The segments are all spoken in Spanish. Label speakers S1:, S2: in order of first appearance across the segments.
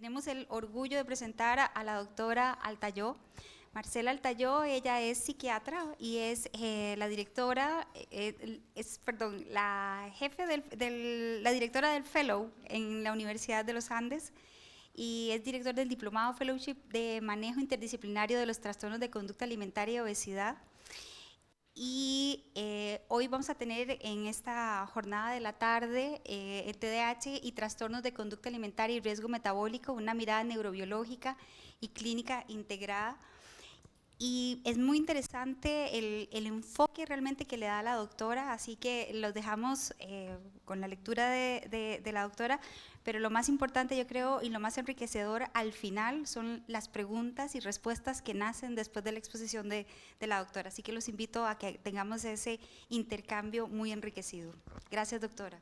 S1: Tenemos el orgullo de presentar a la doctora Altayó. Marcela Altayó, ella es psiquiatra y es la directora, la jefe la directora del Fellow en la Universidad de los Andes y es director del Diplomado Fellowship de Manejo Interdisciplinario de los Trastornos de Conducta Alimentaria y Obesidad. Y hoy vamos a tener en esta jornada de la tarde el TDAH y trastornos de conducta alimentaria y riesgo metabólico, una mirada neurobiológica y clínica integrada. Y es muy interesante el enfoque realmente que le da la doctora, así que los dejamos con la lectura de la doctora, pero lo más importante yo creo y lo más enriquecedor al final son las preguntas y respuestas que nacen después de la exposición de la doctora, así que los invito a que tengamos ese intercambio muy enriquecido. Gracias, doctora.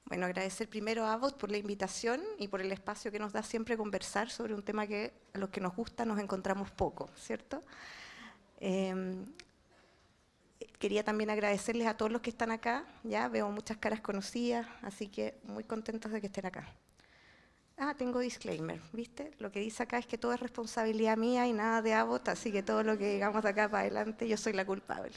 S2: Bueno, agradecer primero a vos por la invitación y por el espacio que nos da siempre conversar sobre un tema que a los que nos gusta nos encontramos poco, ¿cierto? Quería también agradecerles a todos los que están acá, ya veo muchas caras conocidas, así que muy contentos de que estén acá. Tengo disclaimer, ¿viste? Lo que dice acá es que todo es responsabilidad mía y nada de Abbott, así que todo lo que digamos de acá para adelante yo soy la culpable.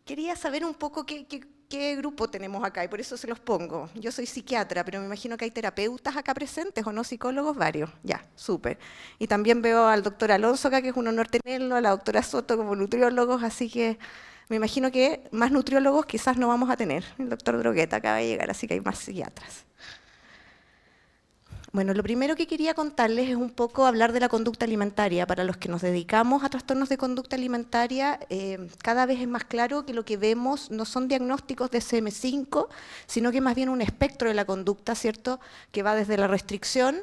S2: Quería saber un poco qué grupo tenemos acá y por eso se los pongo. Yo soy psiquiatra, pero me imagino que hay terapeutas acá presentes, ¿o no? Psicólogos, varios. Ya, súper. Y también veo al doctor Alonso acá, que es un honor tenerlo, a la doctora Soto como nutriólogos, así que me imagino que más nutriólogos quizás no vamos a tener. El doctor Drogueta acaba de llegar, así que hay más psiquiatras. Bueno, lo primero que quería contarles es un poco hablar de la conducta alimentaria. Para los que nos dedicamos a trastornos de conducta alimentaria, cada vez es más claro que lo que vemos no son diagnósticos de CM5, sino que más bien un espectro de la conducta, ¿cierto?, que va desde la restricción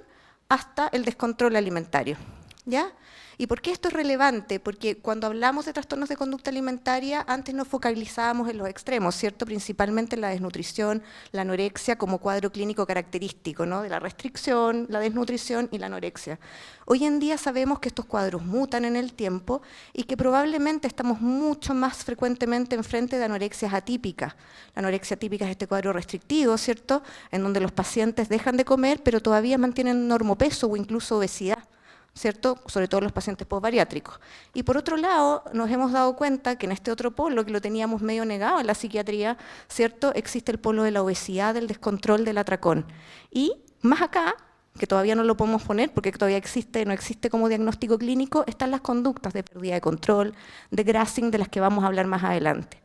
S2: hasta el descontrol alimentario, ¿ya? ¿Y por qué esto es relevante? Porque cuando hablamos de trastornos de conducta alimentaria, antes nos focalizábamos en los extremos, ¿cierto? Principalmente en la desnutrición, la anorexia como cuadro clínico característico, ¿no?, de la restricción, la desnutrición y la anorexia. Hoy en día sabemos que estos cuadros mutan en el tiempo y que probablemente estamos mucho más frecuentemente enfrente de anorexias atípicas. La anorexia atípica es este cuadro restrictivo, ¿cierto?, en donde los pacientes dejan de comer, pero todavía mantienen normopeso o incluso obesidad, ¿cierto?, sobre todo los pacientes posbariátricos. Y por otro lado, nos hemos dado cuenta que en este otro polo, que lo teníamos medio negado en la psiquiatría, ¿cierto?, existe el polo de la obesidad, del descontrol, del atracón. Y más acá, que todavía no lo podemos poner porque todavía no existe como diagnóstico clínico, están las conductas de pérdida de control, de grassing, de las que vamos a hablar más adelante.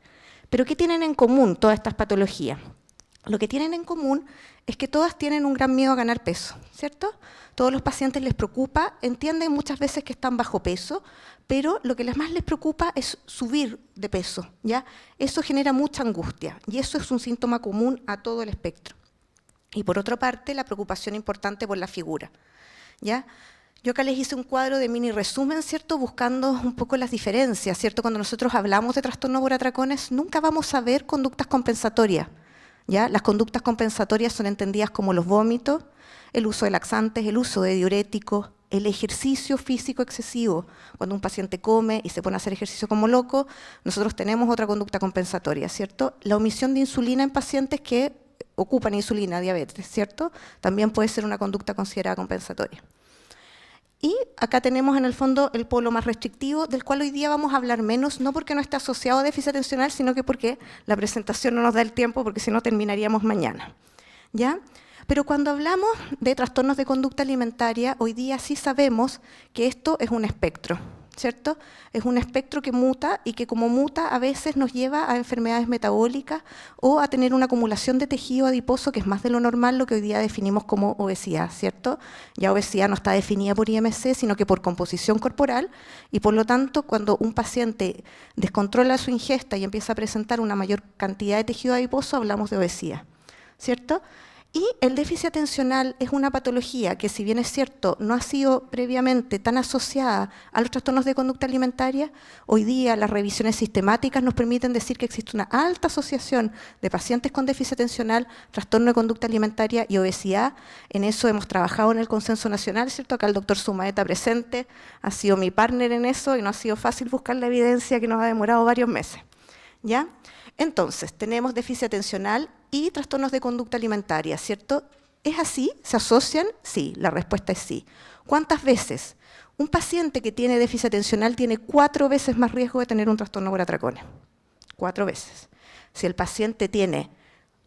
S2: Pero ¿qué tienen en común todas estas patologías? Lo que tienen en común es que todas tienen un gran miedo a ganar peso, ¿cierto? Todos los pacientes les preocupa, entienden muchas veces que están bajo peso, pero lo que más les preocupa es subir de peso, ¿ya? Eso genera mucha angustia y eso es un síntoma común a todo el espectro. Y por otra parte, la preocupación importante por la figura, ¿ya? Yo acá les hice un cuadro de mini resumen, ¿cierto?, buscando un poco las diferencias, ¿cierto? Cuando nosotros hablamos de trastorno por atracones, nunca vamos a ver conductas compensatorias, ¿ya? Las conductas compensatorias son entendidas como los vómitos, el uso de laxantes, el uso de diuréticos, el ejercicio físico excesivo. Cuando un paciente come y se pone a hacer ejercicio como loco, nosotros tenemos otra conducta compensatoria, ¿cierto? La omisión de insulina en pacientes que ocupan insulina, diabetes, ¿cierto? También puede ser una conducta considerada compensatoria. Y acá tenemos en el fondo el polo más restrictivo, del cual hoy día vamos a hablar menos, no porque no esté asociado a déficit atencional, sino que porque la presentación no nos da el tiempo, porque si no terminaríamos mañana, ¿ya? Pero cuando hablamos de trastornos de conducta alimentaria, hoy día sí sabemos que esto es un espectro, ¿cierto? Es un espectro que muta y que como muta a veces nos lleva a enfermedades metabólicas o a tener una acumulación de tejido adiposo que es más de lo normal, lo que hoy día definimos como obesidad, ¿cierto? Ya obesidad no está definida por IMC, sino que por composición corporal y por lo tanto cuando un paciente descontrola su ingesta y empieza a presentar una mayor cantidad de tejido adiposo, hablamos de obesidad, ¿cierto? Y el déficit atencional es una patología que, si bien es cierto, no ha sido previamente tan asociada a los trastornos de conducta alimentaria, hoy día las revisiones sistemáticas nos permiten decir que existe una alta asociación de pacientes con déficit atencional, trastorno de conducta alimentaria y obesidad. En eso hemos trabajado en el consenso nacional, ¿cierto? Acá el doctor Sumaeta presente ha sido mi partner en eso y no ha sido fácil buscar la evidencia que nos ha demorado varios meses, ¿ya? Entonces, tenemos déficit atencional y trastornos de conducta alimentaria, ¿cierto? ¿Es así? ¿Se asocian? Sí, la respuesta es sí. ¿Cuántas veces? Un paciente que tiene déficit atencional tiene 4 veces más riesgo de tener un trastorno por atracones. 4 veces. Si el paciente tiene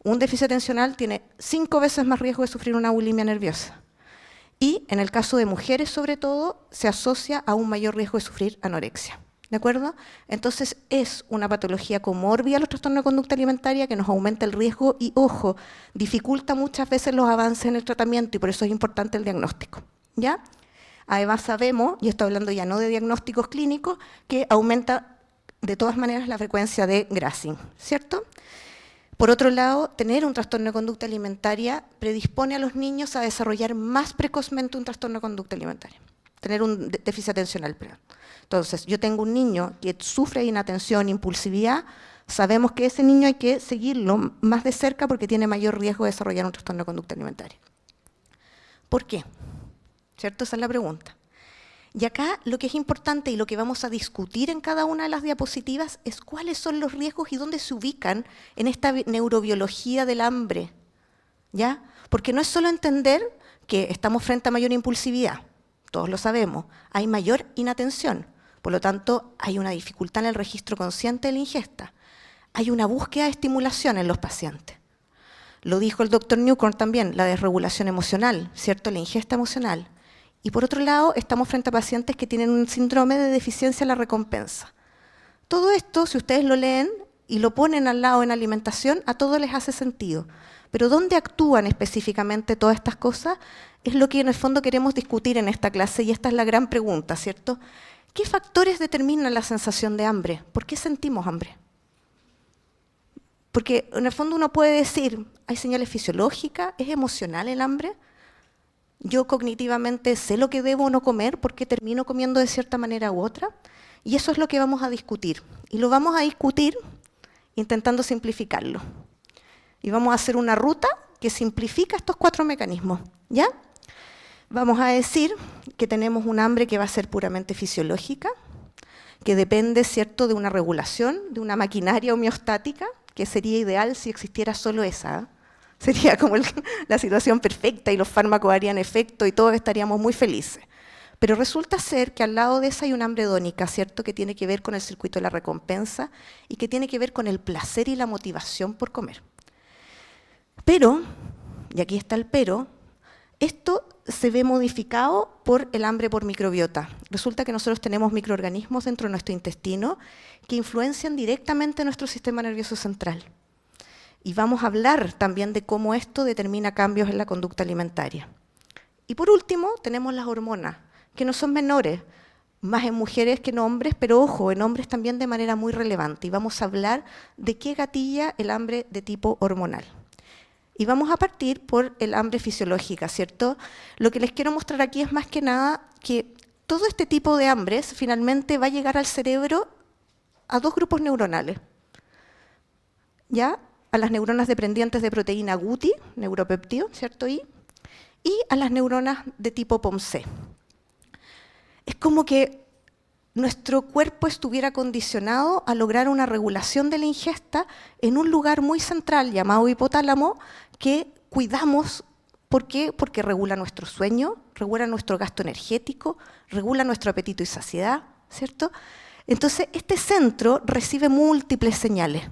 S2: un déficit atencional, tiene 5 veces más riesgo de sufrir una bulimia nerviosa. Y en el caso de mujeres, sobre todo, se asocia a un mayor riesgo de sufrir anorexia. ¿De acuerdo? Entonces, es una patología comórbida los trastornos de conducta alimentaria que nos aumenta el riesgo y, ojo, dificulta muchas veces los avances en el tratamiento y por eso es importante el diagnóstico. ¿Ya? Además sabemos, y estoy hablando ya no de diagnósticos clínicos, que aumenta de todas maneras la frecuencia de Grassing, ¿cierto? Por otro lado, tener un trastorno de conducta alimentaria predispone a los niños a desarrollar más precozmente un trastorno de conducta alimentaria, tener un déficit atencional, perdón. Entonces, yo tengo un niño que sufre de inatención, impulsividad, sabemos que ese niño hay que seguirlo más de cerca porque tiene mayor riesgo de desarrollar un trastorno de conducta alimentaria. ¿Por qué? ¿Cierto? Esa es la pregunta. Y acá lo que es importante y lo que vamos a discutir en cada una de las diapositivas es cuáles son los riesgos y dónde se ubican en esta neurobiología del hambre. ¿Ya? Porque no es solo entender que estamos frente a mayor impulsividad, todos lo sabemos, hay mayor inatención, por lo tanto hay una dificultad en el registro consciente de la ingesta, hay una búsqueda de estimulación en los pacientes. Lo dijo el doctor Newcorn también, la desregulación emocional, ¿cierto? La ingesta emocional. Y por otro lado, estamos frente a pacientes que tienen un síndrome de deficiencia en la recompensa. Todo esto, si ustedes lo leen y lo ponen al lado en alimentación, a todos les hace sentido. Pero ¿dónde actúan específicamente todas estas cosas? Es lo que en el fondo queremos discutir en esta clase y esta es la gran pregunta, ¿cierto? ¿Qué factores determinan la sensación de hambre? ¿Por qué sentimos hambre? Porque en el fondo uno puede decir, hay señales fisiológicas, ¿es emocional el hambre? Yo cognitivamente sé lo que debo o no comer porque termino comiendo de cierta manera u otra. Y eso es lo que vamos a discutir. Y lo vamos a discutir intentando simplificarlo. Y vamos a hacer una ruta que simplifica estos 4 mecanismos. ¿Ya? Vamos a decir que tenemos un hambre que va a ser puramente fisiológica, que depende, ¿cierto?, de una regulación, de una maquinaria homeostática, que sería ideal si existiera solo esa, ¿eh? Sería como la situación perfecta y los fármacos harían efecto y todos estaríamos muy felices. Pero resulta ser que al lado de esa hay una hambre hedónica, ¿cierto?, que tiene que ver con el circuito de la recompensa y que tiene que ver con el placer y la motivación por comer. Pero, y aquí está el pero, esto se ve modificado por el hambre por microbiota. Resulta que nosotros tenemos microorganismos dentro de nuestro intestino que influencian directamente nuestro sistema nervioso central. Y vamos a hablar también de cómo esto determina cambios en la conducta alimentaria. Y por último, tenemos las hormonas, que no son menores, más en mujeres que en hombres, pero ojo, en hombres también de manera muy relevante. Y vamos a hablar de qué gatilla el hambre de tipo hormonal. Y vamos a partir por el hambre fisiológica, ¿cierto? Lo que les quiero mostrar aquí es más que nada que todo este tipo de hambres finalmente va a llegar al cerebro a 2 grupos neuronales. ¿Ya? A las neuronas dependientes de proteína GUTI, neuropéptido, ¿cierto? Y a las neuronas de tipo POMC. Es como que nuestro cuerpo estuviera condicionado a lograr una regulación de la ingesta en un lugar muy central llamado hipotálamo que cuidamos. ¿Por qué? Porque regula nuestro sueño, regula nuestro gasto energético, regula nuestro apetito y saciedad, ¿cierto? Entonces, este centro recibe múltiples señales.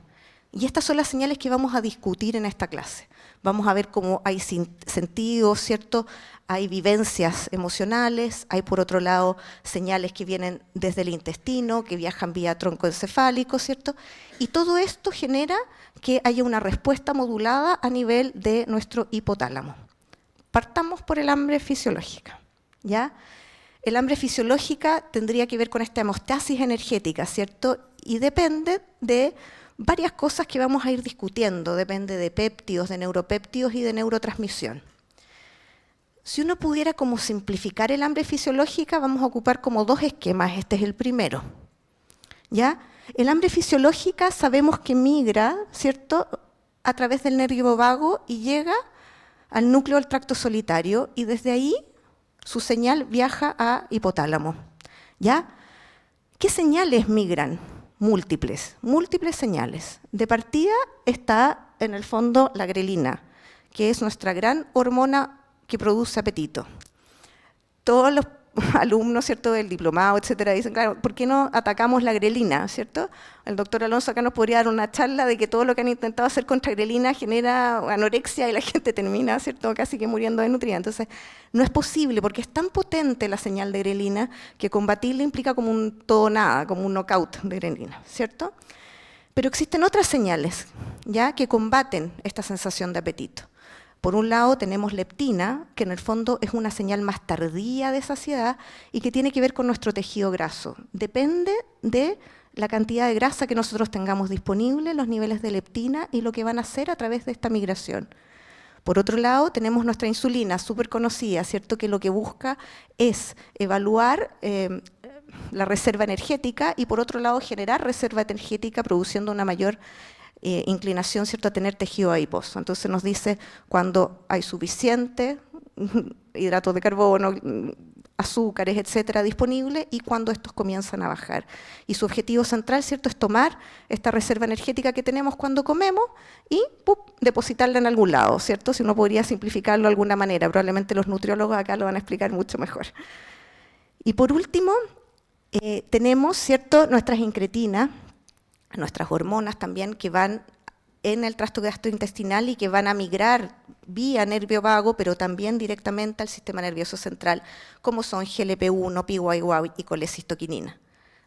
S2: Y estas son las señales que vamos a discutir en esta clase. Vamos a ver cómo hay sentidos, ¿cierto? Hay vivencias emocionales, hay por otro lado señales que vienen desde el intestino, que viajan vía tronco encefálico, ¿cierto? Y todo esto genera que haya una respuesta modulada a nivel de nuestro hipotálamo. Partamos por el hambre fisiológica, ¿ya? El hambre fisiológica tendría que ver con esta hemostasis energética, ¿cierto? Y depende de varias cosas que vamos a ir discutiendo, depende de péptidos, de neuropéptidos y de neurotransmisión. Si uno pudiera como simplificar el hambre fisiológica, vamos a ocupar como 2 esquemas, este es el primero. ¿Ya? El hambre fisiológica sabemos que migra, ¿cierto?, a través del nervio vago y llega al núcleo del tracto solitario y desde ahí su señal viaja a hipotálamo. ¿Ya? ¿Qué señales migran? Múltiples señales. De partida está en el fondo la grelina, que es nuestra gran hormona que produce apetito. Todos los alumnos, ¿cierto?, del diplomado, etcétera, dicen, claro, ¿por qué no atacamos la grelina, ¿cierto? El doctor Alonso acá nos podría dar una charla de que todo lo que han intentado hacer contra grelina genera anorexia y la gente termina, ¿cierto?, casi que muriendo de nutria. Entonces, no es posible, porque es tan potente la señal de grelina que combatirla implica como un todo nada, como un knockout de grelina, ¿cierto? Pero existen otras señales, ¿ya?, que combaten esta sensación de apetito. Por un lado tenemos leptina, que en el fondo es una señal más tardía de saciedad y que tiene que ver con nuestro tejido graso. Depende de la cantidad de grasa que nosotros tengamos disponible, los niveles de leptina y lo que van a hacer a través de esta migración. Por otro lado, tenemos nuestra insulina, súper conocida, ¿cierto?, que lo que busca es evaluar la reserva energética y por otro lado generar reserva energética produciendo una mayor inclinación, ¿cierto?, a tener tejido adiposo. Entonces nos dice cuando hay suficiente hidratos de carbono, azúcares, etcétera, disponible y cuando estos comienzan a bajar. Y su objetivo central, ¿cierto?, es tomar esta reserva energética que tenemos cuando comemos y depositarla en algún lado, ¿cierto? Si uno podría simplificarlo de alguna manera, probablemente los nutriólogos acá lo van a explicar mucho mejor. Y por último, tenemos, ¿cierto?, nuestras incretinas, nuestras hormonas también que van en el tracto gastrointestinal y que van a migrar vía nervio vago, pero también directamente al sistema nervioso central, como son GLP-1, PYY y colecistoquinina.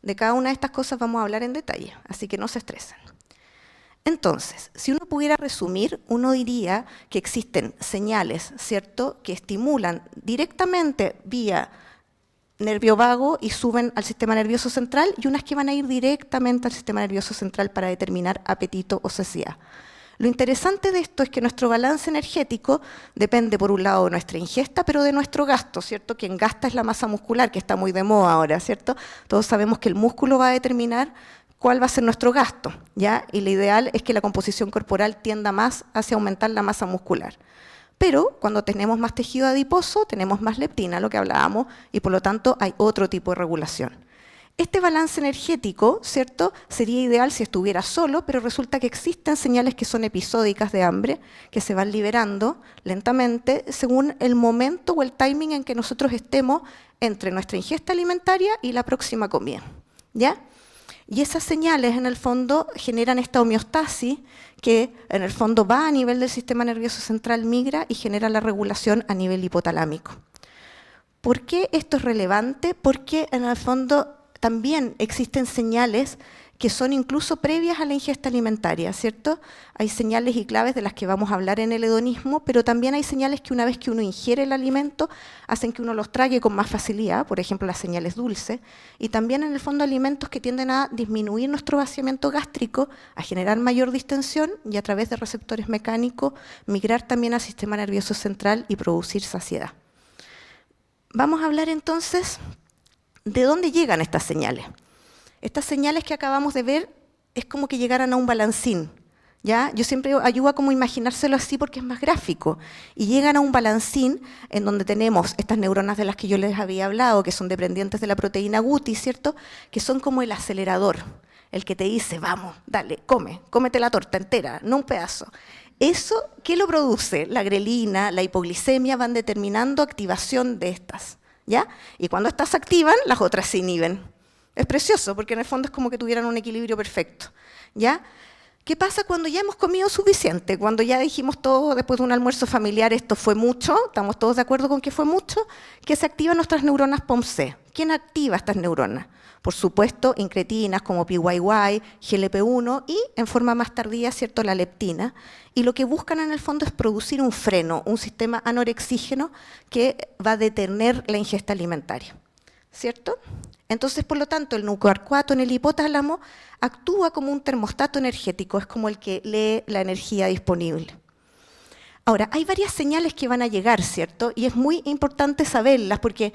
S2: De cada una de estas cosas vamos a hablar en detalle, así que no se estresen. Entonces, si uno pudiera resumir, uno diría que existen señales, ¿cierto?, que estimulan directamente vía nervio vago y suben al sistema nervioso central, y unas que van a ir directamente al sistema nervioso central para determinar apetito o saciedad. Lo interesante de esto es que nuestro balance energético depende, por un lado, de nuestra ingesta, pero de nuestro gasto, ¿cierto? Quien gasta es la masa muscular, que está muy de moda ahora, ¿cierto? Todos sabemos que el músculo va a determinar cuál va a ser nuestro gasto, ¿ya? Y lo ideal es que la composición corporal tienda más hacia aumentar la masa muscular. Pero cuando tenemos más tejido adiposo, tenemos más leptina, lo que hablábamos, y por lo tanto hay otro tipo de regulación. Este balance energético, ¿cierto?, sería ideal si estuviera solo, pero resulta que existen señales que son episódicas de hambre, que se van liberando lentamente según el momento o el timing en que nosotros estemos entre nuestra ingesta alimentaria y la próxima comida, ¿ya? Y esas señales, en el fondo, generan esta homeostasis que, en el fondo, va a nivel del sistema nervioso central, migra y genera la regulación a nivel hipotalámico. ¿Por qué esto es relevante? Porque, en el fondo, también existen señales que son incluso previas a la ingesta alimentaria, ¿cierto? Hay señales y claves de las que vamos a hablar en el hedonismo, pero también hay señales que una vez que uno ingiere el alimento hacen que uno los trague con más facilidad, por ejemplo las señales dulces, y también en el fondo alimentos que tienden a disminuir nuestro vaciamiento gástrico, a generar mayor distensión y a través de receptores mecánicos migrar también al sistema nervioso central y producir saciedad. Vamos a hablar entonces de dónde llegan estas señales. Estas señales que acabamos de ver es como que llegaran a un balancín, ¿ya? Yo siempre ayudo a como imaginárselo así porque es más gráfico. Y llegan a un balancín en donde tenemos estas neuronas de las que yo les había hablado, que son dependientes de la proteína Guti, ¿cierto?, que son como el acelerador, el que te dice, vamos, dale, cómete la torta entera, no un pedazo. Eso, ¿qué lo produce? La grelina, la hipoglicemia van determinando activación de estas, ¿ya? Y cuando estas se activan, las otras se inhiben. Es precioso, porque en el fondo es como que tuvieran un equilibrio perfecto, ¿ya? ¿Qué pasa cuando ya hemos comido suficiente? Cuando ya dijimos todo, después de un almuerzo familiar, esto fue mucho, estamos todos de acuerdo con que fue mucho, que se activan nuestras neuronas POMC. ¿Quién activa estas neuronas? Por supuesto, incretinas como PYY, GLP-1 y, en forma más tardía, ¿cierto?, la leptina. Y lo que buscan en el fondo es producir un freno, un sistema anorexígeno que va a detener la ingesta alimentaria, ¿cierto? Entonces, por lo tanto, el núcleo arcuato en el hipotálamo actúa como un termostato energético, es como el que lee la energía disponible. Ahora, hay varias señales que van a llegar, ¿cierto? Y es muy importante saberlas porque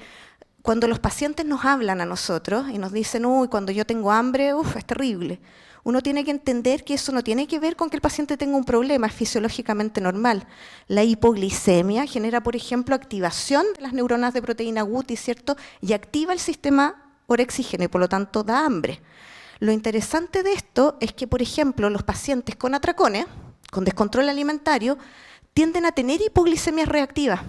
S2: cuando los pacientes nos hablan a nosotros y nos dicen, uy, cuando yo tengo hambre, es terrible. Uno tiene que entender que eso no tiene que ver con que el paciente tenga un problema, es fisiológicamente normal. La hipoglicemia genera, por ejemplo, activación de las neuronas de proteína Guti, ¿cierto? Y activa el sistema orexígeno y por lo tanto da hambre. Lo interesante de esto es que, por ejemplo, los pacientes con atracones, con descontrol alimentario, tienden a tener hipoglicemias reactivas.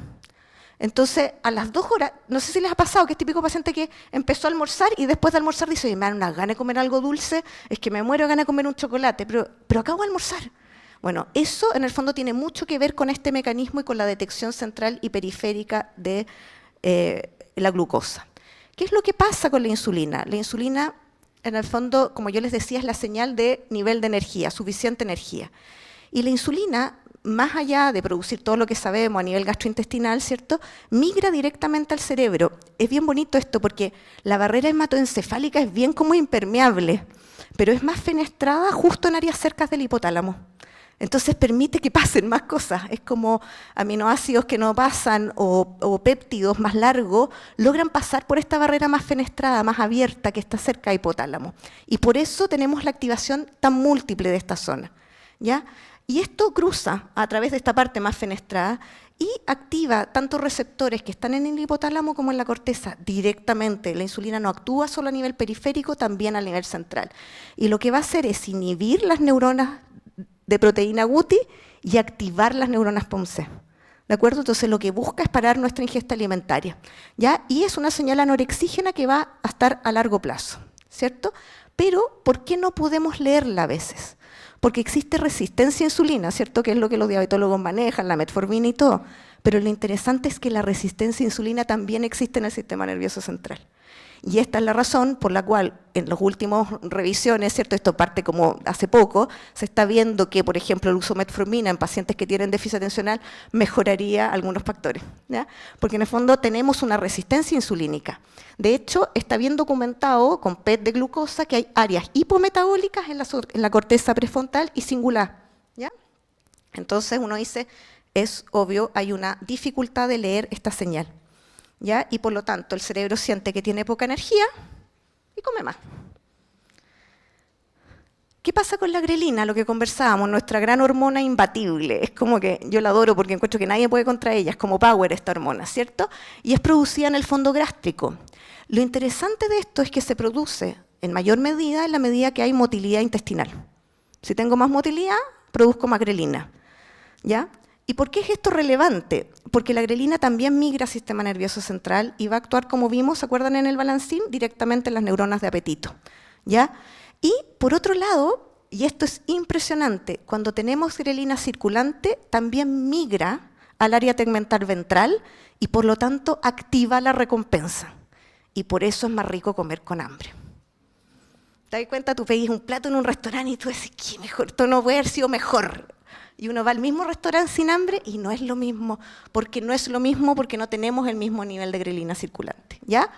S2: Entonces, a las 2 horas, no sé si les ha pasado que es típico paciente que empezó a almorzar y después de almorzar dice, oye, me dan unas ganas de comer algo dulce, es que me muero de ganas de comer un chocolate, pero acabo de almorzar. Bueno, eso en el fondo tiene mucho que ver con este mecanismo y con la detección central y periférica de la glucosa. ¿Qué es lo que pasa con la insulina? La insulina, en el fondo, como yo les decía, es la señal de nivel de energía, suficiente energía. Y la insulina, más allá de producir todo lo que sabemos a nivel gastrointestinal, ¿cierto?, migra directamente al cerebro. Es bien bonito esto porque la barrera hematoencefálica es bien como impermeable, pero es más fenestrada justo en áreas cercas del hipotálamo. Entonces permite que pasen más cosas. Es como aminoácidos que no pasan o péptidos más largos logran pasar por esta barrera más fenestrada, más abierta que está cerca del hipotálamo. Y por eso tenemos la activación tan múltiple de esta zona, ¿ya? Y esto cruza a través de esta parte más fenestrada y activa tanto receptores que están en el hipotálamo como en la corteza directamente. La insulina no actúa solo a nivel periférico, también a nivel central. Y lo que va a hacer es inhibir las neuronas de proteína Guti y activar las neuronas POMC. ¿De acuerdo? Entonces lo que busca es parar nuestra ingesta alimentaria, ¿ya? Y es una señal anorexígena que va a estar a largo plazo, ¿cierto? Pero, ¿por qué no podemos leerla a veces? Porque existe resistencia a insulina, ¿cierto? Que es lo que los diabetólogos manejan, la metformina y todo. Pero lo interesante es que la resistencia a insulina también existe en el sistema nervioso central. Y esta es la razón por la cual en las últimas revisiones, ¿cierto?, esto parte como hace poco, se está viendo que, por ejemplo, el uso de metformina en pacientes que tienen déficit atencional mejoraría algunos factores, ¿ya? Porque en el fondo tenemos una resistencia insulínica. De hecho, está bien documentado con PET de glucosa que hay áreas hipometabólicas en la corteza prefrontal y singular, ¿ya? Entonces uno dice, es obvio, hay una dificultad de leer esta señal, ¿ya? Y por lo tanto el cerebro siente que tiene poca energía y come más. ¿Qué pasa con la grelina? Lo que conversábamos, nuestra gran hormona imbatible. Es como que yo la adoro porque encuentro que nadie puede contra ella, es como power esta hormona, ¿cierto? Y es producida en el fondo gástrico. Lo interesante de esto es que se produce en mayor medida en la medida que hay motilidad intestinal. Si tengo más motilidad, produzco más grelina, ¿ya? ¿Y por qué es esto relevante? Porque la grelina también migra al sistema nervioso central y va a actuar, como vimos, ¿se acuerdan en el balancín? Directamente en las neuronas de apetito, ¿ya? Y por otro lado, y esto es impresionante, cuando tenemos grelina circulante, también migra al área tegmental ventral y por lo tanto activa la recompensa. Y por eso es más rico comer con hambre. ¿Te das cuenta? Tú pedís un plato en un restaurante y tú dices, ¿qué mejor? Esto no puede haber sido mejor. Y uno va al mismo restaurante sin hambre y no es lo mismo, porque no tenemos el mismo nivel de grelina circulante, ¿ya?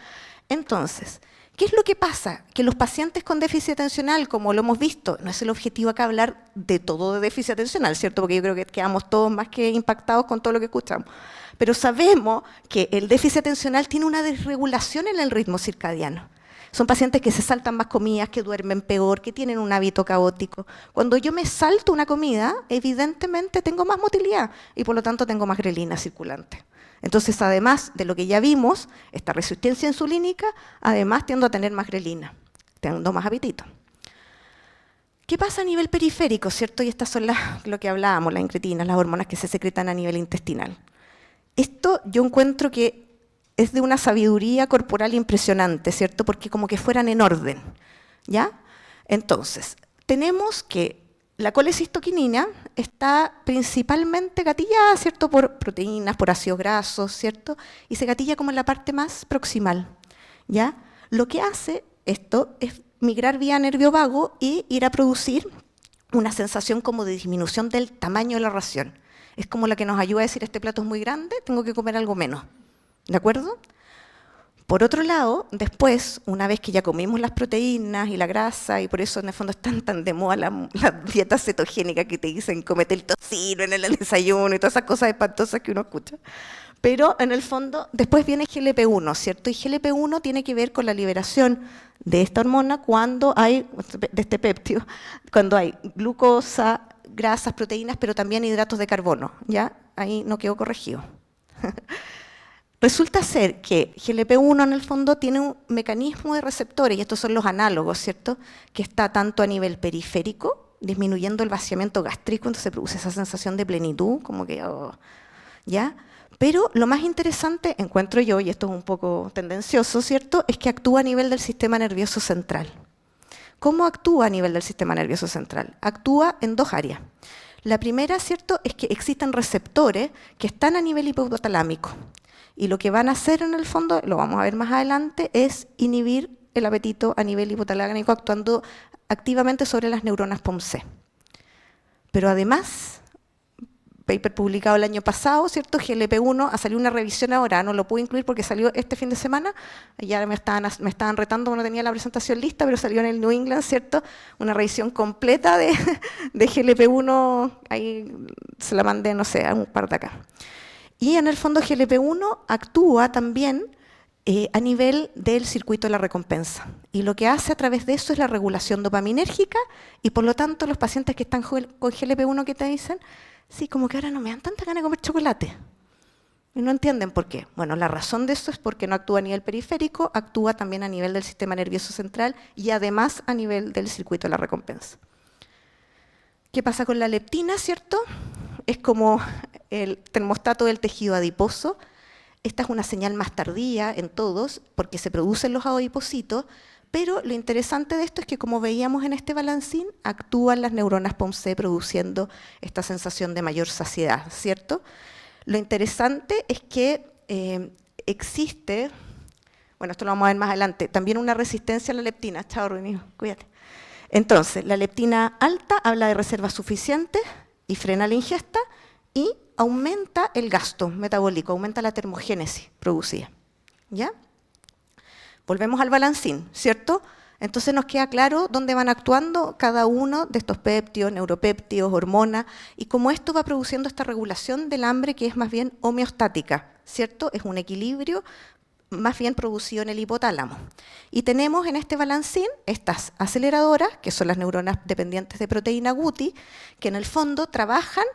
S2: Entonces, ¿qué es lo que pasa? Que los pacientes con déficit atencional, como lo hemos visto, no es el objetivo acá hablar de todo de déficit atencional, ¿cierto? Porque yo creo que quedamos todos más que impactados con todo lo que escuchamos. Pero sabemos que el déficit atencional tiene una desregulación en el ritmo circadiano. Son pacientes que se saltan más comidas, que duermen peor, que tienen un hábito caótico. Cuando yo me salto una comida, evidentemente tengo más motilidad y por lo tanto tengo más grelina circulante. Entonces, además de lo que ya vimos, esta resistencia insulínica, además tiendo a tener más grelina, tengo más apetito. ¿Qué pasa a nivel periférico, cierto? Y estas son lo que hablábamos, las incretinas, las hormonas que se secretan a nivel intestinal. Esto yo encuentro que es de una sabiduría corporal impresionante, ¿cierto? Porque como que fueran en orden, ¿ya? Entonces, tenemos que la colecistoquinina está principalmente gatillada, ¿cierto? Por proteínas, por ácidos grasos, ¿cierto? Y se gatilla como en la parte más proximal, ¿ya? Lo que hace esto es migrar vía nervio vago y ir a producir una sensación como de disminución del tamaño de la ración. Es como la que nos ayuda a decir, este plato es muy grande, tengo que comer algo menos. ¿De acuerdo? Por otro lado, después, una vez que ya comimos las proteínas y la grasa, y por eso en el fondo están tan de moda las dietas cetogénicas que te dicen comete el tocino en el desayuno y todas esas cosas espantosas que uno escucha. Pero en el fondo, después viene GLP-1, ¿cierto? Y GLP-1 tiene que ver con la liberación de esta hormona cuando hay, de este péptido, cuando hay glucosa, grasas, proteínas, pero también hidratos de carbono, ¿ya? Ahí no quedó corregido. Resulta ser que GLP-1 en el fondo tiene un mecanismo de receptores, y estos son los análogos, ¿cierto? Que está tanto a nivel periférico disminuyendo el vaciamiento gástrico, entonces se produce esa sensación de plenitud, como que, ¿ya? Pero lo más interesante, encuentro yo, y esto es un poco tendencioso, ¿cierto?, es que actúa a nivel del sistema nervioso central. ¿Cómo actúa a nivel del sistema nervioso central? Actúa en dos áreas. La primera, ¿cierto?, es que existen receptores que están a nivel hipotalámico. Y lo que van a hacer en el fondo, lo vamos a ver más adelante, es inhibir el apetito a nivel hipotalámico actuando activamente sobre las neuronas POMC. Pero además, paper publicado el año pasado, ¿cierto? GLP-1, ha salido una revisión ahora, no lo pude incluir porque salió este fin de semana, ya me estaban retando, no tenía la presentación lista, pero salió en el New England, ¿cierto? Una revisión completa de GLP-1, ahí se la mandé, no sé, a un par de acá. Y en el fondo GLP-1 actúa también a nivel del circuito de la recompensa. Y lo que hace a través de eso es la regulación dopaminérgica y por lo tanto los pacientes que están con GLP-1 que te dicen, sí, como que ahora no me dan tanta ganas de comer chocolate. Y no entienden por qué. Bueno, la razón de eso es porque no actúa a nivel periférico, actúa también a nivel del sistema nervioso central y además a nivel del circuito de la recompensa. ¿Qué pasa con la leptina, cierto? Es como el termostato del tejido adiposo. Esta es una señal más tardía en todos, porque se producen los adipocitos, pero lo interesante de esto es que, como veíamos en este balancín, actúan las neuronas POMC produciendo esta sensación de mayor saciedad, ¿cierto? Lo interesante es que existe, bueno, esto lo vamos a ver más adelante, también una resistencia a la leptina. Chao, Ruinio, cuídate. Entonces, la leptina alta habla de reservas suficientes y frena la ingesta, y aumenta el gasto metabólico, aumenta la termogénesis producida. ¿Ya? Volvemos al balancín, ¿cierto? Entonces nos queda claro dónde van actuando cada uno de estos péptidos, neuropéptidos, hormonas, y cómo esto va produciendo esta regulación del hambre que es más bien homeostática, ¿cierto? Es un equilibrio más bien producido en el hipotálamo. Y tenemos en este balancín estas aceleradoras, que son las neuronas dependientes de proteína Guti, que en el fondo trabajan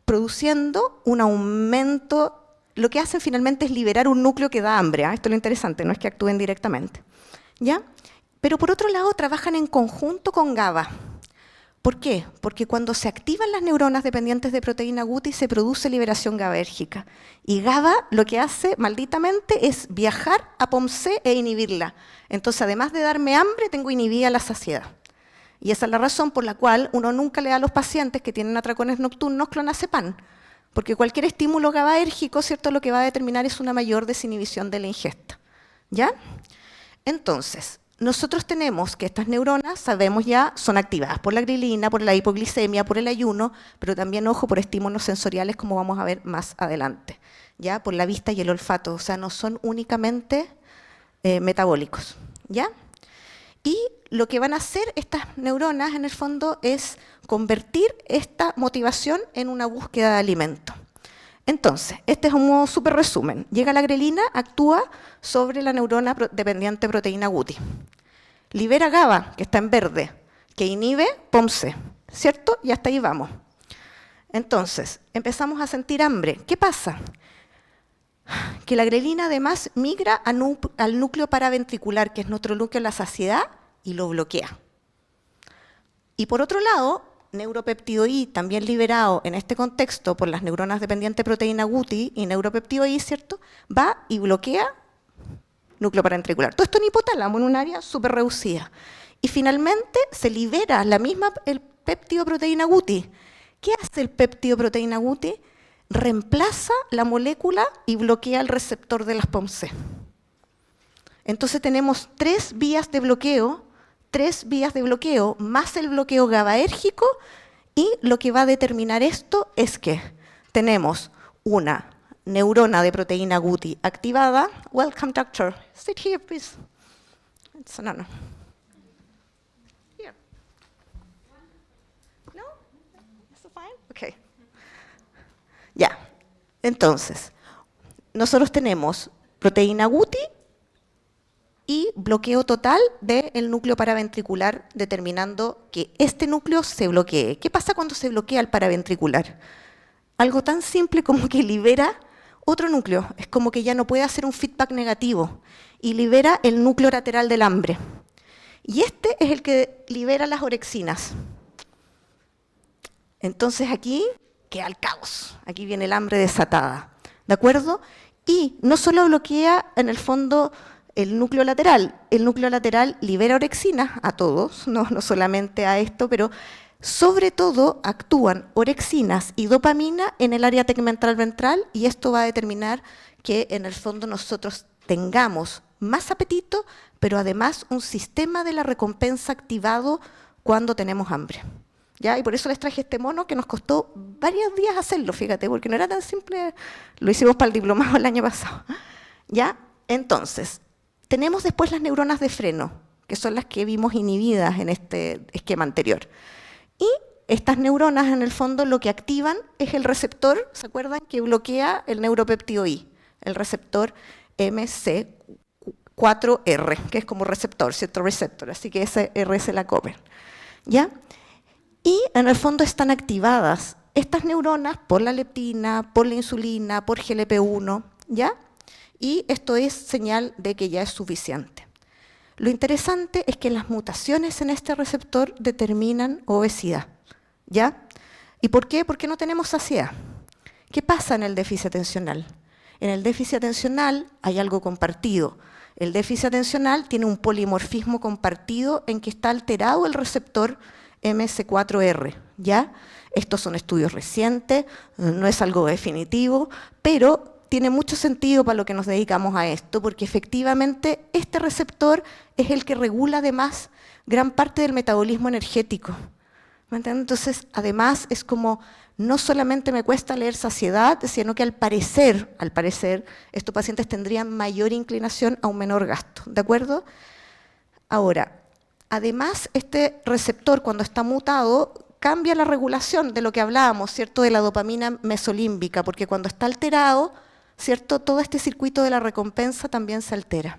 S2: produciendo un aumento, lo que hacen finalmente es liberar un núcleo que da hambre, ¿eh? Esto es lo interesante, no es que actúen directamente, ¿ya? Pero por otro lado trabajan en conjunto con GABA. ¿Por qué? Porque cuando se activan las neuronas dependientes de proteína Guti se produce liberación GABAérgica. Y GABA lo que hace malditamente es viajar a POMC e inhibirla. Entonces, además de darme hambre, tengo inhibida la saciedad. Y esa es la razón por la cual uno nunca le da a los pacientes que tienen atracones nocturnos clonazepam, porque cualquier estímulo GABAérgico, ¿cierto?, lo que va a determinar es una mayor desinhibición de la ingesta. ¿Ya? Entonces, nosotros tenemos que estas neuronas, sabemos ya, son activadas por la grelina, por la hipoglicemia, por el ayuno, pero también, ojo, por estímulos sensoriales, como vamos a ver más adelante, ¿ya? Por la vista y el olfato, o sea, no son únicamente metabólicos, ¿ya? Y lo que van a hacer estas neuronas, en el fondo, es convertir esta motivación en una búsqueda de alimento. Entonces, este es un súper resumen. Llega la grelina, actúa sobre la neurona dependiente de proteína Guti. Libera GABA, que está en verde, que inhibe POMC, ¿cierto? Y hasta ahí vamos. Entonces, empezamos a sentir hambre. ¿Qué pasa? Que la grelina además migra al núcleo paraventricular, que es nuestro núcleo de la saciedad, y lo bloquea. Y por otro lado, neuropéptido I, también liberado en este contexto por las neuronas dependientes de proteína Guti y neuropéptido I, ¿cierto?, va y bloquea núcleo paraventricular. Todo esto en hipotálamo, en un área súper reducida. Y finalmente se libera el péptido proteína Guti. ¿Qué hace el péptido proteína Guti? Reemplaza la molécula y bloquea el receptor de las POMC. Entonces tenemos tres vías de bloqueo más el bloqueo GABAérgico, y lo que va a determinar esto es que tenemos una neurona de proteína Guti activada. Welcome, doctor. Sit here, please. No. Here. No? Is it fine? Okay. Ya. Entonces, nosotros tenemos proteína Guti y bloqueo total del núcleo paraventricular, determinando que este núcleo se bloquee. ¿Qué pasa cuando se bloquea el paraventricular? Algo tan simple como que libera otro núcleo, es como que ya no puede hacer un feedback negativo, y libera el núcleo lateral del hambre. Y este es el que libera las orexinas. Entonces aquí queda el caos, aquí viene el hambre desatada, ¿de acuerdo? Y no solo bloquea en el fondo el núcleo lateral libera orexina a todos, no solamente a esto, pero sobre todo actúan orexinas y dopamina en el área tegmental ventral y esto va a determinar que en el fondo nosotros tengamos más apetito, pero además un sistema de la recompensa activado cuando tenemos hambre. ¿Ya? Y por eso les traje este mono que nos costó varios días hacerlo, fíjate, porque no era tan simple, lo hicimos para el diplomado el año pasado. ¿Ya? Entonces, tenemos después las neuronas de freno, que son las que vimos inhibidas en este esquema anterior. Y estas neuronas, en el fondo, lo que activan es el receptor, ¿se acuerdan? Que bloquea el neuropéptido I, el receptor MC4R, que es como receptor, ¿cierto? Receptor, así que ese R se la comen. ¿Ya? Y en el fondo están activadas estas neuronas por la leptina, por la insulina, por GLP-1, ¿ya? Y esto es señal de que ya es suficiente. Lo interesante es que las mutaciones en este receptor determinan obesidad, ¿ya? ¿Y por qué? Porque no tenemos saciedad. ¿Qué pasa en el déficit atencional? En el déficit atencional hay algo compartido. El déficit atencional tiene un polimorfismo compartido en que está alterado el receptor MC4R, ¿ya? Estos son estudios recientes, no es algo definitivo, pero tiene mucho sentido para lo que nos dedicamos a esto, porque efectivamente este receptor es el que regula además gran parte del metabolismo energético. ¿Me entienden? Entonces, además es como, no solamente me cuesta leer saciedad, sino que al parecer, estos pacientes tendrían mayor inclinación a un menor gasto, ¿de acuerdo? Ahora, además, este receptor, cuando está mutado, cambia la regulación de lo que hablábamos, ¿cierto?, de la dopamina mesolímbica, porque cuando está alterado, ¿cierto?, todo este circuito de la recompensa también se altera.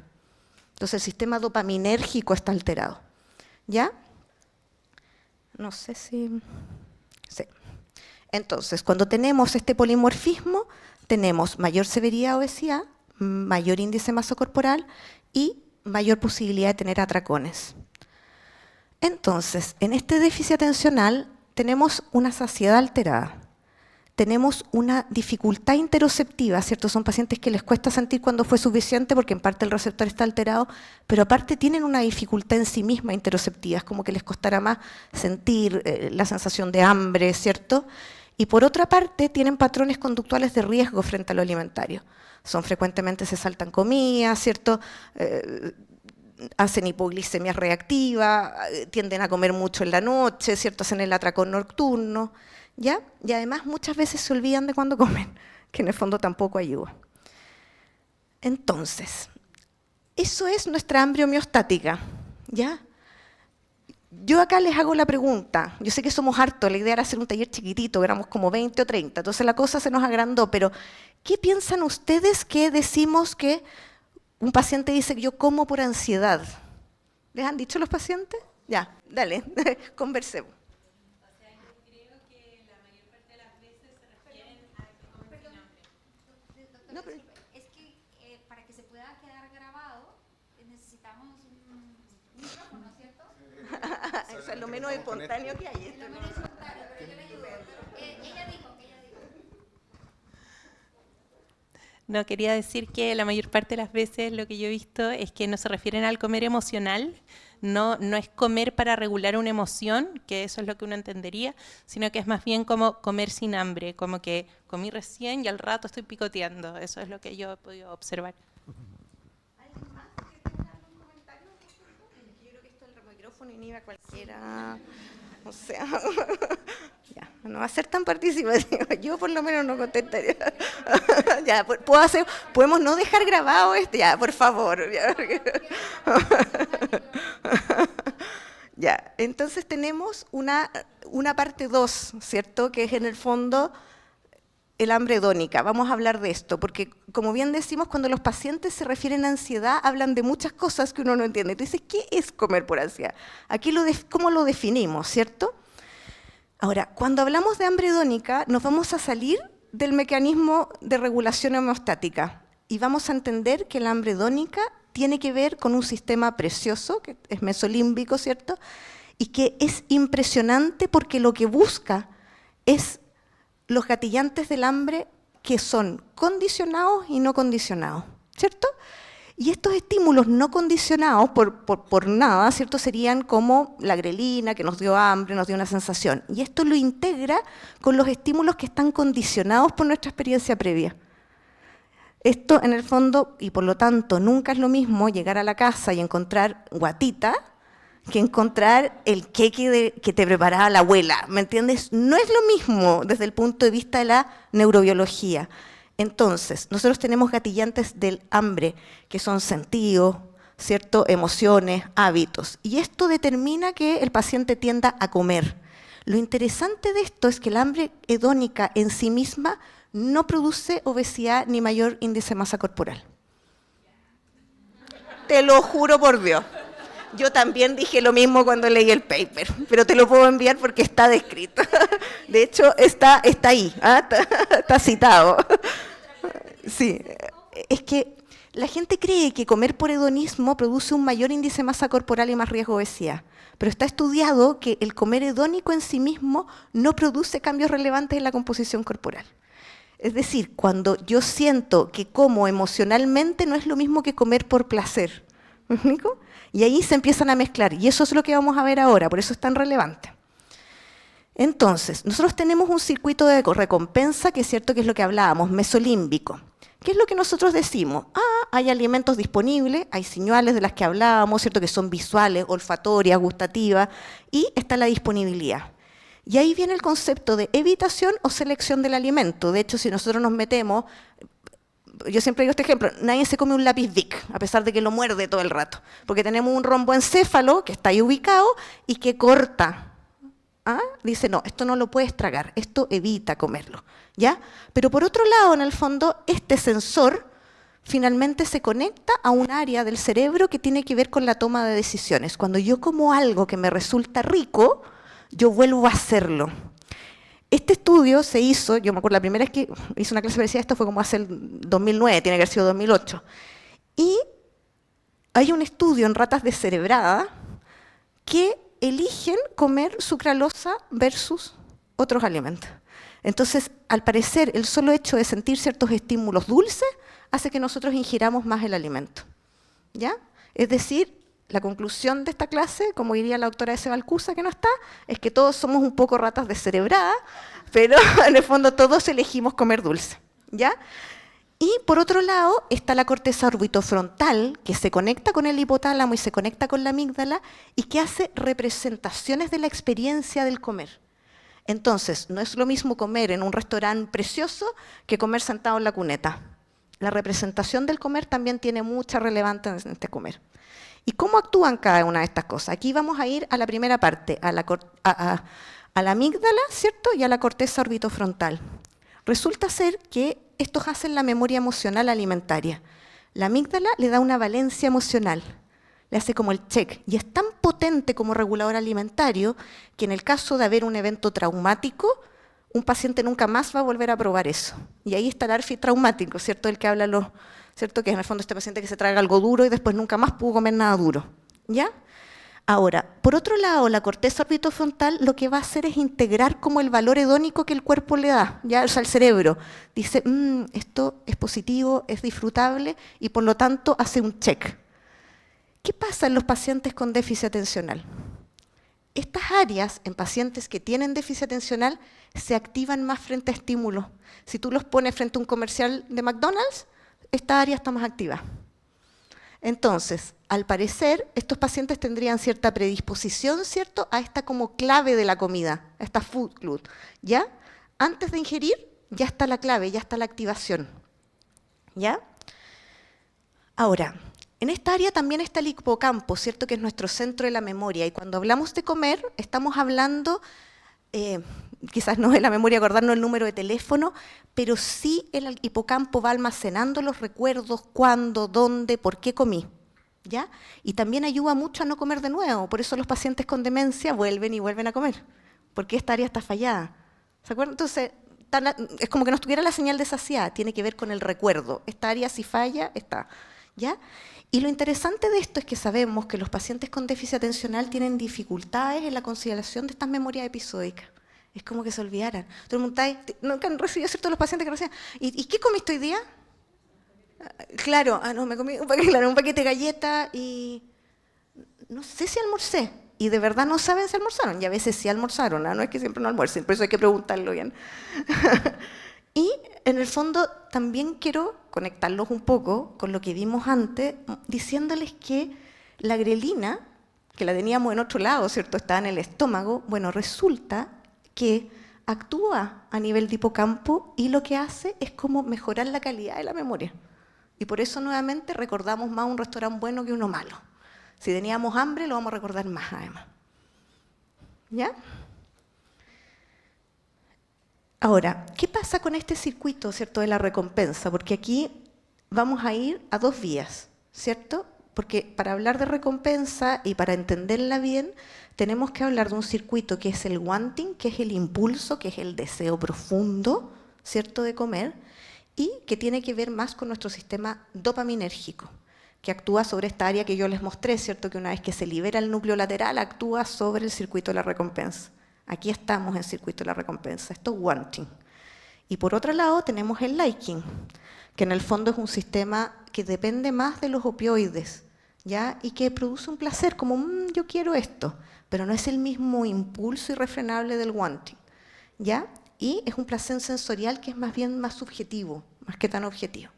S2: Entonces, el sistema dopaminérgico está alterado. ¿Ya? No sé si... Sí. Entonces, cuando tenemos este polimorfismo, tenemos mayor severidad de obesidad, mayor índice de masa corporal y mayor posibilidad de tener atracones. Entonces, en este déficit atencional tenemos una saciedad alterada, tenemos una dificultad interoceptiva, ¿cierto? Son pacientes que les cuesta sentir cuando fue suficiente porque en parte el receptor está alterado, pero aparte tienen una dificultad en sí misma interoceptiva, es como que les costará más sentir la sensación de hambre, ¿cierto? Y por otra parte tienen patrones conductuales de riesgo frente a lo alimentario. Frecuentemente se saltan comidas, ¿cierto? Hacen hipoglicemia reactiva, tienden a comer mucho en la noche, ¿cierto? Hacen el atracón nocturno, ¿ya? Y además muchas veces se olvidan de cuando comen, que en el fondo tampoco ayuda. Entonces, eso es nuestra hambre homeostática, ¿ya? Yo acá les hago la pregunta, yo sé que somos hartos, la idea era hacer un taller chiquitito, éramos como 20 o 30, entonces la cosa se nos agrandó, pero ¿qué piensan ustedes que decimos que un paciente dice que yo como por ansiedad? ¿Les han dicho los pacientes? Ya, dale, conversemos.
S3: O sea, yo creo que la mayor parte de las veces se refieren a que comen sin hambre.
S1: No, pero es que para que se pueda quedar grabado necesitamos un micrófono, ¿cierto?
S2: Eso es lo menos espontáneo que hay.
S1: Es lo menos espontáneo, pero yo le ayudo. Ella dijo.
S3: No, quería decir que la mayor parte de las veces lo que yo he visto es que no se refieren al comer emocional, no es comer para regular una emoción, que eso es lo que uno entendería, sino que es más bien como comer sin hambre, como que comí recién y al rato estoy picoteando. Eso es lo que yo he podido observar.
S2: ¿Alguien más que tenga algún comentario? Yo creo que esto del micrófono inhibe a cualquiera. O sea, ya, no va a ser tan participativo. Yo por lo menos no contestaría. Ya, podemos no dejar grabado esto, ya, por favor. Ya, entonces tenemos una parte 2, ¿cierto? Que es en el fondo el hambre hedónica. Vamos a hablar de esto, porque como bien decimos, cuando los pacientes se refieren a ansiedad, hablan de muchas cosas que uno no entiende. Entonces, ¿qué es comer por ansiedad? Aquí ¿cómo lo definimos, cierto? Ahora, cuando hablamos de hambre hedónica, nos vamos a salir del mecanismo de regulación homeostática y vamos a entender que la hambre hedónica tiene que ver con un sistema precioso, que es mesolímbico, ¿cierto? Y que es impresionante porque lo que busca es los gatillantes del hambre que son condicionados y no condicionados, ¿cierto? Y estos estímulos no condicionados por nada, ¿cierto? Serían como la grelina, que nos dio hambre, nos dio una sensación. Y esto lo integra con los estímulos que están condicionados por nuestra experiencia previa. Esto, en el fondo, y por lo tanto, nunca es lo mismo llegar a la casa y encontrar guatita que encontrar el queque que te preparaba la abuela, ¿me entiendes? No es lo mismo desde el punto de vista de la neurobiología. Entonces, nosotros tenemos gatillantes del hambre, que son sentidos, ¿cierto? Emociones, hábitos. Y esto determina que el paciente tienda a comer. Lo interesante de esto es que el hambre hedónica en sí misma no produce obesidad ni mayor índice de masa corporal. Te lo juro por Dios. Yo también dije lo mismo cuando leí el paper, pero te lo puedo enviar porque está descrito. De hecho, está ahí, ¿ah? Está citado. Sí, es que la gente cree que comer por hedonismo produce un mayor índice de masa corporal y más riesgo de obesidad, pero está estudiado que el comer hedónico en sí mismo no produce cambios relevantes en la composición corporal. Es decir, cuando yo siento que como emocionalmente no es lo mismo que comer por placer. ¿Me explico? Y ahí se empiezan a mezclar, y eso es lo que vamos a ver ahora, por eso es tan relevante. Entonces, nosotros tenemos un circuito de recompensa, que es cierto que es lo que hablábamos, mesolímbico. ¿Qué es lo que nosotros decimos? Hay alimentos disponibles, hay señales de las que hablábamos, cierto que son visuales, olfatorias, gustativas, y está la disponibilidad. Y ahí viene el concepto de evitación o selección del alimento. De hecho, si nosotros nos metemos, yo siempre digo este ejemplo, nadie se come un lápiz Bic, a pesar de que lo muerde todo el rato, porque tenemos un romboencéfalo que está ahí ubicado y que corta. Dice, no, esto no lo puedes tragar, esto evita comerlo, ¿ya? Pero por otro lado, en el fondo, este sensor finalmente se conecta a un área del cerebro que tiene que ver con la toma de decisiones. Cuando yo como algo que me resulta rico, yo vuelvo a hacerlo. Este estudio se hizo, yo me acuerdo la primera vez que hice una clase parecida a esto fue como hace el 2009, tiene que haber sido 2008. Y hay un estudio en ratas descerebradas que eligen comer sucralosa versus otros alimentos. Entonces, al parecer, el solo hecho de sentir ciertos estímulos dulces hace que nosotros ingiramos más el alimento. ¿Ya? Es decir, la conclusión de esta clase, como diría la doctora Sebalcusa, que no está, es que todos somos un poco ratas descerebradas, pero en el fondo todos elegimos comer dulce. ¿Ya? Y por otro lado está la corteza orbitofrontal, que se conecta con el hipotálamo y se conecta con la amígdala y que hace representaciones de la experiencia del comer. Entonces, no es lo mismo comer en un restaurante precioso que comer sentado en la cuneta. La representación del comer también tiene mucha relevancia en este comer. ¿Y cómo actúan cada una de estas cosas? Aquí vamos a ir a la primera parte, a la amígdala, ¿cierto? Y a la corteza orbitofrontal. Resulta ser que estos hacen la memoria emocional alimentaria. La amígdala le da una valencia emocional, le hace como el check, y es tan potente como regulador alimentario que en el caso de haber un evento traumático, un paciente nunca más va a volver a probar eso. Y ahí está el ARFI traumático, ¿cierto? El que habla ¿cierto? Que es en el fondo este paciente que se traga algo duro y después nunca más pudo comer nada duro. ¿Ya? Ahora, por otro lado, la corteza orbitofrontal lo que va a hacer es integrar como el valor hedónico que el cuerpo le da, ¿ya? O sea, el cerebro dice, esto es positivo, es disfrutable y por lo tanto hace un check. ¿Qué pasa en los pacientes con déficit atencional? Estas áreas en pacientes que tienen déficit atencional se activan más frente a estímulos. Si tú los pones frente a un comercial de McDonald's, esta área está más activa. Entonces, al parecer, estos pacientes tendrían cierta predisposición, ¿cierto?, a esta como clave de la comida, a esta food clue, ¿ya? Antes de ingerir, ya está la clave, ya está la activación, ¿ya? Ahora, en esta área también está el hipocampo, ¿cierto?, que es nuestro centro de la memoria, y cuando hablamos de comer, estamos hablando, quizás no de la memoria, acordarnos el número de teléfono, pero sí el hipocampo va almacenando los recuerdos, cuándo, dónde, por qué comí, ¿ya? Y también ayuda mucho a no comer de nuevo, por eso los pacientes con demencia vuelven y vuelven a comer, porque esta área está fallada, ¿se acuerdan? Entonces, es como que no estuviera la señal de saciedad, tiene que ver con el recuerdo, esta área si falla, está, ¿ya? Y lo interesante de esto es que sabemos que los pacientes con déficit atencional tienen dificultades en la consideración de estas memorias episódicas. Es como que se olvidaran. Tú le preguntáis, nunca han recibido, ¿cierto?, los pacientes que reciben, ¿y qué comiste hoy día? Claro, no, me comí un paquete de galletas y no sé si almorcé. Y de verdad no saben si almorzaron. Y a veces sí almorzaron, no es que siempre no almuercen, por eso hay que preguntarlo bien. Y en el fondo también quiero conectarlos un poco con lo que vimos antes, diciéndoles que la grelina, que la teníamos en otro lado, ¿cierto?, estaba en el estómago, bueno, resulta que actúa a nivel de hipocampo y lo que hace es como mejorar la calidad de la memoria. Y por eso nuevamente recordamos más un restaurante bueno que uno malo. Si teníamos hambre lo vamos a recordar más además. ¿Ya? Ahora, ¿qué pasa con este circuito, ¿cierto?, de la recompensa? Porque aquí vamos a ir a dos vías, ¿cierto? Porque para hablar de recompensa y para entenderla bien, tenemos que hablar de un circuito que es el wanting, que es el impulso, que es el deseo profundo, ¿cierto?, de comer, y que tiene que ver más con nuestro sistema dopaminérgico, que actúa sobre esta área que yo les mostré, ¿cierto?, que una vez que se libera el núcleo lateral, actúa sobre el circuito de la recompensa. Aquí estamos en el circuito de la recompensa, esto es wanting. Y por otro lado tenemos el liking, que en el fondo es un sistema que depende más de los opioides, ¿ya? Y que produce un placer, como yo quiero esto, pero no es el mismo impulso irrefrenable del wanting, ¿ya? Y es un placer sensorial que es más bien más subjetivo, más que tan objetivo.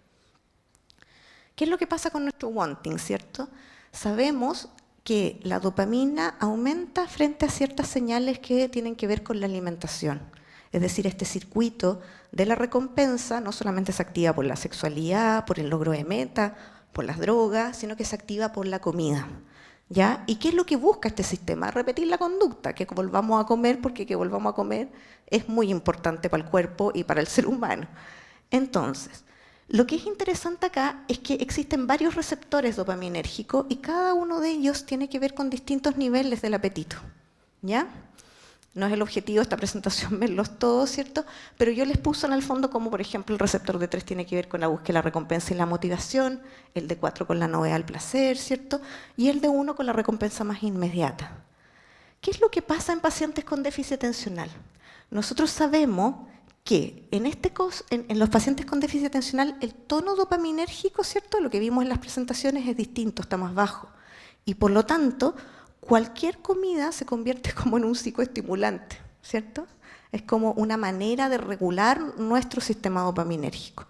S2: ¿Qué es lo que pasa con nuestro wanting, cierto? Sabemos que la dopamina aumenta frente a ciertas señales que tienen que ver con la alimentación. Es decir, este circuito de la recompensa no solamente se activa por la sexualidad, por el logro de meta, por las drogas, sino que se activa por la comida. ¿Ya? ¿Y qué es lo que busca este sistema? Repetir la conducta, que volvamos a comer, porque que volvamos a comer es muy importante para el cuerpo y para el ser humano. Entonces, lo que es interesante acá es que existen varios receptores dopaminérgicos y cada uno de ellos tiene que ver con distintos niveles del apetito, ¿ya? No es el objetivo de esta presentación verlos todos, ¿cierto? Pero yo les puse en el fondo como, por ejemplo, el receptor D3 tiene que ver con la búsqueda de la recompensa y la motivación, el D4 con la novedad del placer, ¿cierto? Y el D1 con la recompensa más inmediata. ¿Qué es lo que pasa en pacientes con déficit atencional? Nosotros sabemos que en los pacientes con déficit atencional el tono dopaminérgico, ¿cierto?, lo que vimos en las presentaciones es distinto, está más bajo. Y por lo tanto, cualquier comida se convierte como en un psicoestimulante, ¿cierto? Es como una manera de regular nuestro sistema dopaminérgico.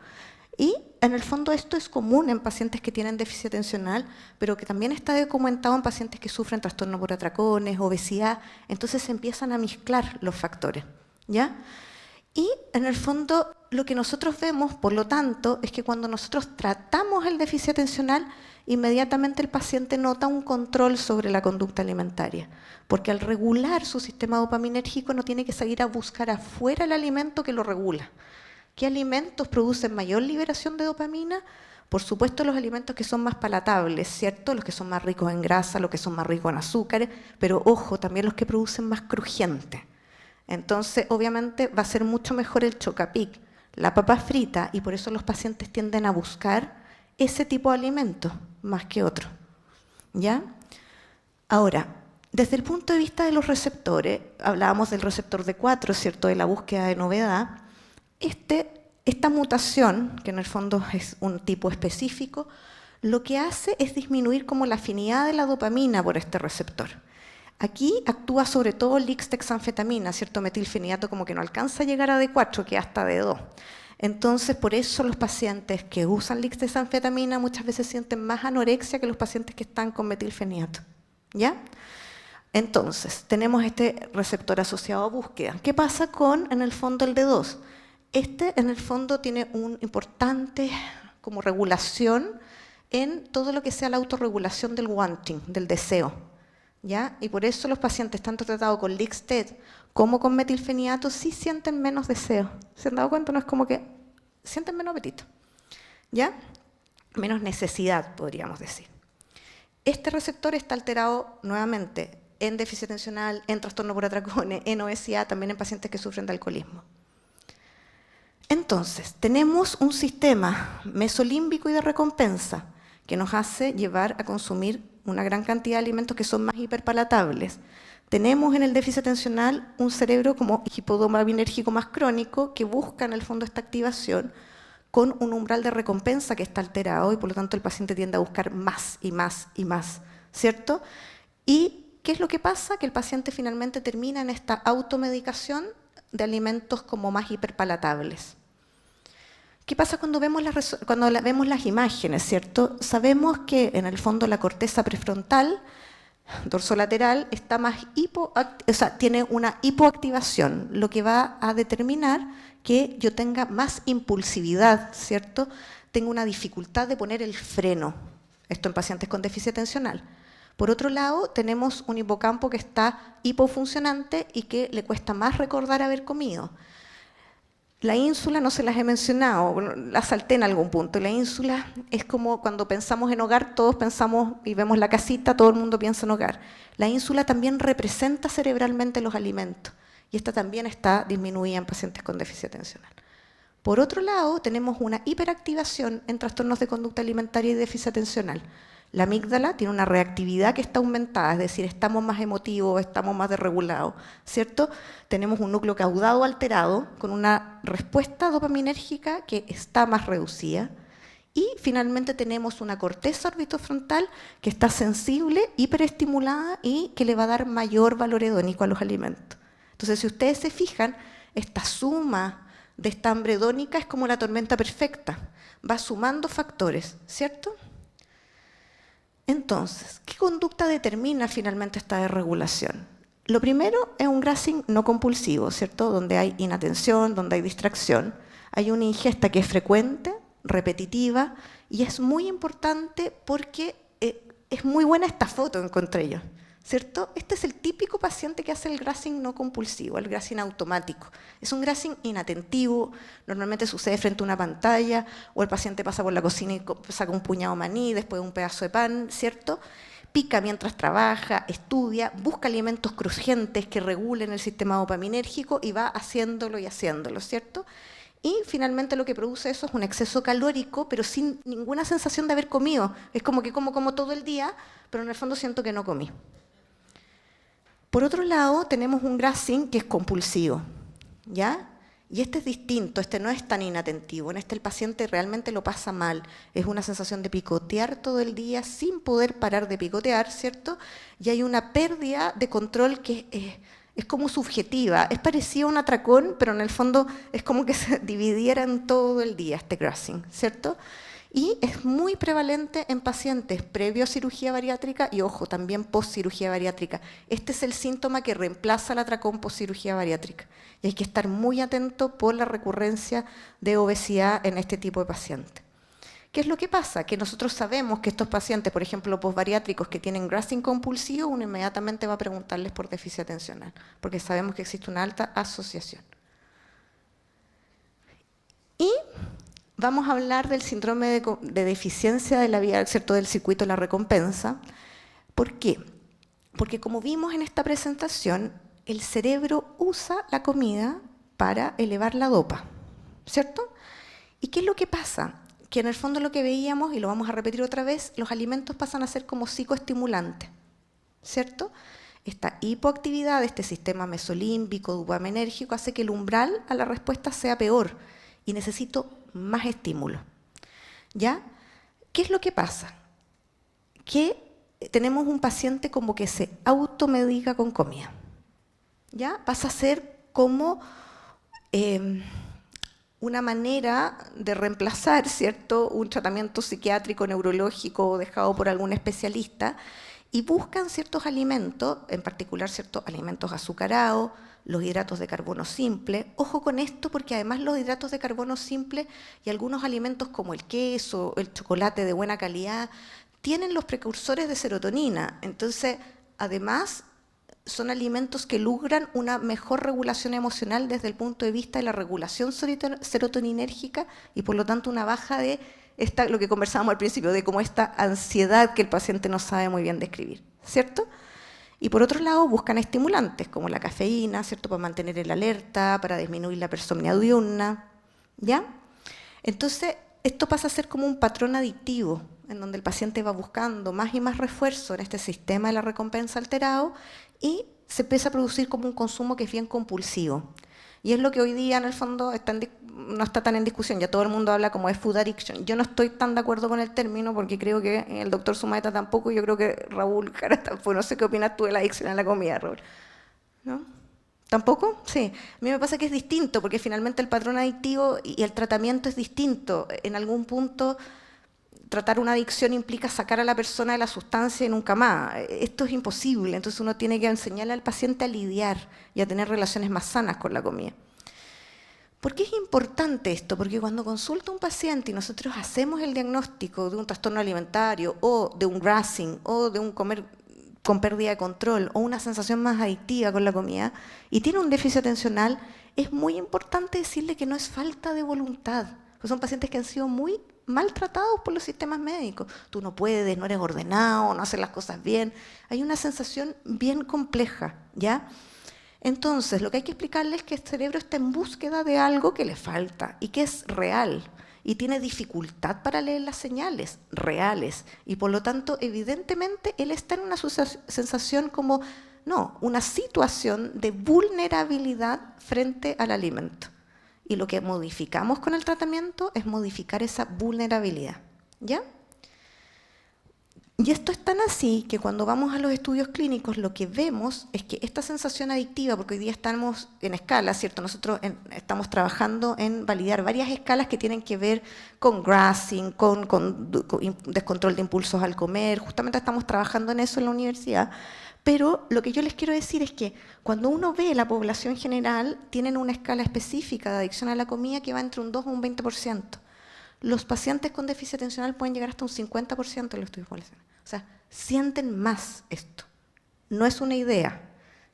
S2: Y en el fondo esto es común en pacientes que tienen déficit atencional, pero que también está documentado en pacientes que sufren trastorno por atracones, obesidad, entonces se empiezan a mezclar los factores, ¿ya? Y en el fondo lo que nosotros vemos, por lo tanto, es que cuando nosotros tratamos el déficit atencional, inmediatamente el paciente nota un control sobre la conducta alimentaria, porque al regular su sistema dopaminérgico no tiene que salir a buscar afuera el alimento que lo regula. ¿Qué alimentos producen mayor liberación de dopamina? Por supuesto los alimentos que son más palatables, ¿cierto? Los que son más ricos en grasa, los que son más ricos en azúcares, pero ojo, también los que producen más crujiente. Entonces, obviamente, va a ser mucho mejor el chocapic, la papa frita, y por eso los pacientes tienden a buscar ese tipo de alimentos más que otro, ¿ya? Ahora, desde el punto de vista de los receptores, hablábamos del receptor D4, ¿cierto?, de la búsqueda de novedad. Esta mutación, que en el fondo es un tipo específico, lo que hace es disminuir como la afinidad de la dopamina por este receptor. Aquí actúa sobre todo lixtexanfetamina, ¿cierto? Metilfenidato como que no alcanza a llegar a D4, que hasta D2. Entonces, por eso los pacientes que usan lixtexanfetamina muchas veces sienten más anorexia que los pacientes que están con metilfenidato, ¿ya? Entonces, tenemos este receptor asociado a búsqueda. ¿Qué pasa con, en el fondo, el D2? En el fondo, tiene un importante como regulación en todo lo que sea la autorregulación del wanting, del deseo, ¿ya? Y por eso los pacientes, tanto tratados con Lixted como con metilfenidato, sí sienten menos deseo. ¿Se han dado cuenta? No es como que sienten menos apetito, ¿ya? Menos necesidad, podríamos decir. Este receptor está alterado nuevamente en déficit atencional, en trastorno por atracones, en obesidad, también en pacientes que sufren de alcoholismo. Entonces, tenemos un sistema mesolímbico y de recompensa que nos hace llevar a consumir una gran cantidad de alimentos que son más hiperpalatables. Tenemos en el déficit atencional un cerebro como hipodopaminérgico más crónico que busca en el fondo esta activación con un umbral de recompensa que está alterado y por lo tanto el paciente tiende a buscar más y más y más, ¿cierto? ¿Y qué es lo que pasa? Que el paciente finalmente termina en esta automedicación de alimentos como más hiperpalatables. ¿Qué pasa cuando vemos las imágenes, ¿cierto? Sabemos que en el fondo la corteza prefrontal dorsolateral está más tiene una hipoactivación, lo que va a determinar que yo tenga más impulsividad, ¿cierto? Tengo una dificultad de poner el freno, esto en pacientes con déficit atencional. Por otro lado, tenemos un hipocampo que está hipofuncionante y que le cuesta más recordar haber comido. La ínsula no se las he mencionado, bueno, la salté en algún punto. La ínsula es como cuando pensamos en hogar, todos pensamos y vemos la casita, todo el mundo piensa en hogar. La ínsula también representa cerebralmente los alimentos y esta también está disminuida en pacientes con déficit atencional. Por otro lado, tenemos una hiperactivación en trastornos de conducta alimentaria y déficit atencional. La amígdala tiene una reactividad que está aumentada, es decir, estamos más emotivos, estamos más desregulados, ¿cierto? Tenemos un núcleo caudado alterado con una respuesta dopaminérgica que está más reducida y finalmente tenemos una corteza orbitofrontal que está sensible, hiperestimulada y que le va a dar mayor valor hedónico a los alimentos. Entonces, si ustedes se fijan, esta suma de esta hambre hedónica es como la tormenta perfecta, va sumando factores, ¿cierto? Entonces, ¿qué conducta determina finalmente esta desregulación? Lo primero es un grazing no compulsivo, ¿cierto? Donde hay inatención, donde hay distracción. Hay una ingesta que es frecuente, repetitiva, y es muy importante porque es muy buena esta foto, encontré yo, ¿cierto? Este es el típico paciente que hace el grazing no compulsivo, el grazing automático. Es un grazing inatentivo, normalmente sucede frente a una pantalla, o el paciente pasa por la cocina y saca un puñado de maní, después un pedazo de pan, ¿cierto? Pica mientras trabaja, estudia, busca alimentos crujientes que regulen el sistema dopaminérgico y va haciéndolo y haciéndolo, ¿cierto? Y finalmente lo que produce eso es un exceso calórico, pero sin ninguna sensación de haber comido. Es como que como todo el día, pero en el fondo siento que no comí. Por otro lado, tenemos un grazing que es compulsivo, ¿ya? Y este es distinto, este no es tan inatentivo, en este el paciente realmente lo pasa mal, es una sensación de picotear todo el día sin poder parar de picotear, ¿cierto? Y hay una pérdida de control que es como subjetiva, es parecido a un atracón, pero en el fondo es como que se dividiera en todo el día este grazing, ¿cierto? Y es muy prevalente en pacientes previo a cirugía bariátrica y, ojo, también post-cirugía bariátrica. Este es el síntoma que reemplaza el atracón post-cirugía bariátrica. Y hay que estar muy atento por la recurrencia de obesidad en este tipo de pacientes. ¿Qué es lo que pasa? Que nosotros sabemos que estos pacientes, por ejemplo, post-bariátricos que tienen grazing compulsivo, uno inmediatamente va a preguntarles por déficit atencional, porque sabemos que existe una alta asociación. Y vamos a hablar del síndrome de deficiencia de la vía, ¿cierto?, del circuito de la recompensa. ¿Por qué? Porque como vimos en esta presentación, el cerebro usa la comida para elevar la dopa, ¿cierto? ¿Y qué es lo que pasa? Que en el fondo lo que veíamos, y lo vamos a repetir otra vez, los alimentos pasan a ser como psicoestimulantes, ¿cierto? Esta hipoactividad de este sistema mesolímbico, dopaminérgico, hace que el umbral a la respuesta sea peor y necesito más estímulo. ¿Ya? ¿Qué es lo que pasa? Que tenemos un paciente como que se automedica con comida. ¿Ya? Pasa a ser como una manera de reemplazar, ¿cierto?, un tratamiento psiquiátrico, neurológico dejado por algún especialista y buscan ciertos alimentos, en particular ciertos alimentos azucarados, los hidratos de carbono simple. Ojo con esto porque además los hidratos de carbono simple y algunos alimentos como el queso, el chocolate de buena calidad, tienen los precursores de serotonina. Entonces, además, son alimentos que logran una mejor regulación emocional desde el punto de vista de la regulación serotoninérgica y por lo tanto una baja de lo que conversábamos al principio, de como esta ansiedad que el paciente no sabe muy bien describir, ¿cierto? Y por otro lado buscan estimulantes como la cafeína, ¿cierto?, para mantener el alerta, para disminuir la persomnia diurna, ¿ya? Entonces, esto pasa a ser como un patrón adictivo, en donde el paciente va buscando más y más refuerzo en este sistema de la recompensa alterado y se empieza a producir como un consumo que es bien compulsivo. Y es lo que hoy día, en el fondo, no está tan en discusión. Ya todo el mundo habla como de food addiction. Yo no estoy tan de acuerdo con el término, porque creo que el doctor Sumaeta tampoco, yo creo que Raúl Jara tampoco. No sé qué opinas tú de la adicción a la comida, Raúl. ¿No? ¿Tampoco? Sí. A mí me pasa que es distinto, porque finalmente el patrón adictivo y el tratamiento es distinto. En algún punto, tratar una adicción implica sacar a la persona de la sustancia y nunca más. Esto es imposible, entonces uno tiene que enseñarle al paciente a lidiar y a tener relaciones más sanas con la comida. ¿Por qué es importante esto? Porque cuando consulta un paciente y nosotros hacemos el diagnóstico de un trastorno alimentario o de un grassing o de un comer con pérdida de control o una sensación más adictiva con la comida y tiene un déficit atencional, es muy importante decirle que no es falta de voluntad. Pues son pacientes que han sido muy maltratados por los sistemas médicos. Tú no puedes, no eres ordenado, no haces las cosas bien. Hay una sensación bien compleja, ¿ya? Entonces, lo que hay que explicarles es que el cerebro está en búsqueda de algo que le falta y que es real y tiene dificultad para leer las señales reales y por lo tanto, evidentemente, él está en una sensación como, no, una situación de vulnerabilidad frente al alimento. Y lo que modificamos con el tratamiento es modificar esa vulnerabilidad, ¿ya? Y esto es tan así que cuando vamos a los estudios clínicos lo que vemos es que esta sensación adictiva, porque hoy día estamos en escalas, ¿cierto? Nosotros estamos trabajando en validar varias escalas que tienen que ver con grassing, con descontrol de impulsos al comer, justamente estamos trabajando en eso en la universidad. Pero lo que yo les quiero decir es que cuando uno ve la población general, tienen una escala específica de adicción a la comida que va entre un 2 o un 20%. Los pacientes con déficit atencional pueden llegar hasta un 50% en los estudios poblacionales. O sea, sienten más esto. No es una idea,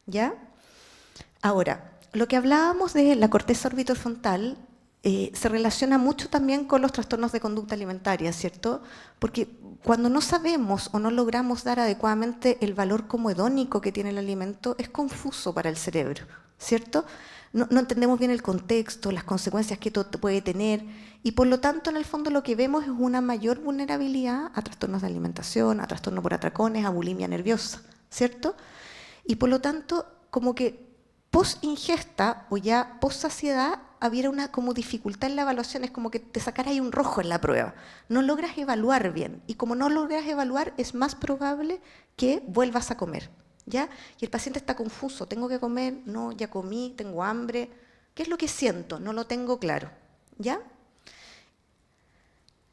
S2: ¿ya? Ahora, lo que hablábamos de la corteza orbitofrontal se relaciona mucho también con los trastornos de conducta alimentaria, ¿cierto? Porque cuando no sabemos o no logramos dar adecuadamente el valor como hedónico que tiene el alimento, es confuso para el cerebro, ¿cierto? No entendemos bien el contexto, las consecuencias que esto puede tener, y por lo tanto, en el fondo, lo que vemos es una mayor vulnerabilidad a trastornos de alimentación, a trastornos por atracones, a bulimia nerviosa, ¿cierto? Y por lo tanto, como que post-ingesta o ya post-saciedad, había una como dificultad en la evaluación, es como que te sacara ahí un rojo en la prueba. No logras evaluar bien, y como no logras evaluar, es más probable que vuelvas a comer, ¿ya? Y el paciente está confuso, ¿tengo que comer? No, ya comí, tengo hambre. ¿Qué es lo que siento? No lo tengo claro, ¿ya?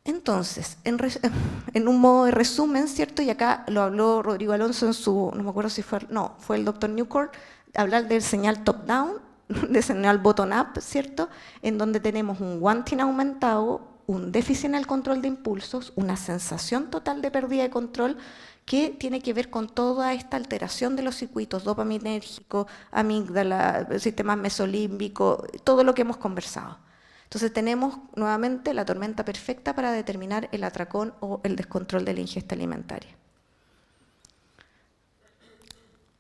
S2: Entonces, en un modo de resumen, ¿cierto? Y acá lo habló Rodrigo Alonso en su, no me acuerdo si fue, no, fue el doctor Newcourt, hablar del señal top-down, de señal bottom-up, ¿cierto? En donde tenemos un wanting aumentado, un déficit en el control de impulsos, una sensación total de pérdida de control que tiene que ver con toda esta alteración de los circuitos dopaminérgicos, amígdala, sistema mesolímbico, todo lo que hemos conversado. Entonces tenemos nuevamente la tormenta perfecta para determinar el atracón o el descontrol de la ingesta alimentaria.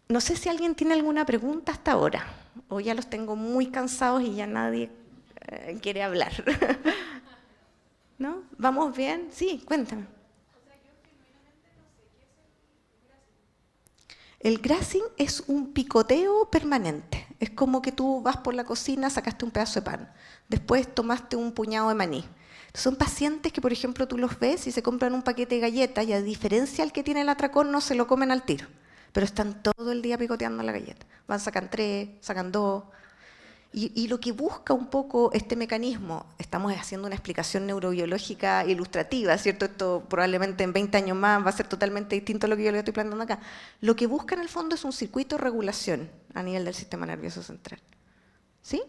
S2: No sé si alguien tiene alguna pregunta hasta ahora, o ya los tengo muy cansados y ya nadie quiere hablar. ¿No? ¿Vamos bien? Sí, cuéntame. El grassing es un picoteo permanente. Es como que tú vas por la cocina, sacaste un pedazo de pan, después tomaste un puñado de maní. Son pacientes que, por ejemplo, tú los ves y se compran un paquete de galletas y a diferencia del que tiene el atracón, no se lo comen al tiro, pero están todo el día picoteando la galleta. Sacan 3, sacan 2. Y lo que busca un poco este mecanismo, estamos haciendo una explicación neurobiológica ilustrativa, ¿cierto? Esto probablemente en 20 años más va a ser totalmente distinto a lo que yo le estoy planteando acá. Lo que busca en el fondo es un circuito de regulación a nivel del sistema nervioso central. ¿Sí?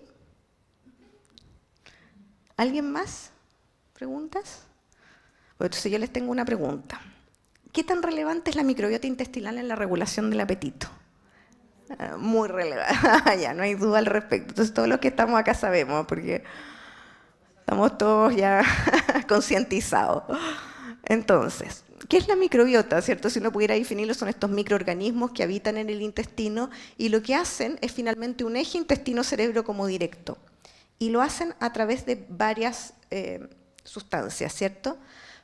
S2: ¿Alguien más? ¿Preguntas? Bueno, entonces yo les tengo una pregunta. ¿Qué tan relevante es la microbiota intestinal en la regulación del apetito? Muy relevante, ya no hay duda al respecto. Entonces todos los que estamos acá sabemos, porque estamos todos ya concientizados. Entonces, ¿qué es la microbiota? ¿Cierto? Si uno pudiera definirlo, son estos microorganismos que habitan en el intestino y lo que hacen es finalmente un eje intestino-cerebro como directo. Y lo hacen a través de varias sustancias, ¿cierto?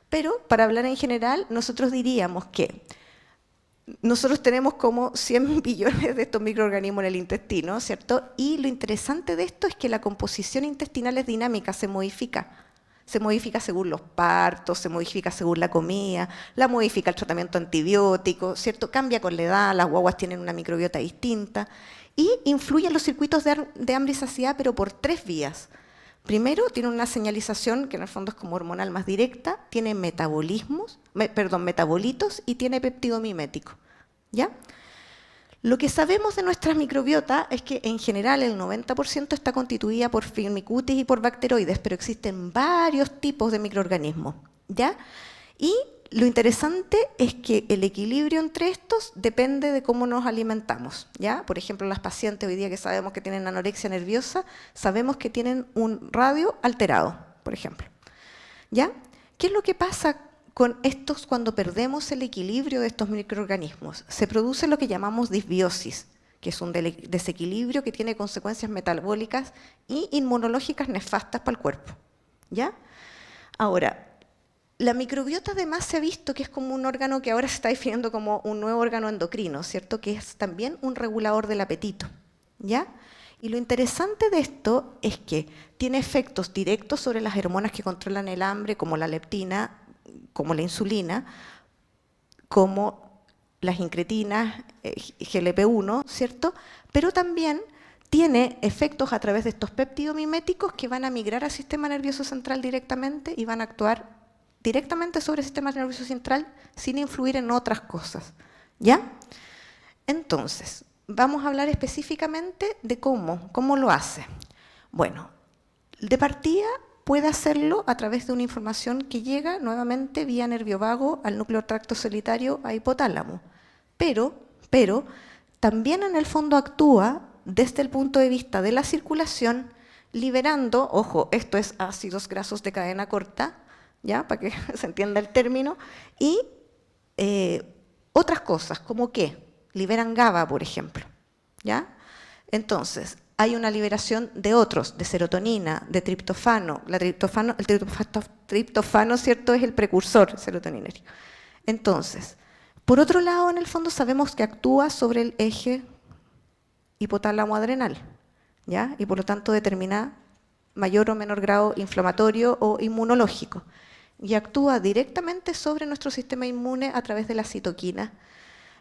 S2: Pero para hablar en general, nosotros diríamos que nosotros tenemos como 100 billones de estos microorganismos en el intestino, ¿cierto? Y lo interesante de esto es que la composición intestinal es dinámica, se modifica. Se modifica según los partos, se modifica según la comida, la modifica el tratamiento antibiótico, ¿cierto? Cambia con la edad, las guaguas tienen una microbiota distinta y influye en los circuitos de hambre y saciedad, pero por 3 vías. Primero, tiene una señalización que en el fondo es como hormonal más directa, tiene metabolitos y tiene péptido mimético, ¿ya? Lo que sabemos de nuestra microbiota es que en general el 90% está constituida por firmicutes y por bacteroides, pero existen varios tipos de microorganismos, ¿ya? Y lo interesante es que el equilibrio entre estos depende de cómo nos alimentamos, ¿ya? Por ejemplo, las pacientes hoy día que sabemos que tienen anorexia nerviosa, sabemos que tienen un radio alterado, por ejemplo, ¿ya? ¿Qué es lo que pasa con estos cuando perdemos el equilibrio de estos microorganismos? Se produce lo que llamamos disbiosis, que es un desequilibrio que tiene consecuencias metabólicas y inmunológicas nefastas para el cuerpo, ¿ya? Ahora, la microbiota además se ha visto que es como un órgano que ahora se está definiendo como un nuevo órgano endocrino, ¿cierto? Que es también un regulador del apetito, ¿ya? Y lo interesante de esto es que tiene efectos directos sobre las hormonas que controlan el hambre, como la leptina, como la insulina, como las incretinas, GLP-1, ¿cierto? Pero también tiene efectos a través de estos péptido-miméticos que van a migrar al sistema nervioso central directamente y van a actuar directamente sobre el sistema nervioso central sin influir en otras cosas, ¿ya? Entonces, vamos a hablar específicamente de cómo lo hace. Bueno, de partida puede hacerlo a través de una información que llega nuevamente vía nervio vago al núcleo tracto solitario a hipotálamo, pero también en el fondo actúa desde el punto de vista de la circulación, liberando, ojo, esto es ácidos grasos de cadena corta, ¿ya? Para que se entienda el término, y otras cosas, como que liberan GABA, por ejemplo, ¿ya? Entonces, hay una liberación de otros, de serotonina, de triptofano. El triptofano, ¿cierto?, es el precursor serotoninérgico. Entonces, por otro lado, en el fondo sabemos que actúa sobre el eje hipotálamo-adrenal, ¿ya? Y por lo tanto determina mayor o menor grado inflamatorio o inmunológico. Y actúa directamente sobre nuestro sistema inmune a través de la citoquina.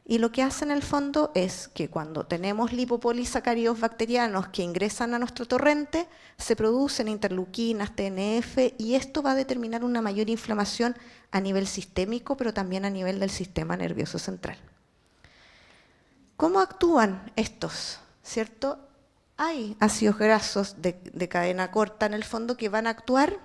S2: Y lo que hace en el fondo es que cuando tenemos lipopolisacáridos bacterianos que ingresan a nuestro torrente, se producen interleuquinas, TNF, y esto va a determinar una mayor inflamación a nivel sistémico, pero también a nivel del sistema nervioso central. ¿Cómo actúan estos? ¿Cierto? Hay ácidos grasos de cadena corta en el fondo que van a actuar,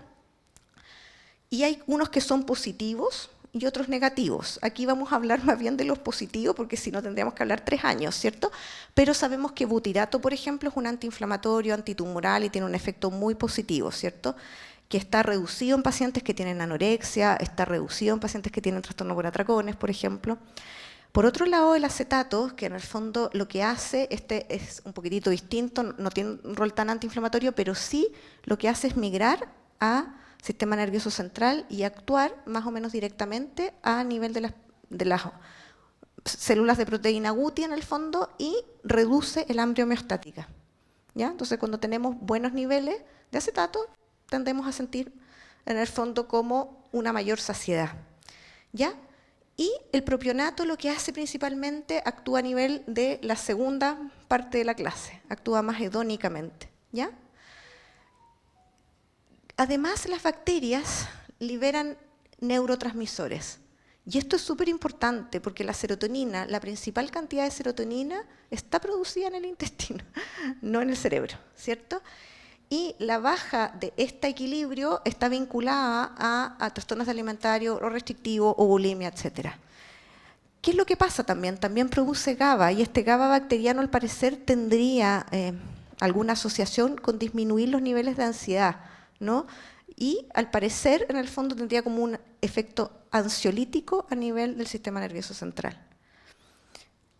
S2: y hay unos que son positivos y otros negativos. Aquí vamos a hablar más bien de los positivos, porque si no tendríamos que hablar 3 años, ¿cierto? Pero sabemos que butirato, por ejemplo, es un antiinflamatorio, antitumoral y tiene un efecto muy positivo, ¿cierto? Que está reducido en pacientes que tienen anorexia, está reducido en pacientes que tienen trastorno por atracones, por ejemplo. Por otro lado, el acetato, que en el fondo lo que hace, este es un poquitito distinto, no tiene un rol tan antiinflamatorio, pero sí lo que hace es migrar a sistema nervioso central y actuar más o menos directamente a nivel de las células de proteína GUTI en el fondo y reduce el hambre homeostática, ¿ya? Entonces, cuando tenemos buenos niveles de acetato, tendemos a sentir en el fondo como una mayor saciedad, ¿ya? Y el propionato lo que hace principalmente actúa a nivel de la segunda parte de la clase, actúa más hedónicamente, ¿ya? Además, las bacterias liberan neurotransmisores. Y esto es súper importante porque la serotonina, la principal cantidad de serotonina, está producida en el intestino, no en el cerebro, ¿cierto? Y la baja de este equilibrio está vinculada a trastornos alimentarios o restrictivos o bulimia, etc. ¿Qué es lo que pasa también? También produce GABA, y este GABA bacteriano al parecer tendría alguna asociación con disminuir los niveles de ansiedad, ¿no? Y al parecer, en el fondo, tendría como un efecto ansiolítico a nivel del sistema nervioso central.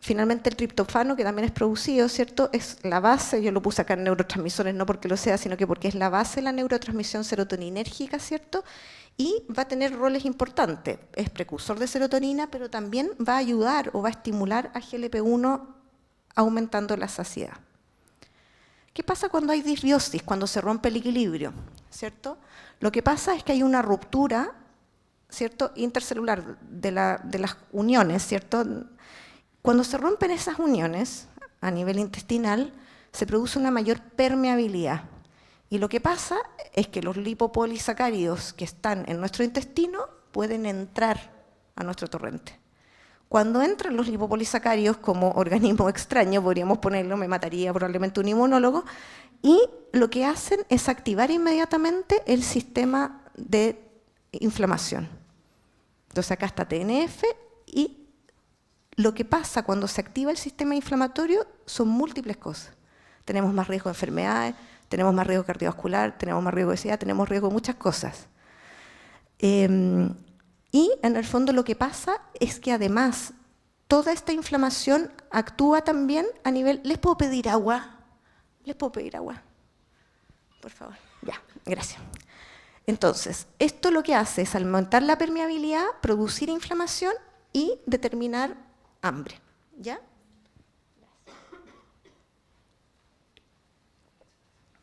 S2: finalmente el triptofano, que también es producido, ¿cierto? Es la base, yo lo puse acá en neurotransmisores no porque lo sea, sino que porque es la base de la neurotransmisión serotoninérgica, ¿cierto? Y va a tener roles importantes. Es precursor de serotonina, pero también va a ayudar o va a estimular a GLP-1 aumentando la saciedad. ¿Qué pasa cuando hay disbiosis, cuando se rompe el equilibrio? ¿Cierto? Lo que pasa es que hay una ruptura, ¿cierto?, intercelular de las uniones, ¿cierto? Cuando se rompen esas uniones a nivel intestinal, se produce una mayor permeabilidad. Y lo que pasa es que los lipopolisacáridos que están en nuestro intestino pueden entrar a nuestro torrente. Cuando entran los lipopolisacáridos como organismo extraño, podríamos ponerlo, me mataría probablemente un inmunólogo, y lo que hacen es activar inmediatamente el sistema de inflamación. Entonces acá está TNF y lo que pasa cuando se activa el sistema inflamatorio son múltiples cosas. Tenemos más riesgo de enfermedades, tenemos más riesgo cardiovascular, tenemos más riesgo de obesidad, tenemos riesgo de muchas cosas. Y en el fondo lo que pasa es que además toda esta inflamación actúa también a nivel... ¿Les puedo pedir agua? ¿Les puedo pedir agua? Por favor. Ya, gracias. Entonces, esto lo que hace es aumentar la permeabilidad, producir inflamación y determinar hambre. ¿Ya?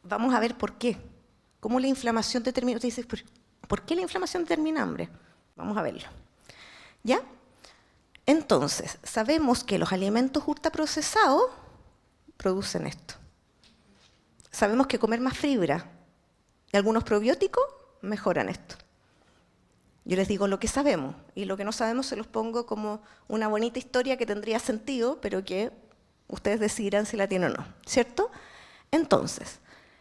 S2: Vamos a ver por qué. ¿Cómo la inflamación determina? Usted dice, ¿por qué la inflamación determina hambre? Vamos a verlo. ¿Ya? Entonces, sabemos que los alimentos ultraprocesados producen esto. Sabemos que comer más fibra y algunos probióticos mejoran esto. Yo les digo lo que sabemos, y lo que no sabemos se los pongo como una bonita historia que tendría sentido, pero que ustedes decidirán si la tienen o no, ¿cierto? Entonces,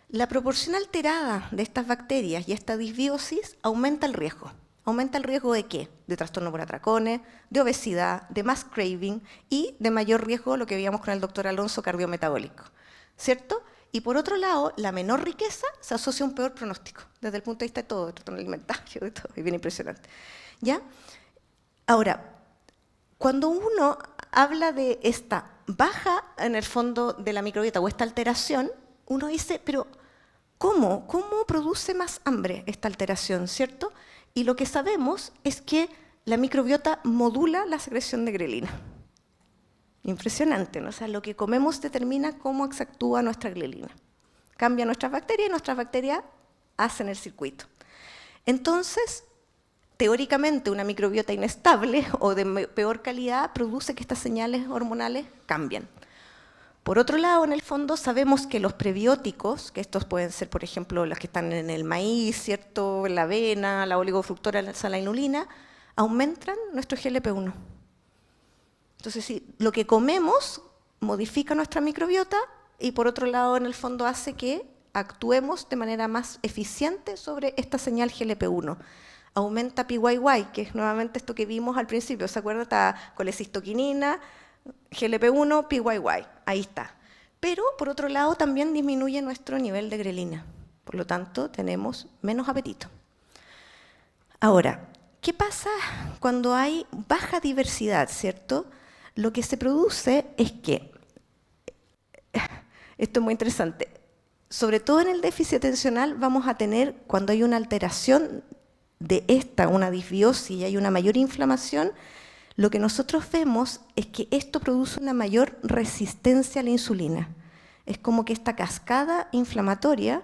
S2: la proporción alterada de estas bacterias y esta disbiosis aumenta el riesgo. ¿Aumenta el riesgo de qué? De trastorno por atracones, de obesidad, de más craving y de mayor riesgo, lo que veíamos con el doctor Alonso, cardiometabólico, ¿cierto? Y por otro lado, la menor riqueza se asocia a un peor pronóstico, desde el punto de vista de todo, de trastorno alimentario, de todo, es bien impresionante. ¿Ya? Ahora, cuando uno habla de esta baja, en el fondo, de la microbiota o esta alteración, uno dice, pero ¿cómo? ¿Cómo produce más hambre esta alteración, cierto? Y lo que sabemos es que la microbiota modula la secreción de grelina. Impresionante, ¿no? O sea, lo que comemos determina cómo actúa nuestra grelina. Cambia nuestras bacterias y nuestras bacterias hacen el circuito. Entonces, teóricamente, una microbiota inestable o de peor calidad produce que estas señales hormonales cambien. Por otro lado, en el fondo, sabemos que los prebióticos, que estos pueden ser, por ejemplo, los que están en el maíz, ¿cierto?, la avena, la oligofructosa, la inulina, aumentan nuestro GLP-1. Entonces, sí, lo que comemos modifica nuestra microbiota y, por otro lado, en el fondo hace que actuemos de manera más eficiente sobre esta señal GLP-1. Aumenta PYY, que es nuevamente esto que vimos al principio, ¿se acuerdan? Está colecistoquinina, GLP-1, PYY, ahí está. Pero, por otro lado, también disminuye nuestro nivel de grelina. Por lo tanto, tenemos menos apetito. Ahora, ¿qué pasa cuando hay baja diversidad, cierto? Lo que se produce es que, esto es muy interesante, sobre todo en el déficit atencional vamos a tener, cuando hay una alteración de esta, una disbiosis y hay una mayor inflamación, lo que nosotros vemos es que esto produce una mayor resistencia a la insulina. Es como que esta cascada inflamatoria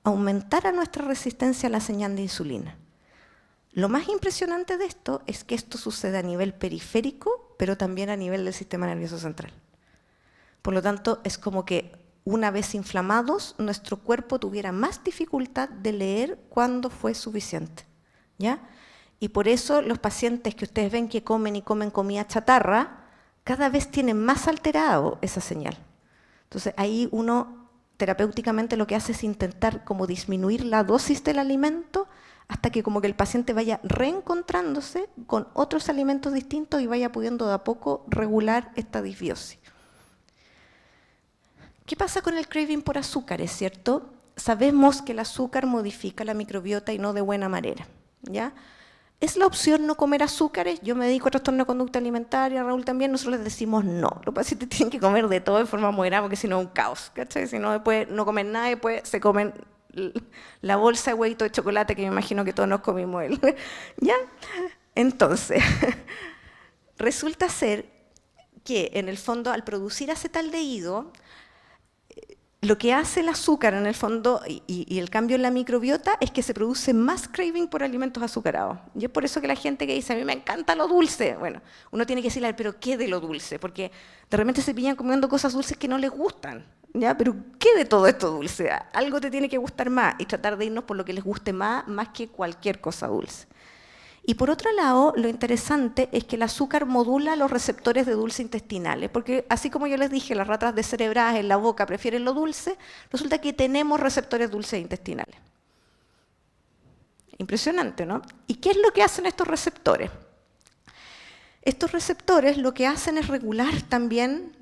S2: aumentara nuestra resistencia a la señal de insulina. Lo más impresionante de esto es que esto sucede a nivel periférico, pero también a nivel del sistema nervioso central. Por lo tanto, es como que una vez inflamados, nuestro cuerpo tuviera más dificultad de leer cuándo fue suficiente, ¿ya? Y por eso los pacientes que ustedes ven que comen y comen comida chatarra, cada vez tienen más alterado esa señal. Entonces, ahí uno terapéuticamente lo que hace es intentar como disminuir la dosis del alimento hasta que como que el paciente vaya reencontrándose con otros alimentos distintos y vaya pudiendo de a poco regular esta disbiosis. ¿Qué pasa con el craving por azúcares, cierto? Sabemos que el azúcar modifica la microbiota y no de buena manera, ¿ya? ¿Es la opción no comer azúcares? Yo me dedico a trastorno de conducta alimentaria, Raúl también, nosotros les decimos no. Los pacientes tienen que comer de todo de forma moderada porque si no es un caos, ¿cachai? Si no, después no comen nada y después se comen la bolsa de huevito de chocolate que me imagino que todos nos comimos él. ¿Ya? Entonces, resulta ser que en el fondo al producir acetaldehído, lo que hace el azúcar en el fondo y el cambio en la microbiota es que se produce más craving por alimentos azucarados. Y es por eso que la gente que dice, a mí me encanta lo dulce, bueno, uno tiene que decirle, pero ¿qué de lo dulce? Porque de repente se pillan comiendo cosas dulces que no les gustan, ¿ya? Pero ¿qué de todo esto dulce? Algo te tiene que gustar más y tratar de irnos por lo que les guste más que cualquier cosa dulce. Y por otro lado, lo interesante es que el azúcar modula los receptores de dulce intestinales, porque así como yo les dije, las ratas descerebradas en la boca prefieren lo dulce, resulta que tenemos receptores dulces intestinales. Impresionante, ¿no? ¿Y qué es lo que hacen estos receptores? Estos receptores lo que hacen es regular también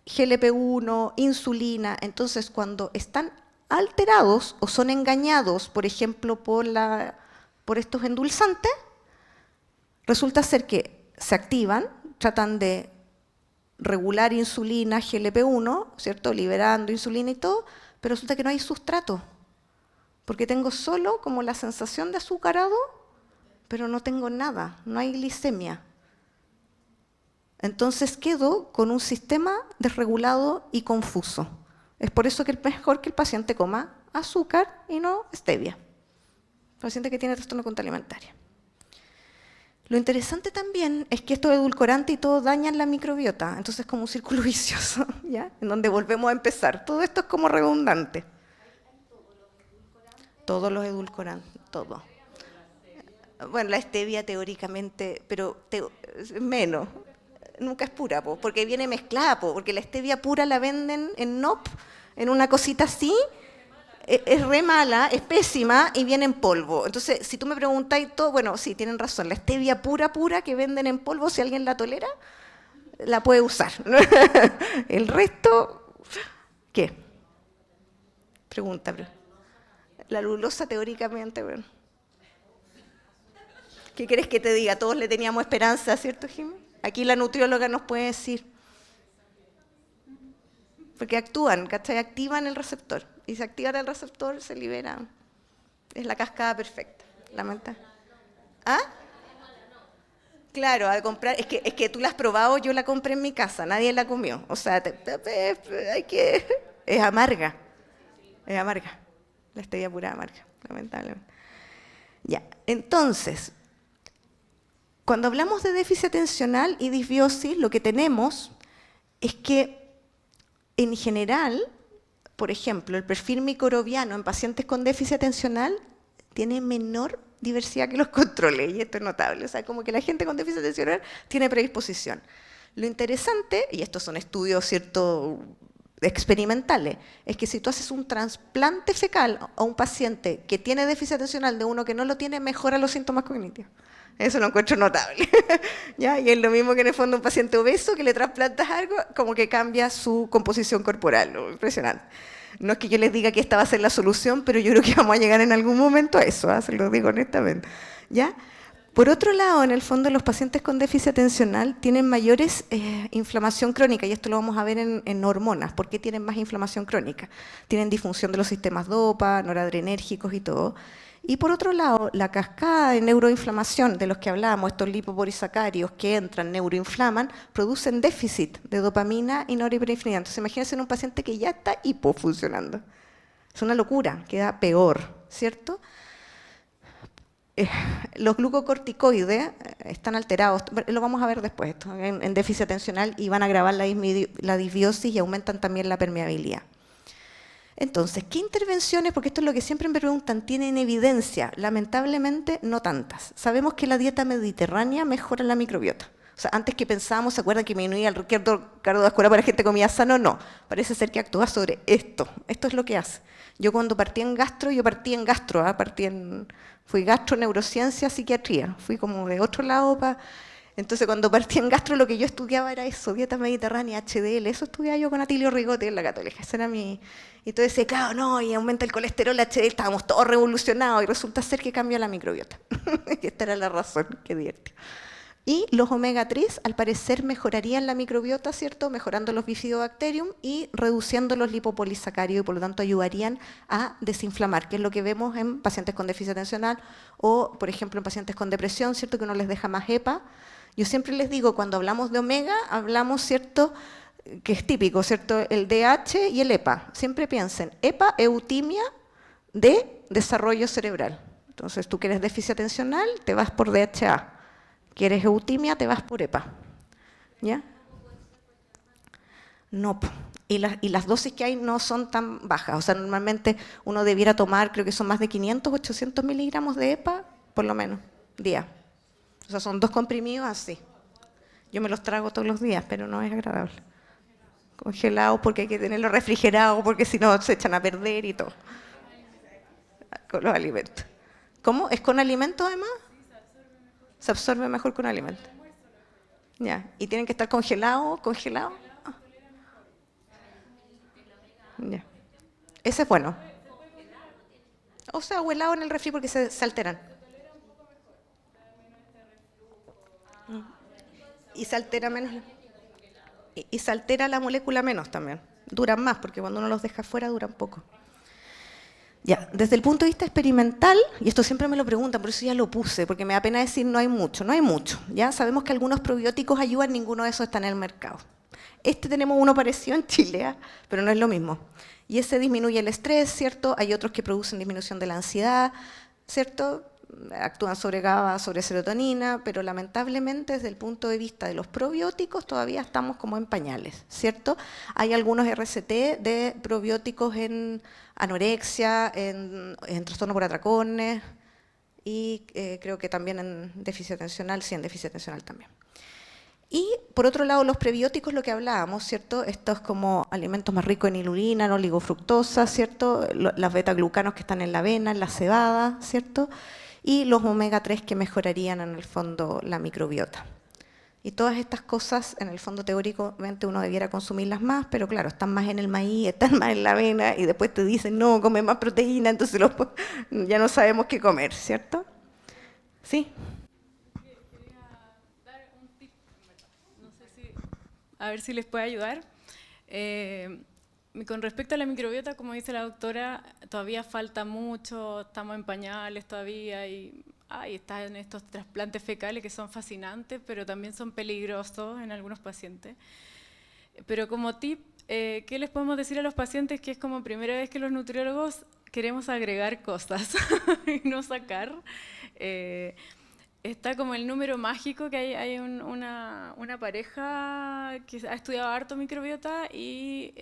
S2: GLP-1, insulina, entonces cuando están alterados o son engañados, por ejemplo, por estos endulzantes, resulta ser que se activan, tratan de regular insulina, GLP-1, ¿cierto? Liberando insulina y todo, pero resulta que no hay sustrato, porque tengo solo como la sensación de azucarado, pero no tengo nada, no hay glicemia. Entonces quedo con un sistema desregulado y confuso. Es por eso que es mejor que el paciente coma azúcar y no stevia. Paciente que tiene trastorno de conducta alimentaria. Lo interesante también es que estos edulcorantes y todo dañan la microbiota, entonces es como un círculo vicioso, ¿ya? En donde volvemos a empezar. Todo esto es como redundante. Todos los edulcorantes, todo. Bueno, la stevia teóricamente, pero menos. Nunca es pura, porque viene mezclada, porque la stevia pura la venden en NOP, en una cosita así. Es re mala, es pésima y viene en polvo. Entonces, si tú me preguntáis todo, bueno, sí, tienen razón, la stevia pura que venden en polvo, si alguien la tolera, la puede usar. El resto, ¿qué? Pregunta. La lulosa teóricamente, bueno. ¿Qué quieres que te diga? Todos le teníamos esperanza, ¿cierto, Jimmy? Aquí la nutrióloga nos puede decir. Porque actúan, ¿cachai? Activan el receptor. Y si activan el receptor, se libera. Es la cascada perfecta. ¿Ah? Claro, al comprar, es que tú la has probado, yo la compré en mi casa, nadie la comió. O sea, es amarga. Es amarga. La stevia pura amarga, lamentablemente. Ya, entonces, cuando hablamos de déficit atencional y disbiosis, lo que tenemos es que en general, por ejemplo, el perfil microbiano en pacientes con déficit atencional tiene menor diversidad que los controles, y esto es notable. O sea, como que la gente con déficit atencional tiene predisposición. Lo interesante, y estos son estudios, ¿cierto?, experimentales, es que si tú haces un trasplante fecal a un paciente que tiene déficit atencional de uno que no lo tiene, mejora los síntomas cognitivos. Eso lo encuentro notable. ¿Ya? Y es lo mismo que en el fondo un paciente obeso que le trasplantas algo, como que cambia su composición corporal. Impresionante. No es que yo les diga que esta va a ser la solución, pero yo creo que vamos a llegar en algún momento a eso, se lo digo honestamente. ¿Ya? Por otro lado, en el fondo, los pacientes con déficit atencional tienen mayores inflamación crónica, y esto lo vamos a ver en hormonas. ¿Por qué tienen más inflamación crónica? Tienen disfunción de los sistemas DOPA, noradrenérgicos y todo. Y por otro lado, la cascada de neuroinflamación de los que hablábamos, estos lipopolisacáridos que entran, neuroinflaman, producen déficit de dopamina y norepinefrina. Entonces, imagínense en un paciente que ya está hipofuncionando. Es una locura, queda peor, ¿cierto? Los glucocorticoides están alterados, lo vamos a ver después, esto, en déficit atencional, y van a agravar la disbiosis y aumentan también la permeabilidad. Entonces, ¿qué intervenciones? Porque esto es lo que siempre me preguntan, ¿tienen evidencia? Lamentablemente, no tantas. Sabemos que la dieta mediterránea mejora la microbiota. O sea, antes que pensábamos, ¿se acuerdan que disminuía el riesgo cardiovascular para la gente que comía sano? No, parece ser que actúa sobre esto. Esto es lo que hace. Yo cuando partí en gastro, fui gastro, neurociencia, psiquiatría. Fui como de otro lado Entonces, cuando partí en gastro, lo que yo estudiaba era eso, dieta mediterránea, HDL, eso estudiaba yo con Atilio Rigotti en la Católica, ese era mi... Y entonces decía, claro, no, y aumenta el colesterol, HDL, estábamos todos revolucionados, y resulta ser que cambia la microbiota. Y esta era la razón, qué divertido. Y los omega 3, al parecer, mejorarían la microbiota, ¿cierto? Mejorando los bifidobacterium y reduciendo los lipopolisacáridos y por lo tanto ayudarían a desinflamar, que es lo que vemos en pacientes con déficit atencional o, por ejemplo, en pacientes con depresión, ¿cierto? Que uno les deja más EPA. Yo siempre les digo, cuando hablamos de omega, hablamos, ¿cierto? Que es típico, ¿cierto? El DH y el EPA. Siempre piensen, EPA, eutimia, de desarrollo cerebral. Entonces, tú que eres déficit atencional, te vas por DHA. ¿Quieres eutimia? Te vas por EPA. ¿Ya? No. Y las dosis que hay no son tan bajas. O sea, normalmente uno debiera tomar, creo que son más de 500, 800 miligramos de EPA, por lo menos, día. O sea, son 2 comprimidos así. Yo me los trago todos los días, pero no es agradable. Congelados porque hay que tenerlos refrigerados, porque si no se echan a perder y todo. Con los alimentos. ¿Cómo? ¿Es con alimentos además? Se absorbe mejor con alimentos. Ya. ¿Y tienen que estar congelados? Ah. Ya. Ese es bueno. O sea, o helado en el refri porque se alteran. Y se altera menos. Y se altera la molécula menos también. Duran más, porque cuando uno los deja fuera duran poco. Ya, desde el punto de vista experimental, y esto siempre me lo preguntan, por eso ya lo puse, porque me da pena decir no hay mucho. Ya sabemos que algunos probióticos ayudan, ninguno de esos está en el mercado. Tenemos uno parecido en Chile, ¿eh? Pero no es lo mismo. Y ese disminuye el estrés, ¿cierto? Hay otros que producen disminución de la ansiedad, ¿cierto? Actúan sobre GABA, sobre serotonina, pero lamentablemente desde el punto de vista de los probióticos todavía estamos como en pañales, ¿cierto? Hay algunos RCT de probióticos en anorexia, en trastorno por atracones y creo que también en déficit atencional, sí, en déficit atencional también. Y por otro lado, los prebióticos, lo que hablábamos, ¿cierto? Estos como alimentos más ricos en inulina, en oligofructosa, ¿cierto? Las beta-glucanos que están en la avena, en la cebada, ¿cierto? Y los omega 3 que mejorarían en el fondo la microbiota. Y todas estas cosas, en el fondo teóricamente uno debiera consumirlas más, pero claro, están más en el maíz, están más en la avena, y después te dicen, no, come más proteína, entonces ya no sabemos qué comer, ¿cierto? ¿Sí?
S4: A ver si les puede ayudar. Con respecto a la microbiota, como dice la doctora, todavía falta mucho, estamos en pañales todavía y están estos trasplantes fecales que son fascinantes, pero también son peligrosos en algunos pacientes. Pero como tip, ¿qué les podemos decir a los pacientes? Que es como primera vez que los nutriólogos queremos agregar cosas y no sacar. Está como el número mágico, que hay una pareja que ha estudiado harto microbiota y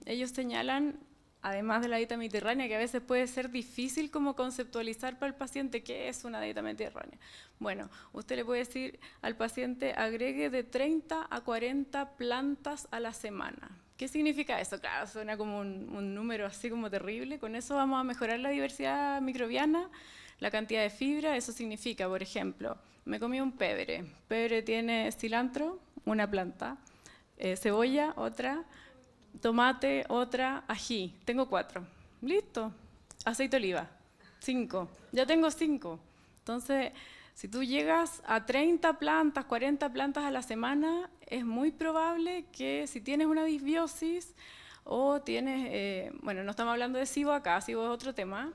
S4: ellos señalan, además de la dieta mediterránea, que a veces puede ser difícil como conceptualizar para el paciente qué es una dieta mediterránea. Bueno, usted le puede decir al paciente, agregue de 30 a 40 plantas a la semana. ¿Qué significa eso? Claro, suena como un número así como terrible. Con eso vamos a mejorar la diversidad microbiana. La cantidad de fibra, eso significa, por ejemplo, me comí un pebre. Pebre tiene cilantro, una planta, cebolla, otra, tomate, otra, ají. Tengo 4. Listo. Aceite de oliva, 5. Ya tengo 5. Entonces, si tú llegas a 30 plantas, 40 plantas a la semana, es muy probable que si tienes una disbiosis o tienes, bueno, no estamos hablando de SIBO acá, SIBO es otro tema,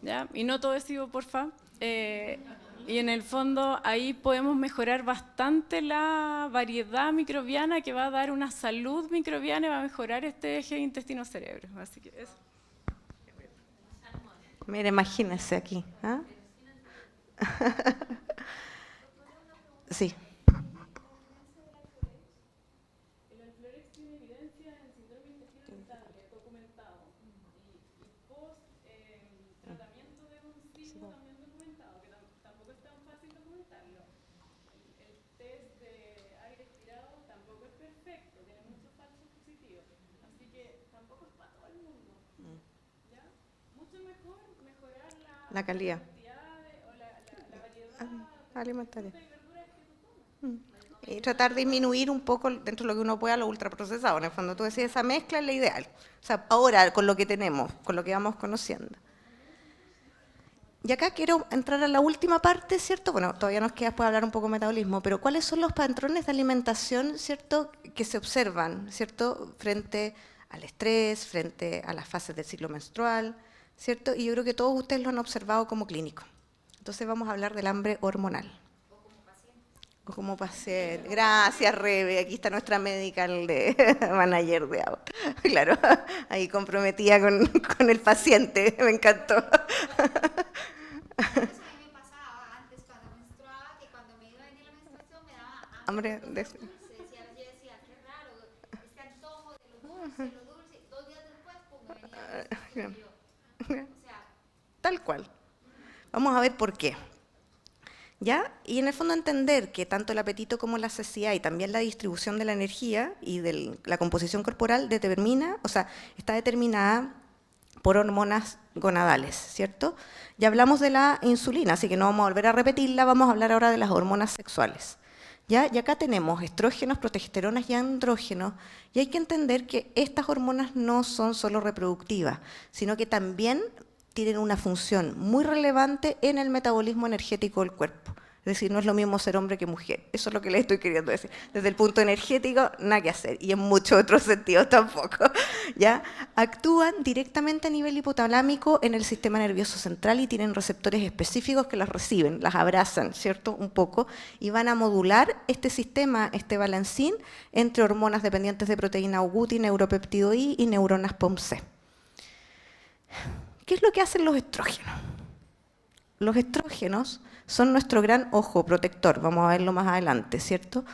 S4: ¿ya? Y no todo es SIBO, porfa. Y en el fondo ahí podemos mejorar bastante la variedad microbiana que va a dar una salud microbiana y va a mejorar este eje intestino-cerebro. Así que eso.
S2: Mira, imagínense aquí. ¿Ah? Sí. La calidad. Alimentaria. Y tratar de disminuir un poco dentro de lo que uno pueda lo ultraprocesado. En el fondo tú decías, esa mezcla es la ideal. O sea, ahora con lo que tenemos, con lo que vamos conociendo. Y acá quiero entrar a la última parte, ¿cierto? Bueno, todavía nos queda después hablar un poco de metabolismo, pero ¿cuáles son los patrones de alimentación, ¿cierto?, que se observan, ¿cierto?, frente al estrés, frente a las fases del ciclo menstrual, ¿cierto? Y yo creo que todos ustedes lo han observado como clínico. Entonces vamos a hablar del hambre hormonal. O como paciente. Gracias, Rebe. Aquí está nuestra medical manager de agua. Claro, ahí comprometida con el paciente. Me encantó.
S1: Eso a mí me pasaba antes cuando menstruaba, que cuando me iba a venir la menstruación me daba hambre
S2: Hambre
S1: de
S2: de...
S1: los dulces. Y ahora yo decía, qué raro, este antojo de lo dulce. 2 días después, pum, me venía la menstruación. O sea,
S2: Tal cual. Vamos a ver por qué. ¿Ya? Y en el fondo entender que tanto el apetito como la saciedad y también la distribución de la energía y de la composición corporal está determinada por hormonas gonadales, ¿cierto? Ya hablamos de la insulina, así que no vamos a volver a repetirla, vamos a hablar ahora de las hormonas sexuales. ¿Ya? Y acá tenemos estrógenos, progesteronas y andrógenos, y hay que entender que estas hormonas no son solo reproductivas, sino que también tienen una función muy relevante en el metabolismo energético del cuerpo. Es decir, no es lo mismo ser hombre que mujer. Eso es lo que les estoy queriendo decir. Desde el punto energético, nada que hacer. Y en muchos otros sentidos tampoco. ¿Ya? Actúan directamente a nivel hipotalámico en el sistema nervioso central y tienen receptores específicos que las reciben, las abrazan, ¿cierto? Un poco. Y van a modular este sistema, este balancín, entre hormonas dependientes de proteína UGUTI, neuropéptido I y neuronas POMC. ¿Qué es lo que hacen los estrógenos? Los estrógenos son nuestro gran ojo protector, vamos a verlo más adelante, ¿cierto?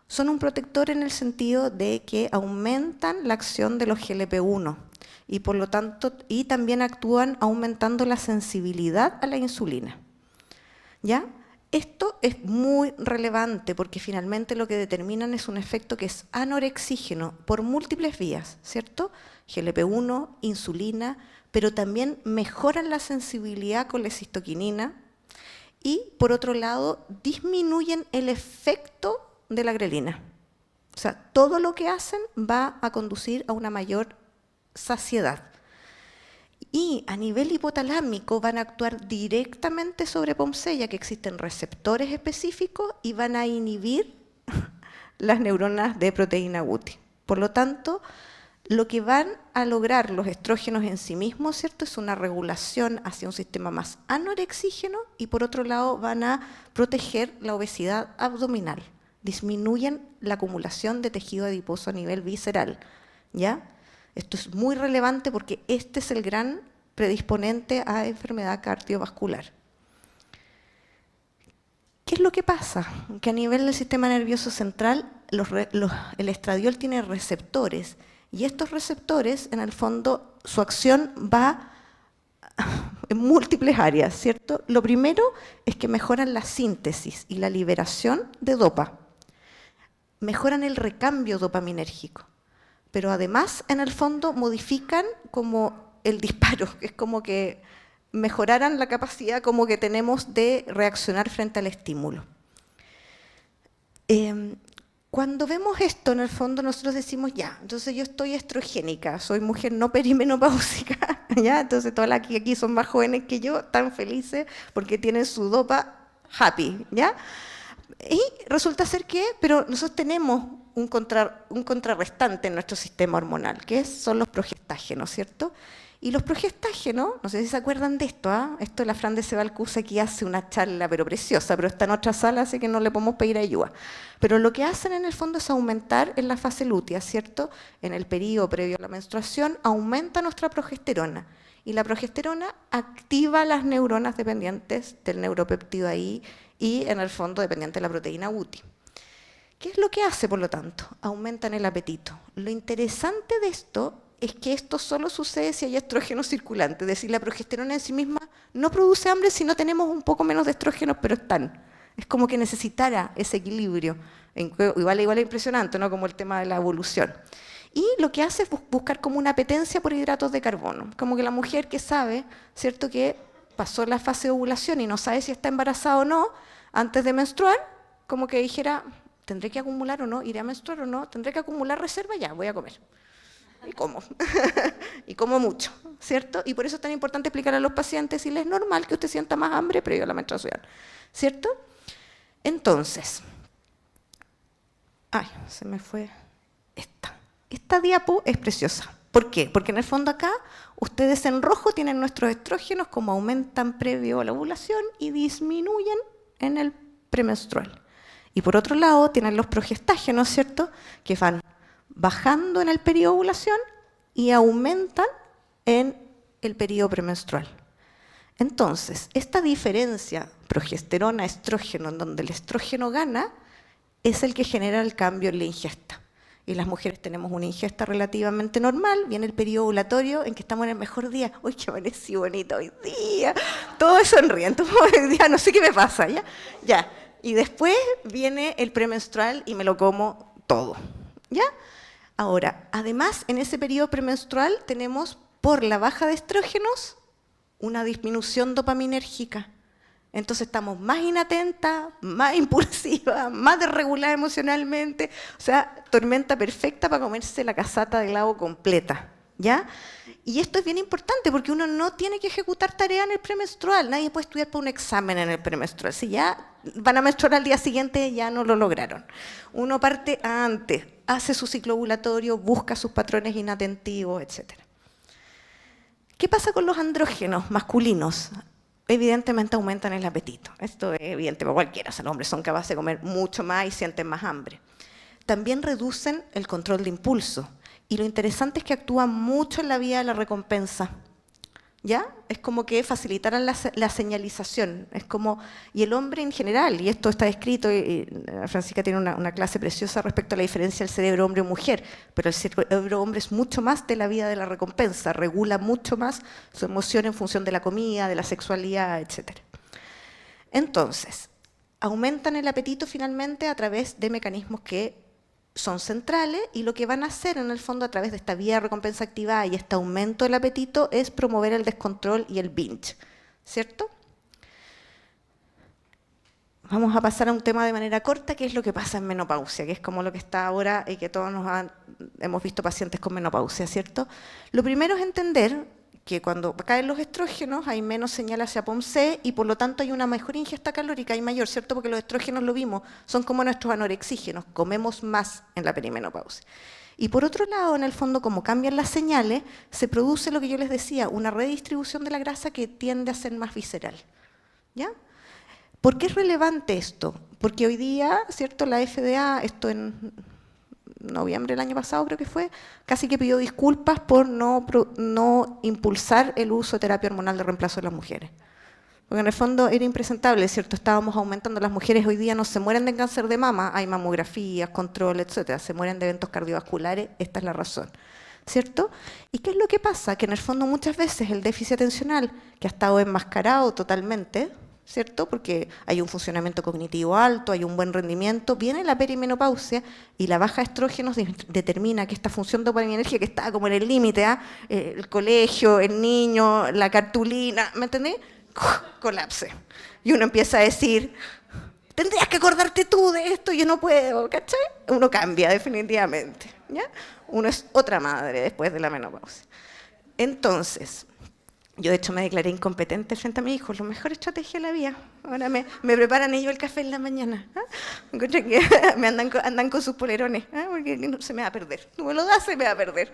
S2: Son un protector en el sentido de que aumentan la acción de los GLP-1 y por lo tanto, y también actúan aumentando la sensibilidad a la insulina. ¿Ya? Esto es muy relevante porque finalmente lo que determinan es un efecto que es anorexígeno por múltiples vías, ¿cierto? GLP-1, insulina, pero también mejoran la sensibilidad con la cistoquinina y, por otro lado, disminuyen el efecto de la grelina. O sea, todo lo que hacen va a conducir a una mayor saciedad. Y a nivel hipotalámico van a actuar directamente sobre POMC, ya que existen receptores específicos y van a inhibir las neuronas de proteína UGUTI. Por lo tanto, lo que van a lograr los estrógenos en sí mismos, ¿cierto?, es una regulación hacia un sistema más anorexígeno y por otro lado van a proteger la obesidad abdominal. Disminuyen la acumulación de tejido adiposo a nivel visceral, ¿ya? Esto es muy relevante porque este es el gran predisponente a enfermedad cardiovascular. ¿Qué es lo que pasa? Que a nivel del sistema nervioso central el estradiol tiene receptores y estos receptores, en el fondo, su acción va en múltiples áreas, ¿cierto? Lo primero es que mejoran la síntesis y la liberación de dopa. Mejoran el recambio dopaminérgico. Pero además, en el fondo, modifican como el disparo, es como que mejoraran la capacidad como que tenemos de reaccionar frente al estímulo. Cuando vemos esto, en el fondo, nosotros decimos, ya, entonces yo estoy estrogénica, soy mujer no perimenopáusica, ¿ya? Entonces todas las que aquí son más jóvenes que yo, tan felices porque tienen su dopa happy, ¿ya? Y resulta ser que, pero nosotros tenemos un contrarrestante en nuestro sistema hormonal, que son los progestágenos, ¿cierto? Y los progestágenos, no sé si se acuerdan de esto, ¿ah? Esto la Fran de Cebalcusa aquí hace una charla, pero preciosa, pero está en otra sala, así que no le podemos pedir ayuda. Pero lo que hacen en el fondo es aumentar en la fase lútea, ¿cierto? En el periodo previo a la menstruación, aumenta nuestra progesterona. Y la progesterona activa las neuronas dependientes del neuropéptido I y, en el fondo, dependiente de la proteína UTI. ¿Qué es lo que hace, por lo tanto? Aumentan el apetito. Lo interesante de esto es que esto solo sucede si hay estrógeno circulante, es decir, la progesterona en sí misma no produce hambre si no tenemos un poco menos de estrógenos, pero están. Es como que necesitara ese equilibrio. Igual es impresionante, ¿no? Como el tema de la evolución. Y lo que hace es buscar como una apetencia por hidratos de carbono. Como que la mujer que sabe, ¿cierto?, que pasó la fase de ovulación y no sabe si está embarazada o no, antes de menstruar, como que dijera, ¿tendré que acumular o no? ¿Iré a menstruar o no? ¿Tendré que acumular reserva? Ya, voy a comer. Y como, y como mucho, ¿cierto? Y por eso es tan importante explicar a los pacientes si les es normal que usted sienta más hambre previo a la menstruación, ¿cierto? Entonces, ay, se me fue esta diapo es preciosa. ¿Por qué? Porque en el fondo acá, ustedes en rojo tienen nuestros estrógenos como aumentan previo a la ovulación y disminuyen en el premenstrual. Y por otro lado, tienen los progestágenos, ¿cierto? Que van bajando en el periodo de ovulación y aumentan en el periodo premenstrual. Entonces, esta diferencia progesterona-estrógeno, en donde el estrógeno gana, es el que genera el cambio en la ingesta. Y las mujeres tenemos una ingesta relativamente normal, viene el periodo ovulatorio en que estamos en el mejor día. ¡Uy, qué amanecí bonito hoy día! Todo es sonriente, hoy día no sé qué me pasa, ¿ya? Ya. Y después viene el premenstrual y me lo como todo, ¿ya? Ahora, además, en ese periodo premenstrual tenemos, por la baja de estrógenos, una disminución dopaminérgica. Entonces estamos más inatentas, más impulsivas, más desreguladas emocionalmente. O sea, tormenta perfecta para comerse la casata de helado completa, ¿ya? Y esto es bien importante porque uno no tiene que ejecutar tarea en el premenstrual. Nadie puede estudiar para un examen en el premenstrual. Si ya van a menstruar al día siguiente, ya no lo lograron. Uno parte antes, hace su ciclo ovulatorio, busca sus patrones inatentivos, etc. ¿Qué pasa con los andrógenos masculinos? Evidentemente aumentan el apetito. Esto es evidente para cualquiera. O sea, los hombres son capaces de comer mucho más y sienten más hambre. También reducen el control de impulso. Y lo interesante es que actúan mucho en la vía de la recompensa. ¿Ya? Es como que facilitaran la señalización. Es como, y el hombre en general, y esto está escrito, y Francisca tiene una clase preciosa respecto a la diferencia del cerebro hombre o mujer, pero el cerebro hombre es mucho más de la vía de la recompensa, regula mucho más su emoción en función de la comida, de la sexualidad, etc. Entonces, aumentan el apetito finalmente a través de mecanismos que son centrales y lo que van a hacer en el fondo a través de esta vía de recompensa activada y este aumento del apetito es promover el descontrol y el binge, ¿cierto? Vamos a pasar a un tema de manera corta, que es lo que pasa en menopausia, que es como lo que está ahora y que todos hemos visto pacientes con menopausia, ¿cierto? Lo primero es entender que cuando caen los estrógenos hay menos señal hacia POMC y por lo tanto hay una mejor ingesta calórica y mayor, ¿cierto? Porque los estrógenos, lo vimos, son como nuestros anorexígenos, comemos más en la perimenopausia. Y por otro lado, en el fondo, como cambian las señales, se produce lo que yo les decía, una redistribución de la grasa que tiende a ser más visceral, ¿ya? ¿Por qué es relevante esto? Porque hoy día, ¿cierto? La FDA, esto en noviembre del año pasado creo que fue, casi que pidió disculpas por no impulsar el uso de terapia hormonal de reemplazo en las mujeres. Porque en el fondo era impresentable, ¿cierto? Estábamos aumentando, las mujeres hoy día no se mueren de cáncer de mama, hay mamografías, control, etcétera, se mueren de eventos cardiovasculares, esta es la razón, ¿cierto? ¿Y qué es lo que pasa? Que en el fondo muchas veces el déficit atencional, que ha estado enmascarado totalmente, ¿cierto? Porque hay un funcionamiento cognitivo alto, hay un buen rendimiento, viene la perimenopausia y la baja de estrógenos determina que esta función dopaminérgica que está como en el límite, el colegio, el niño, la cartulina, ¿me entendés? Colapse. Y uno empieza a decir, tendrías que acordarte tú de esto, yo no puedo, ¿cachai? Uno cambia definitivamente, ¿ya? Uno es otra madre después de la menopausia. Entonces, yo de hecho me declaré incompetente frente a mis hijos, la mejor estrategia de la vida. Ahora me preparan ellos el café en la mañana. Encuentro que me andan con sus polerones, porque no, se me va a perder. Tú me lo das, se me va a perder.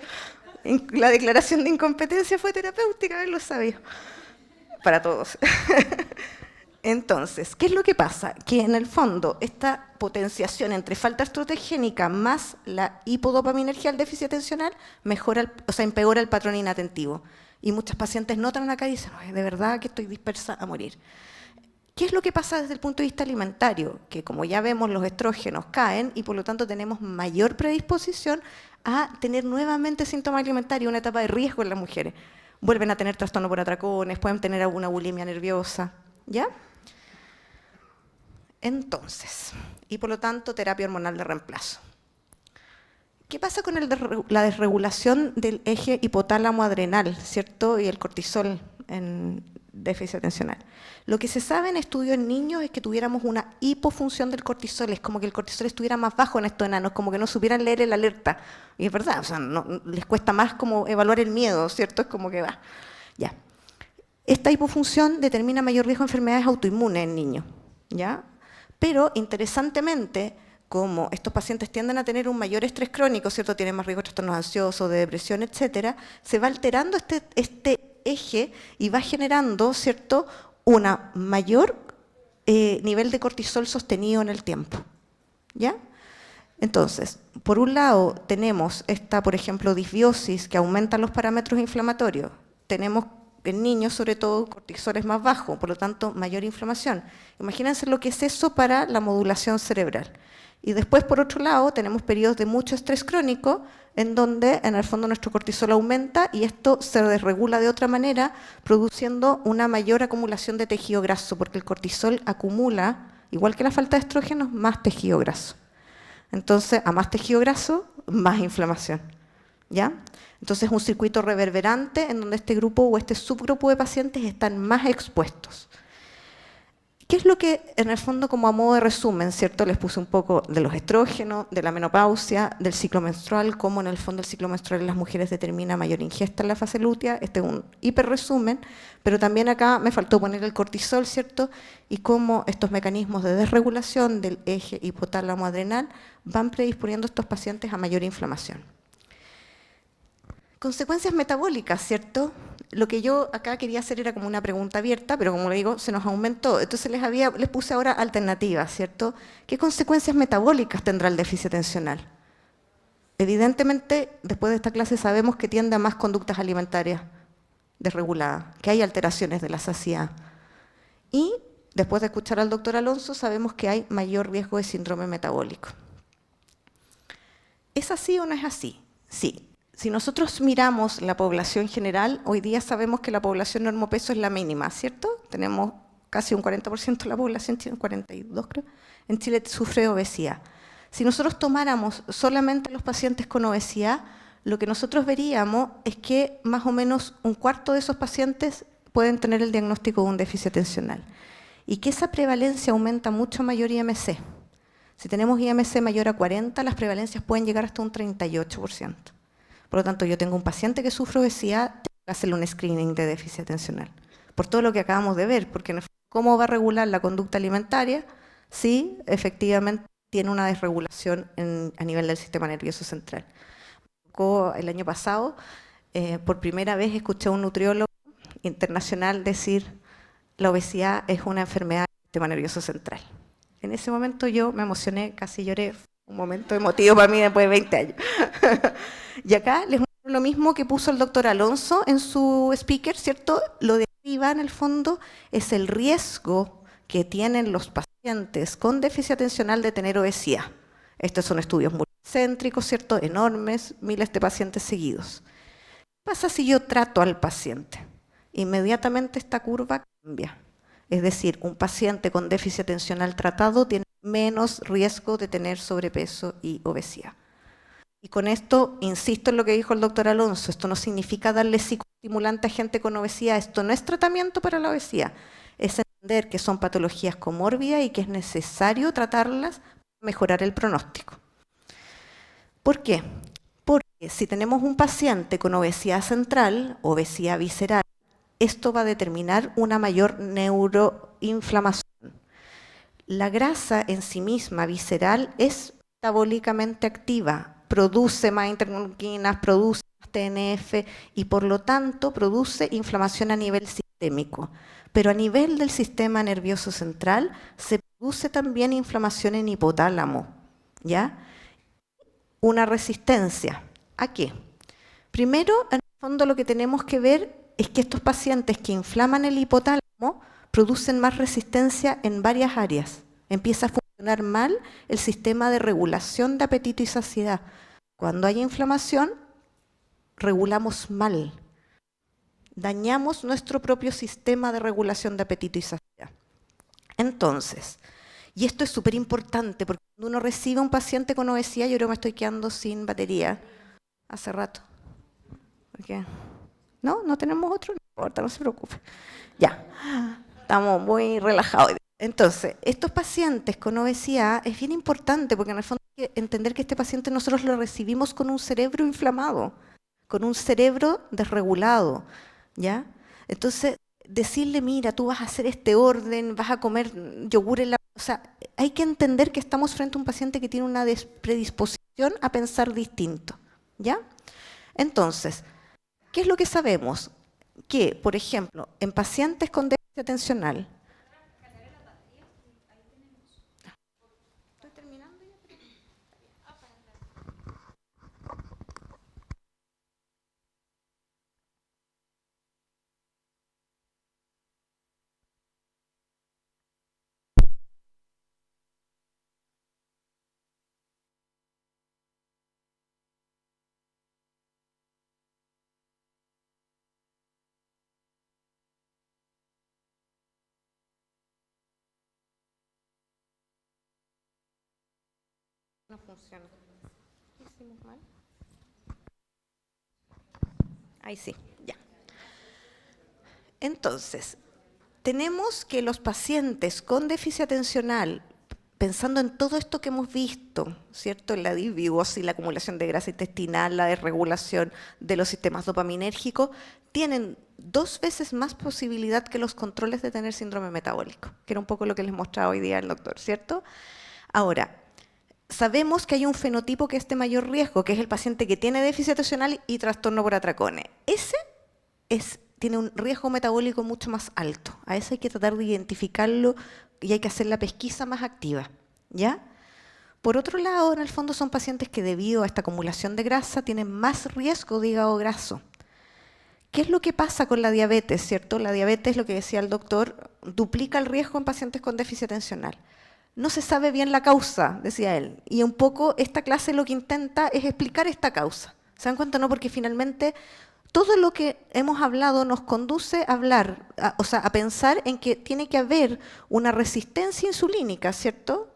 S2: La declaración de incompetencia fue terapéutica, lo sabía. Para todos. Entonces, ¿qué es lo que pasa? Que en el fondo esta potenciación entre falta estrogénica más la hipodopaminergia del déficit atencional empeora el patrón inatentivo. Y muchas pacientes notan acá y dicen, de verdad que estoy dispersa a morir. ¿Qué es lo que pasa desde el punto de vista alimentario? Que como ya vemos, los estrógenos caen y por lo tanto tenemos mayor predisposición a tener nuevamente síntomas alimentarios, una etapa de riesgo en las mujeres. Vuelven a tener trastorno por atracones, pueden tener alguna bulimia nerviosa, ¿ya? Entonces, y por lo tanto, terapia hormonal de reemplazo. ¿Qué pasa con la desregulación del eje hipotálamo-adrenal, ¿cierto? Y el cortisol déficit atencional. Lo que se sabe en estudios en niños es que tuviéramos una hipofunción del cortisol, es como que el cortisol estuviera más bajo en estos enanos, como que no supieran leer el alerta. Y es verdad, o sea, les cuesta más como evaluar el miedo, ¿cierto? Es como que va. Ya. Esta hipofunción determina mayor riesgo de enfermedades autoinmunes en niños, ¿ya? Pero, interesantemente, como estos pacientes tienden a tener un mayor estrés crónico, ¿cierto? Tienen más riesgo de trastornos ansiosos, de depresión, etcétera, se va alterando este eje y va generando, ¿cierto?, una mayor nivel de cortisol sostenido en el tiempo, ¿ya? Entonces, por un lado tenemos esta, por ejemplo, disbiosis que aumenta los parámetros inflamatorios. Tenemos en niños, sobre todo, cortisoles más bajos, por lo tanto, mayor inflamación. Imagínense lo que es eso para la modulación cerebral. Y después, por otro lado, tenemos periodos de mucho estrés crónico, en donde, en el fondo, nuestro cortisol aumenta y esto se desregula de otra manera, produciendo una mayor acumulación de tejido graso, porque el cortisol acumula, igual que la falta de estrógenos, más tejido graso. Entonces, a más tejido graso, más inflamación, ¿ya? Entonces, es un circuito reverberante en donde este grupo o este subgrupo de pacientes están más expuestos. ¿Qué es lo que, en el fondo, como a modo de resumen, ¿cierto? Les puse un poco de los estrógenos, de la menopausia, del ciclo menstrual, cómo en el fondo el ciclo menstrual en las mujeres determina mayor ingesta en la fase lútea. Este es un hiperresumen, pero también acá me faltó poner el cortisol, ¿cierto? Y cómo estos mecanismos de desregulación del eje hipotálamo-adrenal van predisponiendo a estos pacientes a mayor inflamación. Consecuencias metabólicas, ¿cierto? Lo que yo acá quería hacer era como una pregunta abierta, pero como le digo, se nos aumentó. Entonces les puse ahora alternativas, ¿cierto? ¿Qué consecuencias metabólicas tendrá el déficit atencional? Evidentemente, después de esta clase sabemos que tiende a más conductas alimentarias desreguladas, que hay alteraciones de la saciedad. Y después de escuchar al doctor Alonso, sabemos que hay mayor riesgo de síndrome metabólico. ¿Es así o no es así? Sí. Si nosotros miramos la población general, hoy día sabemos que la población normopeso es la mínima, ¿cierto? Tenemos casi un 40% de la población, 42 creo, en Chile sufre de obesidad. Si nosotros tomáramos solamente a los pacientes con obesidad, lo que nosotros veríamos es que más o menos un cuarto de esos pacientes pueden tener el diagnóstico de un déficit atencional. Y que esa prevalencia aumenta mucho a mayor IMC. Si tenemos IMC mayor a 40, las prevalencias pueden llegar hasta un 38%. Por lo tanto, yo tengo un paciente que sufre obesidad, tengo que hacerle un screening de déficit atencional. Por todo lo que acabamos de ver, porque ¿cómo va a regular la conducta alimentaria si efectivamente tiene una desregulación a nivel del sistema nervioso central? El año pasado, por primera vez escuché a un nutriólogo internacional decir la obesidad es una enfermedad del sistema nervioso central. En ese momento yo me emocioné, casi lloré. Un momento emotivo para mí después de 20 años. Y acá les muestro lo mismo que puso el doctor Alonso en su speaker, ¿cierto? Lo de arriba, en el fondo, es el riesgo que tienen los pacientes con déficit atencional de tener obesidad. Estos son estudios multicéntricos, ¿cierto? Enormes, miles de pacientes seguidos. ¿Qué pasa si yo trato al paciente? Inmediatamente esta curva cambia. Es decir, un paciente con déficit atencional tratado tiene menos riesgo de tener sobrepeso y obesidad. Y con esto, insisto en lo que dijo el doctor Alonso, esto no significa darle psicoestimulante a gente con obesidad, esto no es tratamiento para la obesidad, es entender que son patologías comórbidas y que es necesario tratarlas para mejorar el pronóstico. ¿Por qué? Porque si tenemos un paciente con obesidad central, obesidad visceral, esto va a determinar una mayor neuroinflamación. La grasa en sí misma, visceral, es metabólicamente activa, produce más interleuquinas, produce más TNF y por lo tanto produce inflamación a nivel sistémico. Pero a nivel del sistema nervioso central se produce también inflamación en hipotálamo, ¿ya? Una resistencia. ¿A qué? Primero, en el fondo lo que tenemos que ver es que estos pacientes que inflaman el hipotálamo producen más resistencia en varias áreas. Empieza a funcionar mal el sistema de regulación de apetito y saciedad. Cuando hay inflamación, regulamos mal. Dañamos nuestro propio sistema de regulación de apetito y saciedad. Entonces, y esto es súper importante, porque cuando uno recibe a un paciente con obesidad, yo creo que me estoy quedando sin batería hace rato. ¿Por qué? ¿No? ¿No tenemos otro? No importa, no se preocupe. Ya, estamos muy relajados. Entonces, estos pacientes con obesidad es bien importante porque en el fondo hay que entender que este paciente nosotros lo recibimos con un cerebro inflamado, con un cerebro desregulado, ¿ya? Entonces, decirle, mira, tú vas a hacer este orden, vas a comer yogur en la... O sea, hay que entender que estamos frente a un paciente que tiene una predisposición a pensar distinto, ¿ya? Entonces, ¿qué es lo que sabemos? Que, por ejemplo, en pacientes con déficit atencional, no funciona. ¿Qué hicimos mal? Ahí sí, ya. Entonces, tenemos que los pacientes con déficit atencional, pensando en todo esto que hemos visto, ¿cierto? La disbiosis, la acumulación de grasa intestinal, la desregulación de los sistemas dopaminérgicos, tienen 2 veces más posibilidad que los controles de tener síndrome metabólico, que era un poco lo que les mostraba hoy día el doctor, ¿cierto? Ahora, sabemos que hay un fenotipo que es de mayor riesgo, que es el paciente que tiene déficit atencional y trastorno por atracones. Ese tiene un riesgo metabólico mucho más alto. A ese hay que tratar de identificarlo y hay que hacer la pesquisa más activa, ¿ya? Por otro lado, en el fondo son pacientes que debido a esta acumulación de grasa tienen más riesgo de hígado graso. ¿Qué es lo que pasa con la diabetes, cierto? La diabetes, lo que decía el doctor, duplica el riesgo en pacientes con déficit atencional. No se sabe bien la causa, decía él, y un poco esta clase lo que intenta es explicar esta causa. ¿Se dan cuenta? No, porque finalmente todo lo que hemos hablado nos conduce a hablar, a pensar en que tiene que haber una resistencia insulínica, ¿cierto?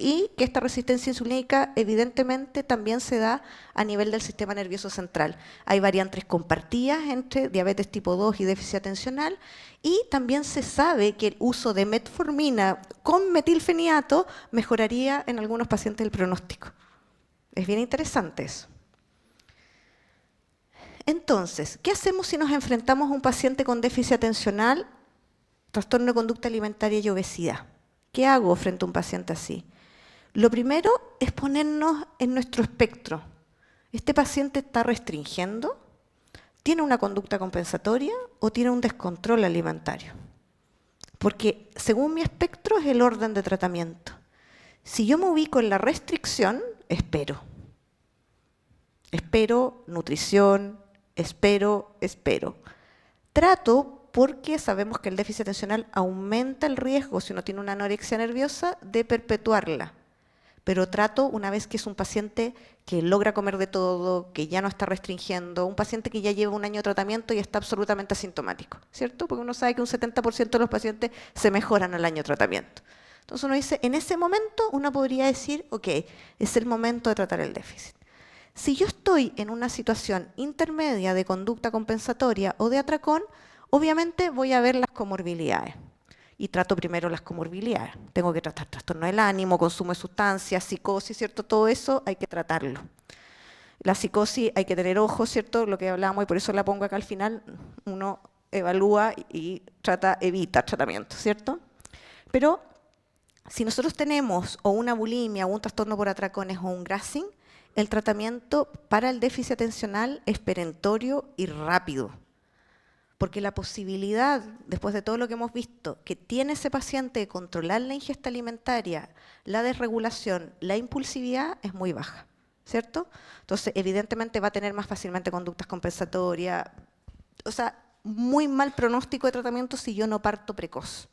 S2: Y que esta resistencia insulínica evidentemente también se da a nivel del sistema nervioso central. Hay variantes compartidas entre diabetes tipo 2 y déficit atencional, y también se sabe que el uso de metformina con metilfenidato mejoraría en algunos pacientes el pronóstico. Es bien interesante eso. Entonces, ¿qué hacemos si nos enfrentamos a un paciente con déficit atencional, trastorno de conducta alimentaria y obesidad? ¿Qué hago frente a un paciente así? Lo primero es ponernos en nuestro espectro. ¿Este paciente está restringiendo? ¿Tiene una conducta compensatoria o tiene un descontrol alimentario? Porque según mi espectro es el orden de tratamiento. Si yo me ubico en la restricción, espero. Espero nutrición, espero. Trato porque sabemos que el déficit atencional aumenta el riesgo, si uno tiene una anorexia nerviosa, de perpetuarla. Pero trato una vez que es un paciente que logra comer de todo, que ya no está restringiendo, un paciente que ya lleva un año de tratamiento y está absolutamente asintomático, ¿cierto? Porque uno sabe que un 70% de los pacientes se mejoran al año de tratamiento. Entonces uno dice, en ese momento uno podría decir, ok, es el momento de tratar el déficit. Si yo estoy en una situación intermedia de conducta compensatoria o de atracón, obviamente voy a ver las comorbilidades. Y trato primero las comorbilidades. Tengo que tratar trastorno del ánimo, consumo de sustancias, psicosis, ¿cierto? Todo eso hay que tratarlo. La psicosis hay que tener ojo, ¿cierto? Lo que hablábamos, y por eso la pongo acá al final, uno evalúa y evita tratamiento, ¿cierto? Pero si nosotros tenemos o una bulimia, o un trastorno por atracones o un Grassing, el tratamiento para el déficit atencional es perentorio y rápido. Porque la posibilidad, después de todo lo que hemos visto, que tiene ese paciente de controlar la ingesta alimentaria, la desregulación, la impulsividad, es muy baja, ¿cierto? Entonces, evidentemente va a tener más fácilmente conductas compensatorias, o sea, muy mal pronóstico de tratamiento si yo no parto precoz,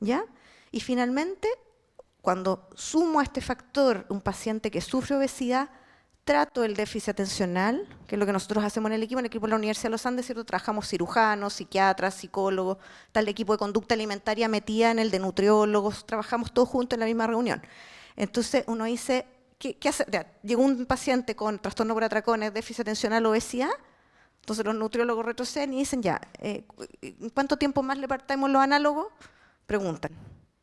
S2: ¿ya? Y finalmente, cuando sumo a este factor un paciente que sufre obesidad, trato el déficit atencional, que es lo que nosotros hacemos en el equipo de la Universidad de los Andes, ¿cierto? Trabajamos cirujanos, psiquiatras, psicólogos, está el equipo de conducta alimentaria metida en el de nutriólogos, trabajamos todos juntos en la misma reunión. Entonces uno dice, ¿qué hace? Llegó un paciente con trastorno por atracones, déficit atencional, obesidad, Entonces los nutriólogos retroceden y dicen, ya, ¿en cuánto tiempo más le partamos los análogos? Preguntan.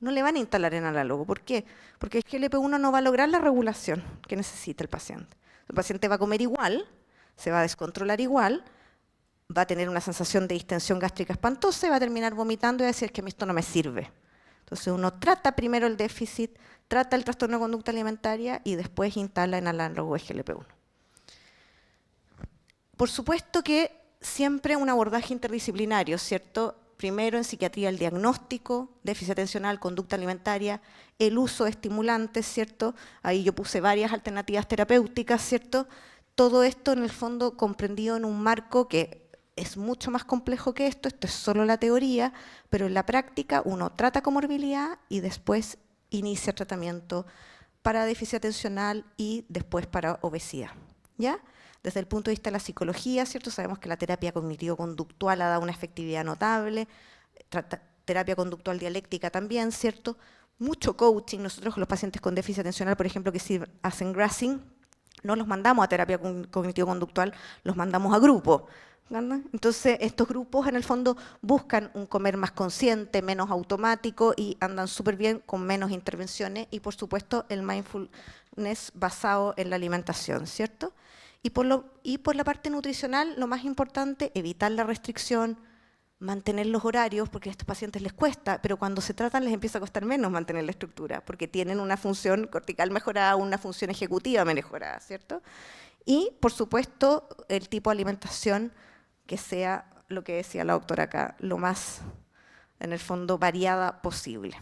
S2: No le van a instalar en análogo. ¿Por qué? Porque el GLP-1 no va a lograr la regulación que necesita el paciente. El paciente va a comer igual, se va a descontrolar igual, va a tener una sensación de distensión gástrica espantosa y va a terminar vomitando y va a decir que a mí esto no me sirve. Entonces uno trata primero el déficit, trata el trastorno de conducta alimentaria y después instala en análogo GLP-1. Por supuesto que siempre un abordaje interdisciplinario, ¿cierto? Primero en psiquiatría el diagnóstico, déficit atencional, conducta alimentaria, el uso de estimulantes, ¿cierto? Ahí yo puse varias alternativas terapéuticas, ¿cierto? Todo esto en el fondo comprendido en un marco que es mucho más complejo que esto es solo la teoría, pero en la práctica uno trata comorbilidad y después inicia tratamiento para déficit atencional y después para obesidad, ¿ya? Desde el punto de vista de la psicología, ¿cierto? Sabemos que la terapia cognitivo-conductual ha dado una efectividad notable, terapia conductual dialéctica también, ¿cierto? Mucho coaching. Nosotros con los pacientes con déficit atencional, por ejemplo, que sí hacen grassing, no los mandamos a terapia cognitivo-conductual, los mandamos a grupo. Entonces, estos grupos en el fondo buscan un comer más consciente, menos automático y andan súper bien con menos intervenciones y, por supuesto, el mindfulness basado en la alimentación, ¿cierto? Y por la parte nutricional, lo más importante, evitar la restricción, mantener los horarios, porque a estos pacientes les cuesta, pero cuando se tratan les empieza a costar menos mantener la estructura, porque tienen una función cortical mejorada, una función ejecutiva mejorada, ¿cierto? Y, por supuesto, el tipo de alimentación que sea, lo que decía la doctora acá, lo más, en el fondo, variada posible.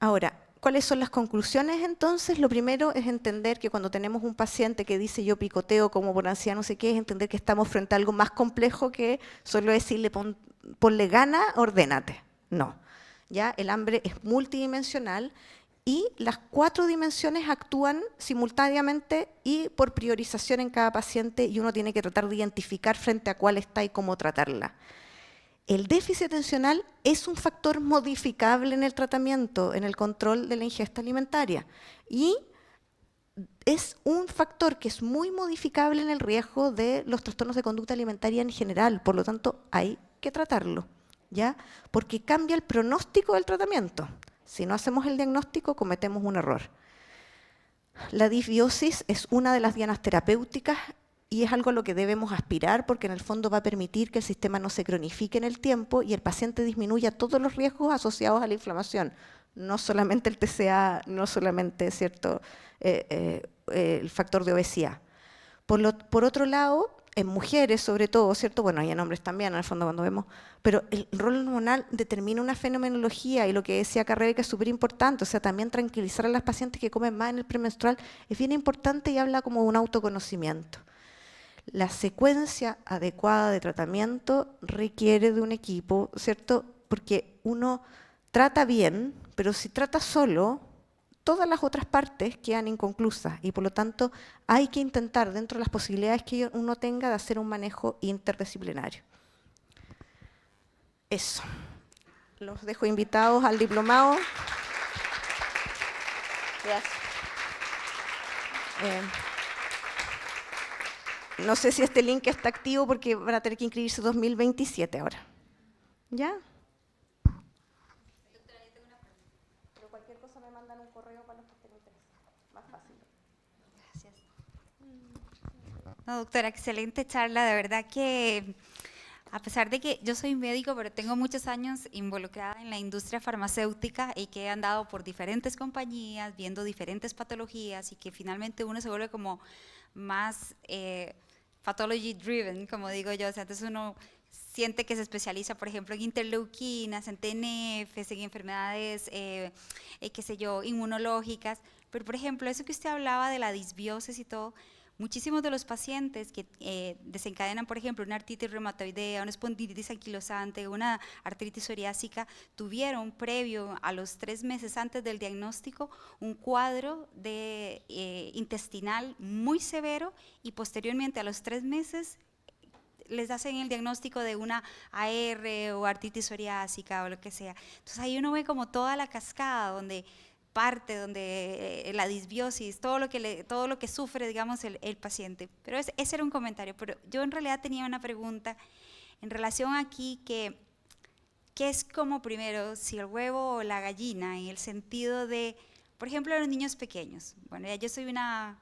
S2: Ahora, ¿cuáles son las conclusiones entonces? Lo primero es entender que cuando tenemos un paciente que dice yo picoteo como por ansiedad no sé qué, es entender que estamos frente a algo más complejo que solo decirle ponle gana, ordénate. No, ya el hambre es multidimensional y las 4 dimensiones actúan simultáneamente y por priorización en cada paciente y uno tiene que tratar de identificar frente a cuál está y cómo tratarla. El déficit atencional es un factor modificable en el tratamiento, en el control de la ingesta alimentaria. Y es un factor que es muy modificable en el riesgo de los trastornos de conducta alimentaria en general. Por lo tanto, hay que tratarlo, ¿ya? Porque cambia el pronóstico del tratamiento. Si no hacemos el diagnóstico, cometemos un error. La disbiosis es una de las dianas terapéuticas y es algo a lo que debemos aspirar porque en el fondo va a permitir que el sistema no se cronifique en el tiempo y el paciente disminuya todos los riesgos asociados a la inflamación, no solamente el TCA, no solamente ¿cierto? El factor de obesidad. Por otro lado, en mujeres sobre todo, ¿cierto? Bueno, y en hombres también, en el fondo cuando vemos, pero el rol hormonal determina una fenomenología y lo que decía acá Rebeca es súper importante, o sea, también tranquilizar a las pacientes que comen más en el premenstrual es bien importante y habla como de un autoconocimiento. La secuencia adecuada de tratamiento requiere de un equipo, ¿cierto? Porque uno trata bien, pero si trata solo, todas las otras partes quedan inconclusas y por lo tanto hay que intentar dentro de las posibilidades que uno tenga de hacer un manejo interdisciplinario. Eso. Los dejo invitados al diplomado. Gracias. No sé si este link está activo porque van a tener que inscribirse 2027 ahora. ¿Ya? Pero cualquier cosa me mandan un correo para los que estén interesados. Más fácil.
S1: Gracias. No, doctora, excelente charla. De verdad que, a pesar de que yo soy médico, pero tengo muchos años involucrada en la industria farmacéutica y que he andado por diferentes compañías, viendo diferentes patologías y que finalmente uno se vuelve como más pathology driven, como digo yo. O sea, entonces uno siente que se especializa, por ejemplo, en interleuquinas, en TNFs, en enfermedades, qué sé yo, inmunológicas. Pero, por ejemplo, eso que usted hablaba de la disbiosis y todo, muchísimos de los pacientes que desencadenan, por ejemplo, una artritis reumatoidea, una espondilitis anquilosante, una artritis psoriásica, tuvieron previo a los 3 meses antes del diagnóstico un cuadro intestinal muy severo y posteriormente a los 3 meses les hacen el diagnóstico de una AR o artritis psoriásica o lo que sea. Entonces ahí uno ve como toda la cascada donde parte donde la disbiosis, todo lo que sufre, digamos, el paciente. Pero ese era un comentario. Pero yo en realidad tenía una pregunta en relación aquí ¿qué es como primero, si el huevo o la gallina, en el sentido de, por ejemplo, los niños pequeños? Bueno, ya yo soy una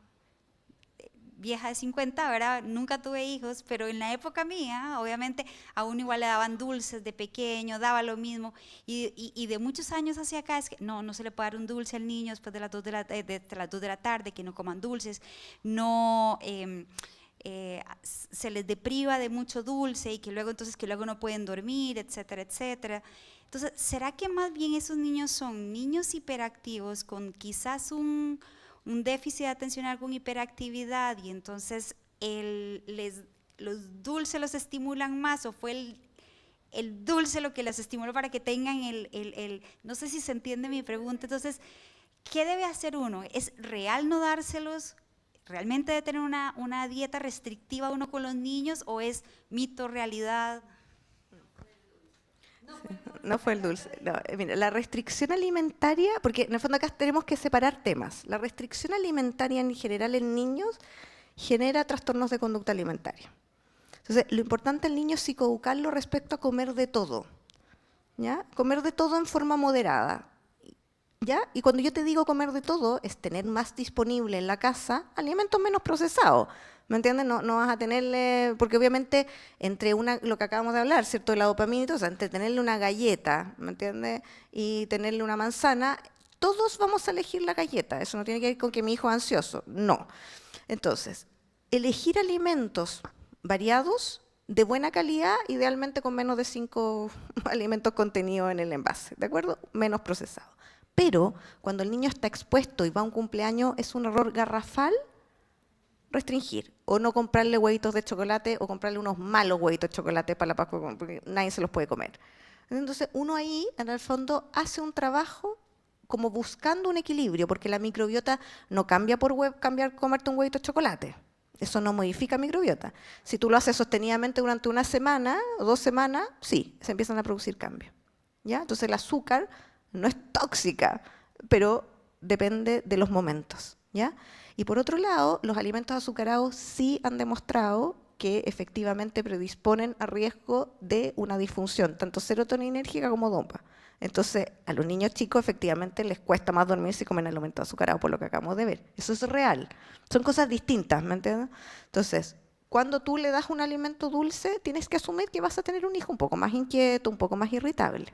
S1: vieja de 50, ¿verdad? Nunca tuve hijos, pero en la época mía, obviamente, a uno igual le daban dulces de pequeño, daba lo mismo, y de muchos años hacia acá es que no se le puede dar un dulce al niño después de las 2 de la tarde, que no coman dulces, no... se les depriva de mucho dulce y que luego no pueden dormir, etcétera, etcétera. Entonces, ¿será que más bien esos niños son niños hiperactivos con quizás un déficit atencional con hiperactividad y entonces los dulces los estimulan más, o fue el dulce lo que los estimuló para que tengan no sé si se entiende mi pregunta? Entonces, ¿qué debe hacer uno? ¿Es real no dárselos? ¿Realmente debe tener una dieta restrictiva uno con los niños, o es mito, realidad?
S2: No fue el dulce. No, mira, la restricción alimentaria, porque en el fondo acá tenemos que separar temas. La restricción alimentaria en general en niños genera trastornos de conducta alimentaria. Entonces, lo importante al niño es psicoeducarlo respecto a comer de todo, ¿ya? Comer de todo en forma moderada, ¿ya? Y cuando yo te digo comer de todo, es tener más disponible en la casa alimentos menos procesados. ¿Me entiendes? No vas a tenerle, porque obviamente entre lo que acabamos de hablar, ¿cierto? De la dopamina y todo, o sea, entre tenerle una galleta, ¿me entiendes? Y tenerle una manzana, todos vamos a elegir la galleta. Eso no tiene que ver con que mi hijo es ansioso, no. Entonces, elegir alimentos variados, de buena calidad, idealmente con menos de 5 alimentos contenidos en el envase, ¿de acuerdo? Menos procesados. Pero cuando el niño está expuesto y va a un cumpleaños, es un error garrafal restringir, o no comprarle huevitos de chocolate, o comprarle unos malos huevitos de chocolate para la Pascua, porque nadie se los puede comer. Entonces, uno ahí, en el fondo, hace un trabajo como buscando un equilibrio, porque la microbiota no cambia por comerte un huevito de chocolate. Eso no modifica microbiota. Si tú lo haces sostenidamente durante una semana o 2 semanas, sí, se empiezan a producir cambios, ¿ya? Entonces, el azúcar no es tóxica, pero depende de los momentos, ¿ya? Y por otro lado, los alimentos azucarados sí han demostrado que efectivamente predisponen a riesgo de una disfunción, tanto serotoninérgica como dopa. Entonces, a los niños chicos efectivamente les cuesta más dormir si comen alimentos azucarados, por lo que acabamos de ver. Eso es real. Son cosas distintas, ¿me entiendes? Entonces, cuando tú le das un alimento dulce, tienes que asumir que vas a tener un hijo un poco más inquieto, un poco más irritable.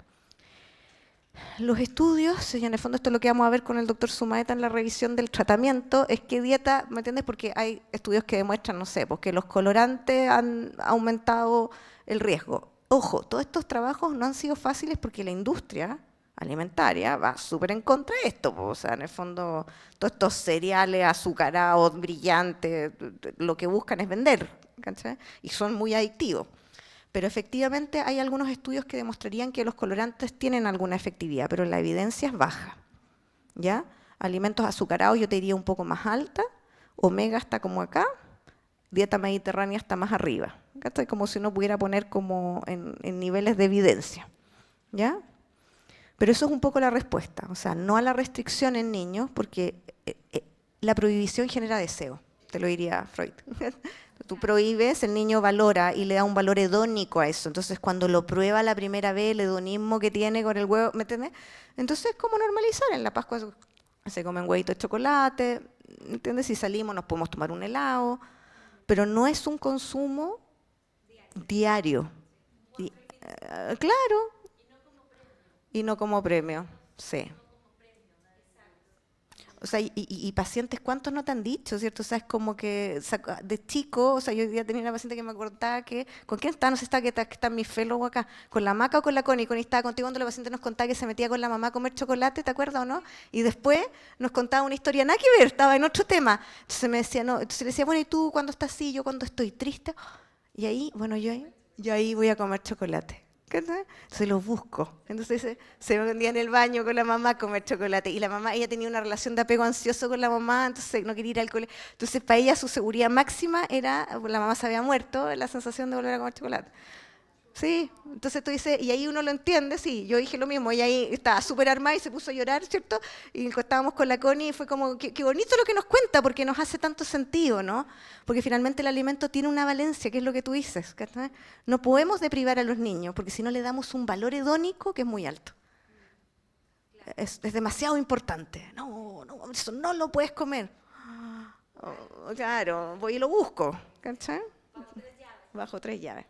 S2: Los estudios, y en el fondo esto es lo que vamos a ver con el doctor Sumaeta en la revisión del tratamiento, es que dieta, ¿me entiendes? Porque hay estudios que demuestran, no sé, porque los colorantes han aumentado el riesgo. Ojo, todos estos trabajos no han sido fáciles porque la industria alimentaria va súper en contra de esto. O sea, en el fondo, todos estos cereales azucarados, brillantes, lo que buscan es vender, ¿cachai? Y son muy adictivos. Pero efectivamente hay algunos estudios que demostrarían que los colorantes tienen alguna efectividad, pero la evidencia es baja, ¿ya? Alimentos azucarados yo te diría un poco más alta, omega está como acá, dieta mediterránea está más arriba, ¿cachai? Como si uno pudiera poner como en niveles de evidencia, ¿ya? Pero eso es un poco la respuesta, o sea, no a la restricción en niños, porque la prohibición genera deseo, te lo diría Freud. Tú prohíbes, el niño valora y le da un valor hedónico a eso. Entonces, cuando lo prueba la primera vez, el hedonismo que tiene con el huevo, ¿me entiendes? Entonces, es como normalizar. En la Pascua se comen huevitos de chocolate, ¿entiendes? Si salimos nos podemos tomar un helado, pero no es un consumo diario. Claro. Y no como premio, sí. O sea, y pacientes, ¿cuántos no te han dicho, cierto? O sea, es como que de chico, o sea, yo ya tenía una paciente que me acordaba que, ¿con quién está? No sé, que está mi fellow acá, con la Maca o con la Connie. Connie estaba contigo cuando la paciente nos contaba que se metía con la mamá a comer chocolate, ¿te acuerdas o no? Y después nos contaba una historia, nada que ver, estaba en otro tema. Entonces me decía, no, entonces le decía, bueno, ¿y tú cuando estás así, yo cuando estoy triste? Y ahí, bueno, yo ahí voy a comer chocolate. Se los busco. Entonces se vendía en el baño con la mamá a comer chocolate. Y la mamá, ella tenía una relación de apego ansioso con la mamá, entonces no quería ir al colegio. Entonces para ella su seguridad máxima era, la mamá se había muerto, la sensación de volver a comer chocolate. Sí, entonces tú dices, y ahí uno lo entiende, sí, yo dije lo mismo, ella ahí estaba súper armada y se puso a llorar, ¿cierto? Y estábamos con la Connie y fue como, qué bonito lo que nos cuenta, porque nos hace tanto sentido, ¿no? Porque finalmente el alimento tiene una valencia, que es lo que tú dices, ¿cachai? No podemos deprivar a los niños, porque si no le damos un valor hedónico que es muy alto. Es demasiado importante. No, no, eso no lo puedes comer. Oh, claro, voy y lo busco, ¿cachai? Bajo 3 llaves.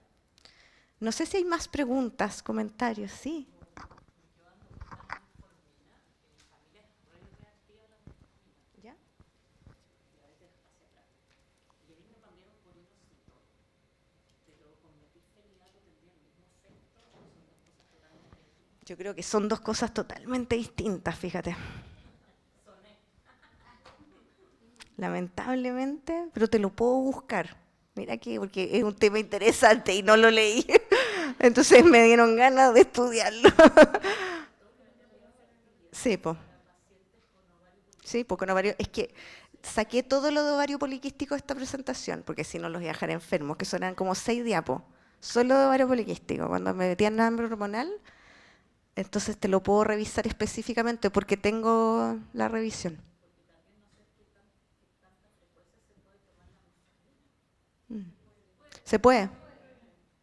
S2: No sé si hay más preguntas, comentarios, sí. ¿Ya? Yo creo que son dos cosas totalmente distintas, fíjate. Lamentablemente, pero te lo puedo buscar. Mira aquí, porque es un tema interesante y no lo leí. Entonces me dieron ganas de estudiarlo. Sí, pues. Sí, pues con ovario. Es que saqué todo lo de ovario poliquístico de esta presentación, porque si no los iba a dejar enfermos, que son eran como 6 diapos. Solo de ovario poliquístico. Cuando me metían hambre hormonal, entonces te lo puedo revisar específicamente porque tengo la revisión. Se puede,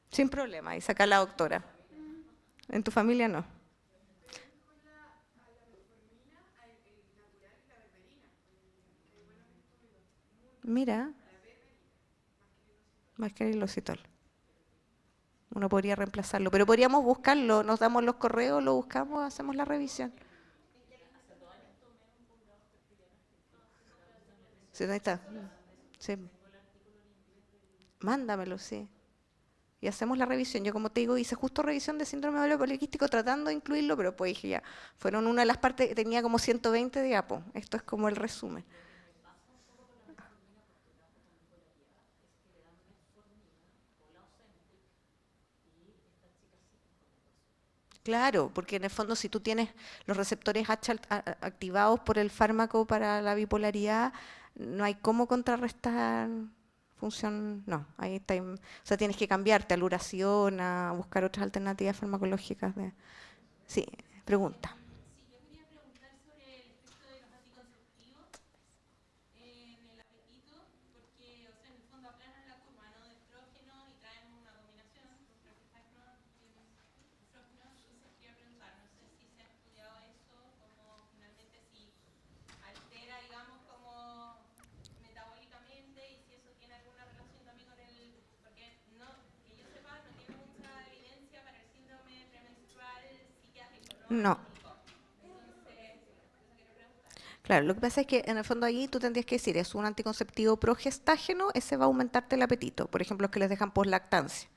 S2: sin problema, y saca la doctora. En tu familia no. Mira, más que el inositol. Uno podría reemplazarlo, pero podríamos buscarlo, nos damos los correos, lo buscamos, hacemos la revisión. Sí, ahí está. Sí. Mándamelo, sí. Y hacemos la revisión. Yo, como te digo, hice justo revisión de síndrome de ovario poliquístico tratando de incluirlo, pero pues dije ya, fueron una de las partes que tenía como 120 diapos. Esto es como el resumen. Claro, porque en el fondo si tú tienes los receptores H activados por el fármaco para la bipolaridad, no hay cómo contrarrestar función, no, ahí está, o sea, tienes que cambiarte a luración, a buscar otras alternativas farmacológicas. Sí, pregunta. No. Claro, lo que pasa es que en el fondo ahí tú tendrías que decir, es un anticonceptivo progestágeno, ese va a aumentarte el apetito. Por ejemplo, los que les dejan poslactancia.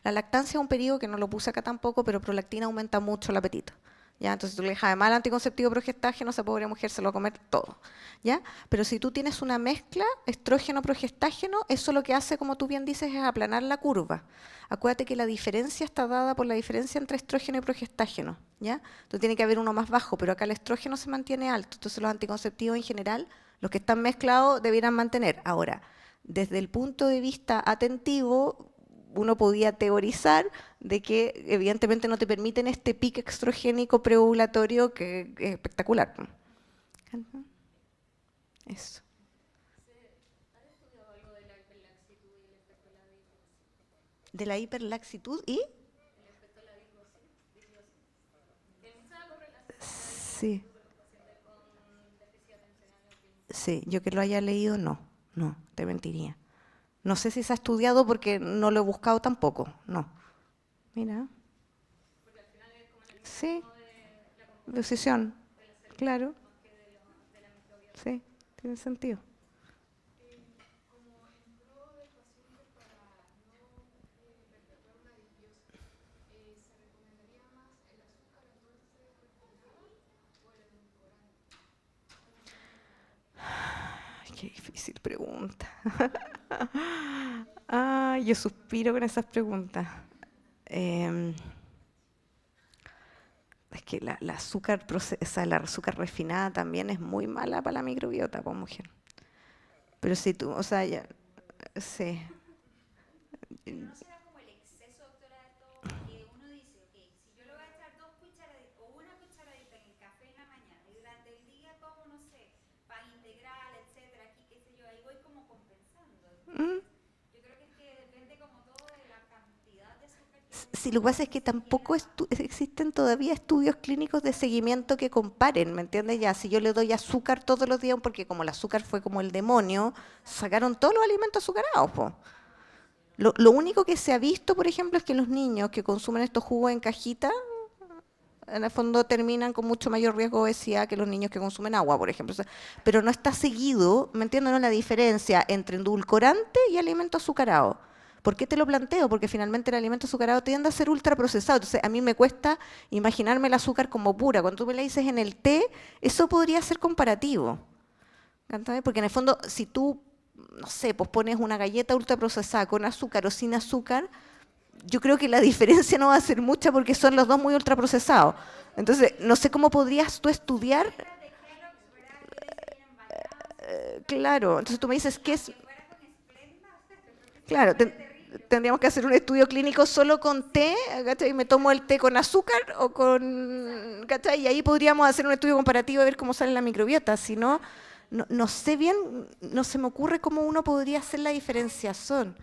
S2: La lactancia es un periodo que no lo puse acá tampoco, pero prolactina aumenta mucho el apetito. ¿Ya? Entonces tú le dejas además el anticonceptivo progestágeno, esa pobre mujer se lo va a comer todo. ¿Ya? Pero si tú tienes una mezcla estrógeno-progestágeno, eso lo que hace, como tú bien dices, es aplanar la curva. Acuérdate que la diferencia está dada por la diferencia entre estrógeno y progestágeno. ¿Ya? Entonces tiene que haber uno más bajo, pero acá el estrógeno se mantiene alto. Entonces los anticonceptivos en general, los que están mezclados, debieran mantener. Ahora, desde el punto de vista atentivo, uno podía teorizar de que evidentemente no te permiten este pico estrogénico preovulatorio que es espectacular. Eso. ¿De la hiperlaxitud y? Sí. Sí, yo que lo haya leído, no, no, te mentiría. No sé si se ha estudiado porque no lo he buscado tampoco, no. Mira. Sí, decisión, claro. Sí, tiene sentido. Ay, qué difícil pregunta. Ay, yo suspiro con esas preguntas. Em, es que la azúcar, o sea, la azúcar refinada también es muy mala para la microbiota, pues, mujer. Pero si tú, o sea, ya, sí. Sí, lo que pasa es que tampoco existen todavía estudios clínicos de seguimiento que comparen, ¿me entiendes? Ya, si yo le doy azúcar todos los días, porque como el azúcar fue como el demonio, sacaron todos los alimentos azucarados, po. Lo único que se ha visto, por ejemplo, es que los niños que consumen estos jugos en cajita, en el fondo terminan con mucho mayor riesgo de obesidad que los niños que consumen agua, por ejemplo. O sea, pero no está seguido, ¿me entiendes? No la diferencia entre endulcorante y alimento azucarado. ¿Por qué te lo planteo? Porque finalmente el alimento azucarado tiende a ser ultraprocesado. Entonces, a mí me cuesta imaginarme el azúcar como pura. Cuando tú me la dices en el té, eso podría ser comparativo. ¿Cachai? Porque en el fondo, si tú, no sé, pues pones una galleta ultraprocesada con azúcar o sin azúcar, yo creo que la diferencia no va a ser mucha porque son los dos muy ultraprocesados. Entonces, no sé cómo podrías tú estudiar. Claro, entonces tú me dices que es. Claro, tendríamos que hacer un estudio clínico solo con té, ¿cachai? Y me tomo el té con azúcar o con. ¿Cachai? Y ahí podríamos hacer un estudio comparativo y ver cómo sale la microbiota. Si no, no sé bien, no se me ocurre cómo uno podría hacer la diferenciación.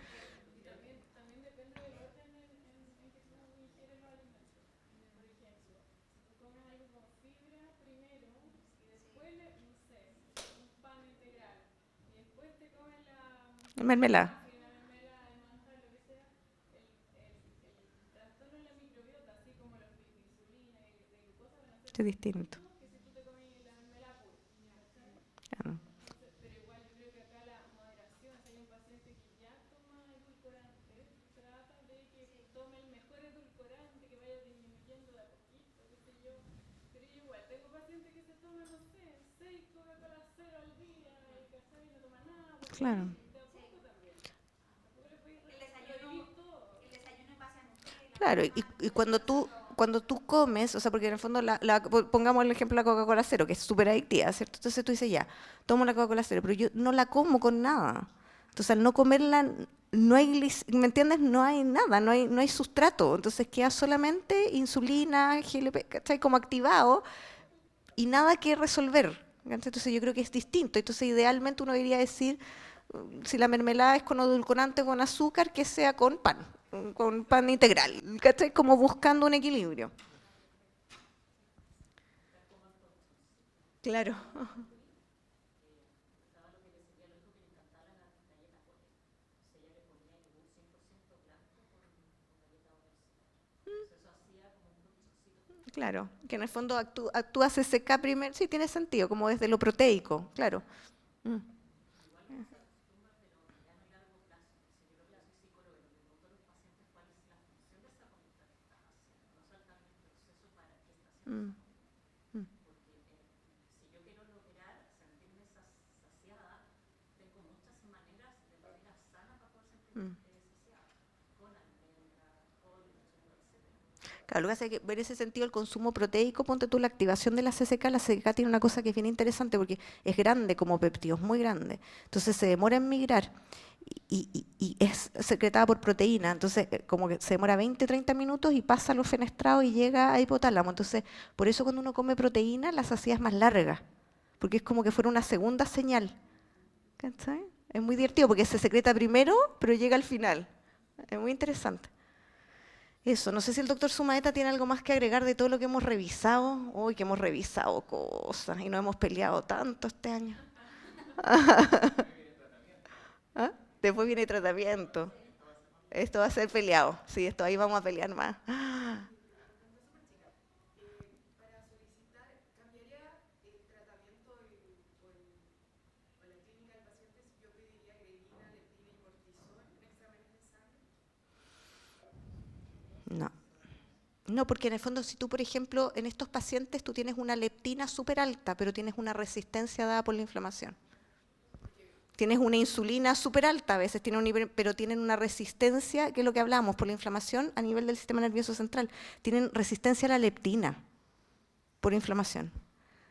S2: Mermelada. Es distinto. Claro. Claro. Claro, y cuando tú comes, o sea, porque en el fondo, pongamos el ejemplo de la Coca-Cola cero, que es súper adictiva, ¿cierto? Entonces tú dices, ya, tomo la Coca-Cola cero, pero yo no la como con nada. Entonces al no comerla, no hay, ¿me entiendes? No hay nada, no hay sustrato. Entonces queda solamente insulina, GLP, ¿cachai? Como activado y nada que resolver. ¿Cachai? Entonces yo creo que es distinto. Entonces idealmente uno debería decir, si la mermelada es con edulcorante o con azúcar, que sea con pan integral, ¿cachai? Como buscando un equilibrio. Claro. Claro, que en el fondo actúa CCK primero, sí, tiene sentido, como desde lo proteico, claro. Mm. Mm. Mm. Mm. Claro, lo que hace es que en ese sentido el consumo proteico, ponte tú la activación de la CCK tiene una cosa que es bien interesante porque es grande como péptido, es muy grande. Entonces se demora en migrar y es secretada por proteína, entonces como que se demora 20, 30 minutos y pasa a los fenestrados y llega a hipotálamo. Entonces, por eso cuando uno come proteína, la saciedad es más larga, porque es como que fuera una segunda señal. ¿Cachai? Es muy divertido porque se secreta primero, pero llega al final. Es muy interesante. Eso, no sé si el doctor Sumaeta tiene algo más que agregar de todo lo que hemos revisado. Hoy que hemos revisado cosas y no hemos peleado tanto este año. ¿Ah? Después viene tratamiento. Esto va a ser peleado. Sí, esto ahí vamos a pelear más. No. No, porque en el fondo si tú, por ejemplo, en estos pacientes tú tienes una leptina súper alta, pero tienes una resistencia dada por la inflamación. Tienes una insulina súper alta, a veces pero tienen una resistencia, que es lo que hablamos, por la inflamación a nivel del sistema nervioso central. Tienen resistencia a la leptina por inflamación.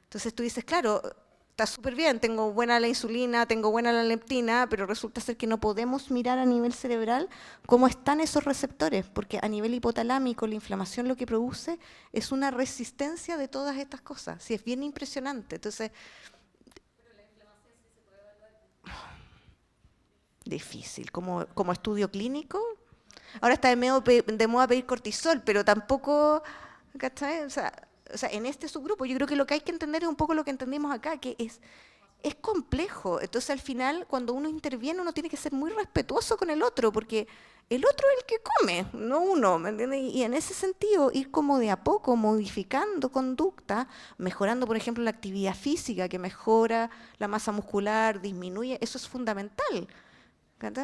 S2: Entonces tú dices, claro, está súper bien, tengo buena la insulina, tengo buena la leptina, pero resulta ser que no podemos mirar a nivel cerebral cómo están esos receptores, porque a nivel hipotalámico la inflamación lo que produce es una resistencia de todas estas cosas. Sí, es bien impresionante. Entonces, Difícil. Como estudio clínico. Ahora está de moda pedir cortisol, pero tampoco, ¿cachai? O sea, en este subgrupo yo creo que lo que hay que entender es un poco lo que entendimos acá, que es complejo. Entonces, al final, cuando uno interviene, uno tiene que ser muy respetuoso con el otro, porque el otro es el que come, no uno, ¿me entiendes? Y en ese sentido, ir como de a poco modificando conducta, mejorando, por ejemplo, la actividad física, que mejora la masa muscular, disminuye, eso es fundamental.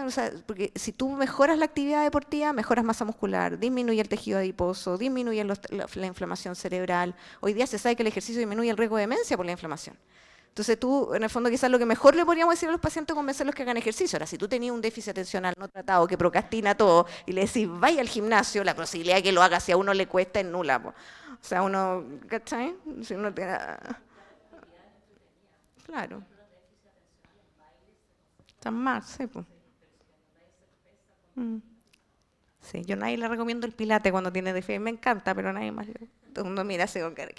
S2: O sea, porque si tú mejoras la actividad deportiva, mejoras masa muscular, disminuye el tejido adiposo, disminuye la inflamación cerebral. Hoy día se sabe que el ejercicio disminuye el riesgo de demencia por la inflamación. Entonces tú, en el fondo, quizás lo que mejor le podríamos decir a los pacientes es convencerlos que hagan ejercicio. Ahora, si tú tenías un déficit atencional no tratado que procrastina todo y le decís, vaya al gimnasio, la posibilidad de que lo haga si a uno le cuesta es nula. Po. O sea, uno, ¿cachai? Si uno tiene... Claro. Están mal, sí, pues. Sí, yo a nadie le recomiendo el pilate cuando tiene déficit. Me encanta, pero nadie más. Todo el mundo mira así con cara.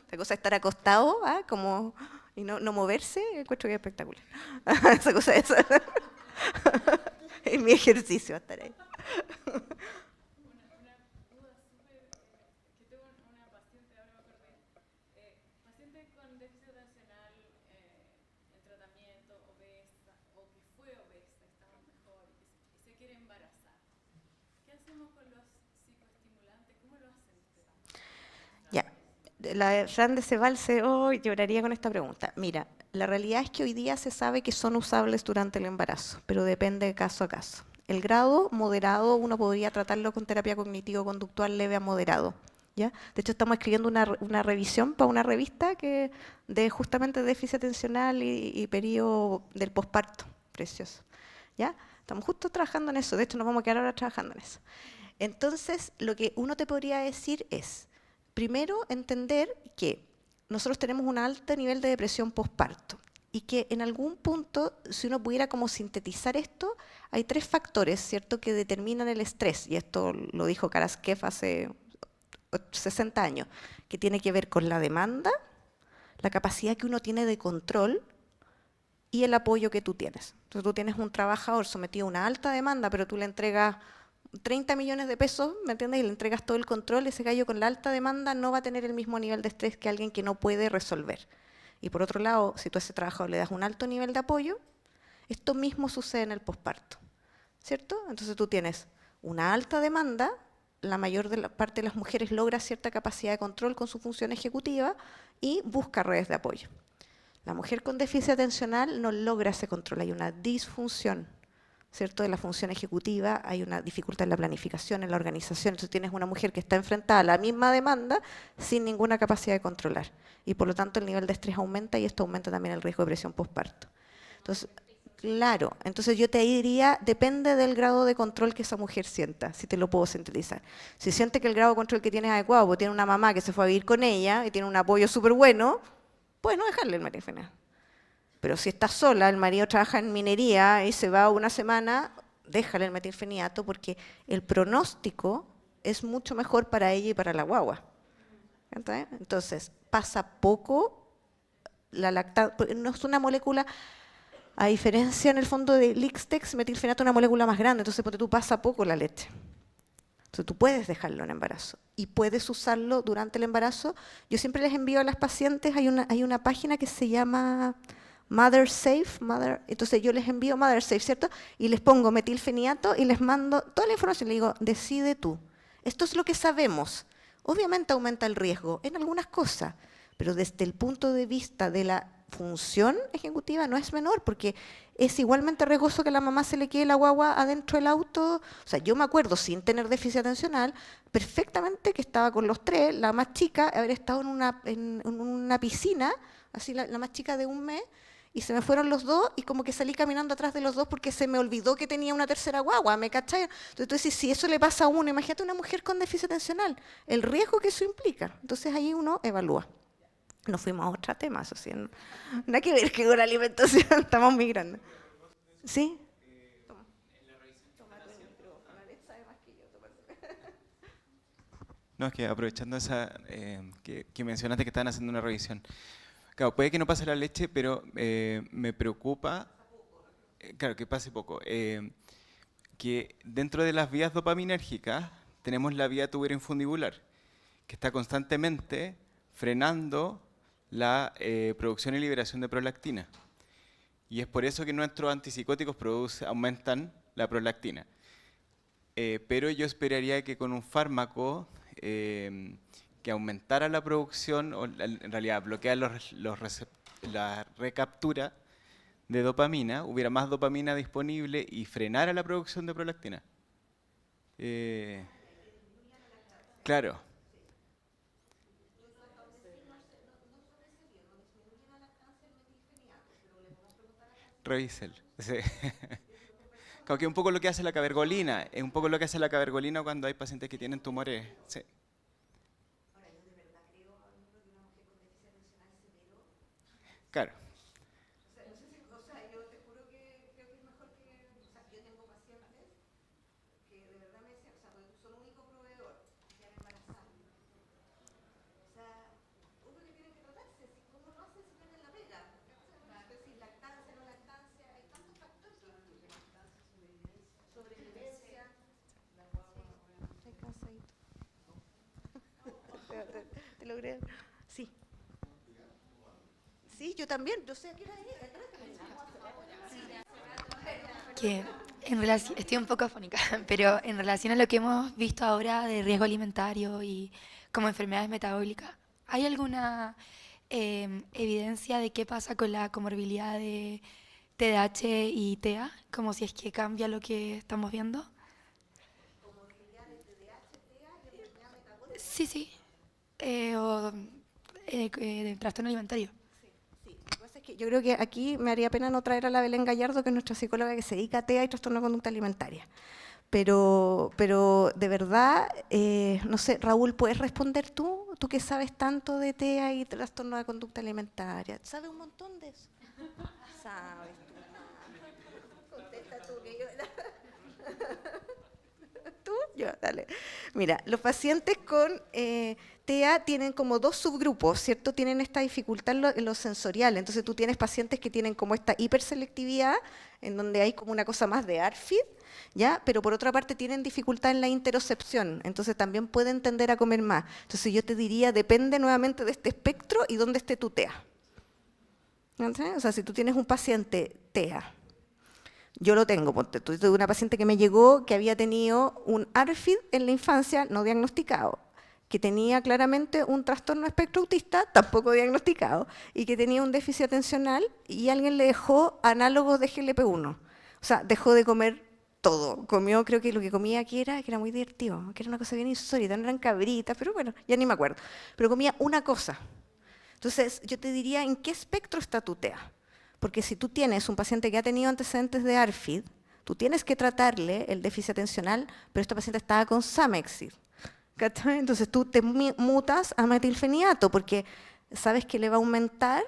S2: Esa cosa de estar acostado, como y no moverse, encuentro que es espectacular. Esa cosa es mi ejercicio, estar ahí. Ya, la Fran de Cebalse, lloraría con esta pregunta. Mira, la realidad es que hoy día se sabe que son usables durante el embarazo, pero depende de caso a caso. El grado moderado uno podría tratarlo con terapia cognitivo-conductual leve a moderado. ¿Ya? De hecho, estamos escribiendo una revisión para una revista que de justamente déficit atencional y periodo del posparto. Precioso. ¿Ya? Estamos justo trabajando en eso. De hecho, nos vamos a quedar ahora trabajando en eso. Entonces, lo que uno te podría decir es, primero, entender que nosotros tenemos un alto nivel de depresión posparto y que en algún punto, si uno pudiera como sintetizar esto, hay 3 factores, ¿cierto?, que determinan el estrés, y esto lo dijo Karaskev hace 60 años, que tiene que ver con la demanda, la capacidad que uno tiene de control y el apoyo que tú tienes. Entonces tú tienes un trabajador sometido a una alta demanda, pero tú le entregas 30 millones de pesos, ¿me entiendes? Y le entregas todo el control, ese gallo con la alta demanda no va a tener el mismo nivel de estrés que alguien que no puede resolver. Y por otro lado, si tú a ese trabajador le das un alto nivel de apoyo, esto mismo sucede en el posparto, ¿cierto? Entonces tú tienes una alta demanda, la mayor parte de las mujeres logra cierta capacidad de control con su función ejecutiva y busca redes de apoyo. La mujer con déficit atencional no logra ese control, hay una disfunción, ¿cierto?, de la función ejecutiva, hay una dificultad en la planificación, en la organización. Entonces tienes una mujer que está enfrentada a la misma demanda sin ninguna capacidad de controlar. Y por lo tanto el nivel de estrés aumenta y esto aumenta también el riesgo de depresión posparto. Entonces, claro, entonces yo te diría, depende del grado de control que esa mujer sienta, si te lo puedo sintetizar. Si siente que el grado de control que tiene es adecuado, porque tiene una mamá que se fue a vivir con ella y tiene un apoyo súper bueno, pues no dejarle el metilfenidato. Pero si está sola, el marido trabaja en minería y se va una semana, déjale el metilfenidato porque el pronóstico es mucho mejor para ella y para la guagua. ¿Entendés? Entonces, pasa poco, la lactancia, no es una molécula, a diferencia en el fondo de Lixtex, metilfenidato es una molécula más grande, entonces tú pasa poco la leche. Entonces tú puedes dejarlo en embarazo y puedes usarlo durante el embarazo. Yo siempre les envío a las pacientes, hay una página que se llama Mother Safe, entonces yo les envío Mother Safe, ¿cierto? Y les pongo metilfenidato y les mando toda la información, les digo, decide tú. Esto es lo que sabemos. Obviamente aumenta el riesgo en algunas cosas, pero desde el punto de vista de la función ejecutiva no es menor, porque es igualmente riesgoso que a la mamá se le quede la guagua adentro del auto. O sea, yo me acuerdo, sin tener déficit atencional, perfectamente que estaba con los 3, la más chica, haber estado en una piscina, así la más chica de 1 mes, y se me fueron los 2 y como que salí caminando atrás de los 2 porque se me olvidó que tenía una tercera guagua, ¿me cachai? Entonces tú decís, si eso le pasa a uno, imagínate una mujer con déficit atencional, el riesgo que eso implica. Entonces ahí uno evalúa. Nos fuimos a otro tema, eso sí, nada que ver que con la alimentación, estamos muy grandes. ¿Sí?
S5: No, es que aprovechando esa que mencionaste que estaban haciendo una revisión. Claro, puede que no pase la leche, pero me preocupa claro, que pase poco. Que dentro de las vías dopaminérgicas tenemos la vía tubero-infundibular, que está constantemente frenando la producción y liberación de prolactina. Y es por eso que nuestros antipsicóticos aumentan la prolactina. Pero yo esperaría que con un fármaco que aumentara la producción, o en realidad bloquear la recaptura de dopamina, hubiera más dopamina disponible y frenara la producción de prolactina. Claro. Revíselo. Sí. Como que un poco lo que hace la cabergolina, es un poco lo que hace la cabergolina cuando hay pacientes que tienen tumores. Sí. Claro.
S2: ¿Te logré? Sí. Sí, yo también. Yo sé que era ella.
S6: Que en relación, estoy un poco afónica, pero en relación a lo que hemos visto ahora de riesgo alimentario y como enfermedades metabólicas, ¿hay alguna evidencia de qué pasa con la comorbilidad de TDAH y TEA? Como si es que cambia lo que estamos viendo. Sí, sí. De trastorno alimentario.
S2: Sí, lo que pasa es que yo creo que aquí me haría pena no traer a la Belén Gallardo, que es nuestra psicóloga que se dedica a TEA y trastorno de conducta alimentaria. Pero de verdad, no sé, Raúl, ¿puedes responder tú? Tú que sabes tanto de TEA y trastorno de conducta alimentaria. ¿Sabes un montón de eso? Sabes tú. Contesta tú, que yo... ¿Tú? Yo, dale. Mira, los pacientes con TEA tienen como dos subgrupos, ¿cierto? Tienen esta dificultad en lo sensorial. Entonces tú tienes pacientes que tienen como esta hiperselectividad, en donde hay como una cosa más de ARFID, ¿ya? Pero por otra parte tienen dificultad en la interocepción, entonces también pueden tender a comer más. Entonces yo te diría, depende nuevamente de este espectro y dónde esté tu TEA. ¿Entiendes? O sea, si tú tienes un paciente TEA, yo lo tengo, tuve una paciente que me llegó que había tenido un ARFID en la infancia no diagnosticado, que tenía claramente un trastorno espectro autista, tampoco diagnosticado, y que tenía un déficit atencional y alguien le dejó análogos de GLP-1. O sea, dejó de comer todo. Comió, creo que lo que comía aquí que era muy divertido, que era una cosa bien insólita, no eran cabritas, pero bueno, ya ni me acuerdo. Pero comía una cosa. Entonces, yo te diría, ¿en qué espectro está tu TEA? Porque si tú tienes un paciente que ha tenido antecedentes de ARFID, tú tienes que tratarle el déficit atencional, pero este paciente estaba con Samexid. ¿Cachai? Entonces tú te mutas a metilfenidato porque sabes que le va a aumentar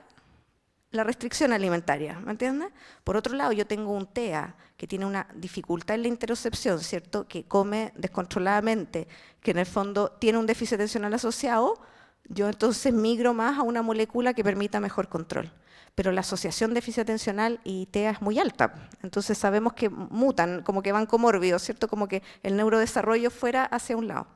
S2: la restricción alimentaria, ¿me entiendes? Por otro lado, yo tengo un TEA que tiene una dificultad en la interocepción, ¿cierto? Que come descontroladamente, que en el fondo tiene un déficit atencional asociado, yo entonces migro más a una molécula que permita mejor control. Pero la asociación déficit atencional y TEA es muy alta, entonces sabemos que mutan, como que van comórbidos, ¿cierto? Como que el neurodesarrollo fuera hacia un lado.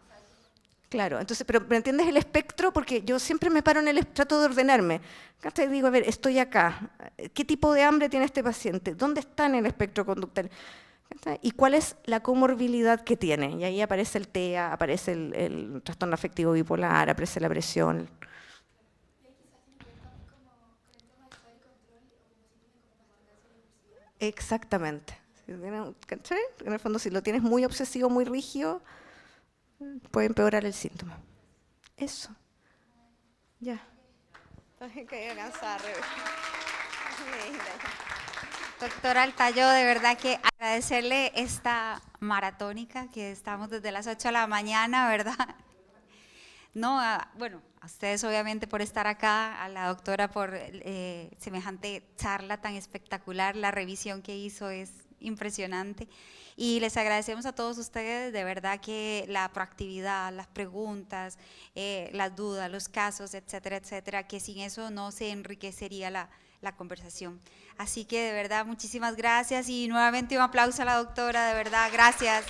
S2: Claro, entonces, pero ¿me entiendes el espectro? Porque yo siempre me paro en el trato de ordenarme. Acá te digo, a ver, estoy acá. ¿Qué tipo de hambre tiene este paciente? ¿Dónde está en el espectro conductual? ¿Y cuál es la comorbilidad que tiene? Y ahí aparece el TEA, aparece el trastorno afectivo bipolar, aparece la presión. Exactamente. ¿Cachai? En el fondo, si lo tienes muy obsesivo, muy rígido, puede empeorar el síntoma. Eso. Ya. Estoy cansada,
S1: Doctora Altayo, de verdad que agradecerle esta maratónica que estamos desde las 8 de la mañana, ¿verdad? No, bueno, a ustedes obviamente por estar acá, a la doctora por semejante charla tan espectacular, la revisión que hizo es impresionante y les agradecemos a todos ustedes, de verdad que la proactividad, las preguntas, las dudas, los casos, etcétera, etcétera, que sin eso no se enriquecería la conversación. Así que de verdad, muchísimas gracias y nuevamente un aplauso a la doctora, de verdad, gracias.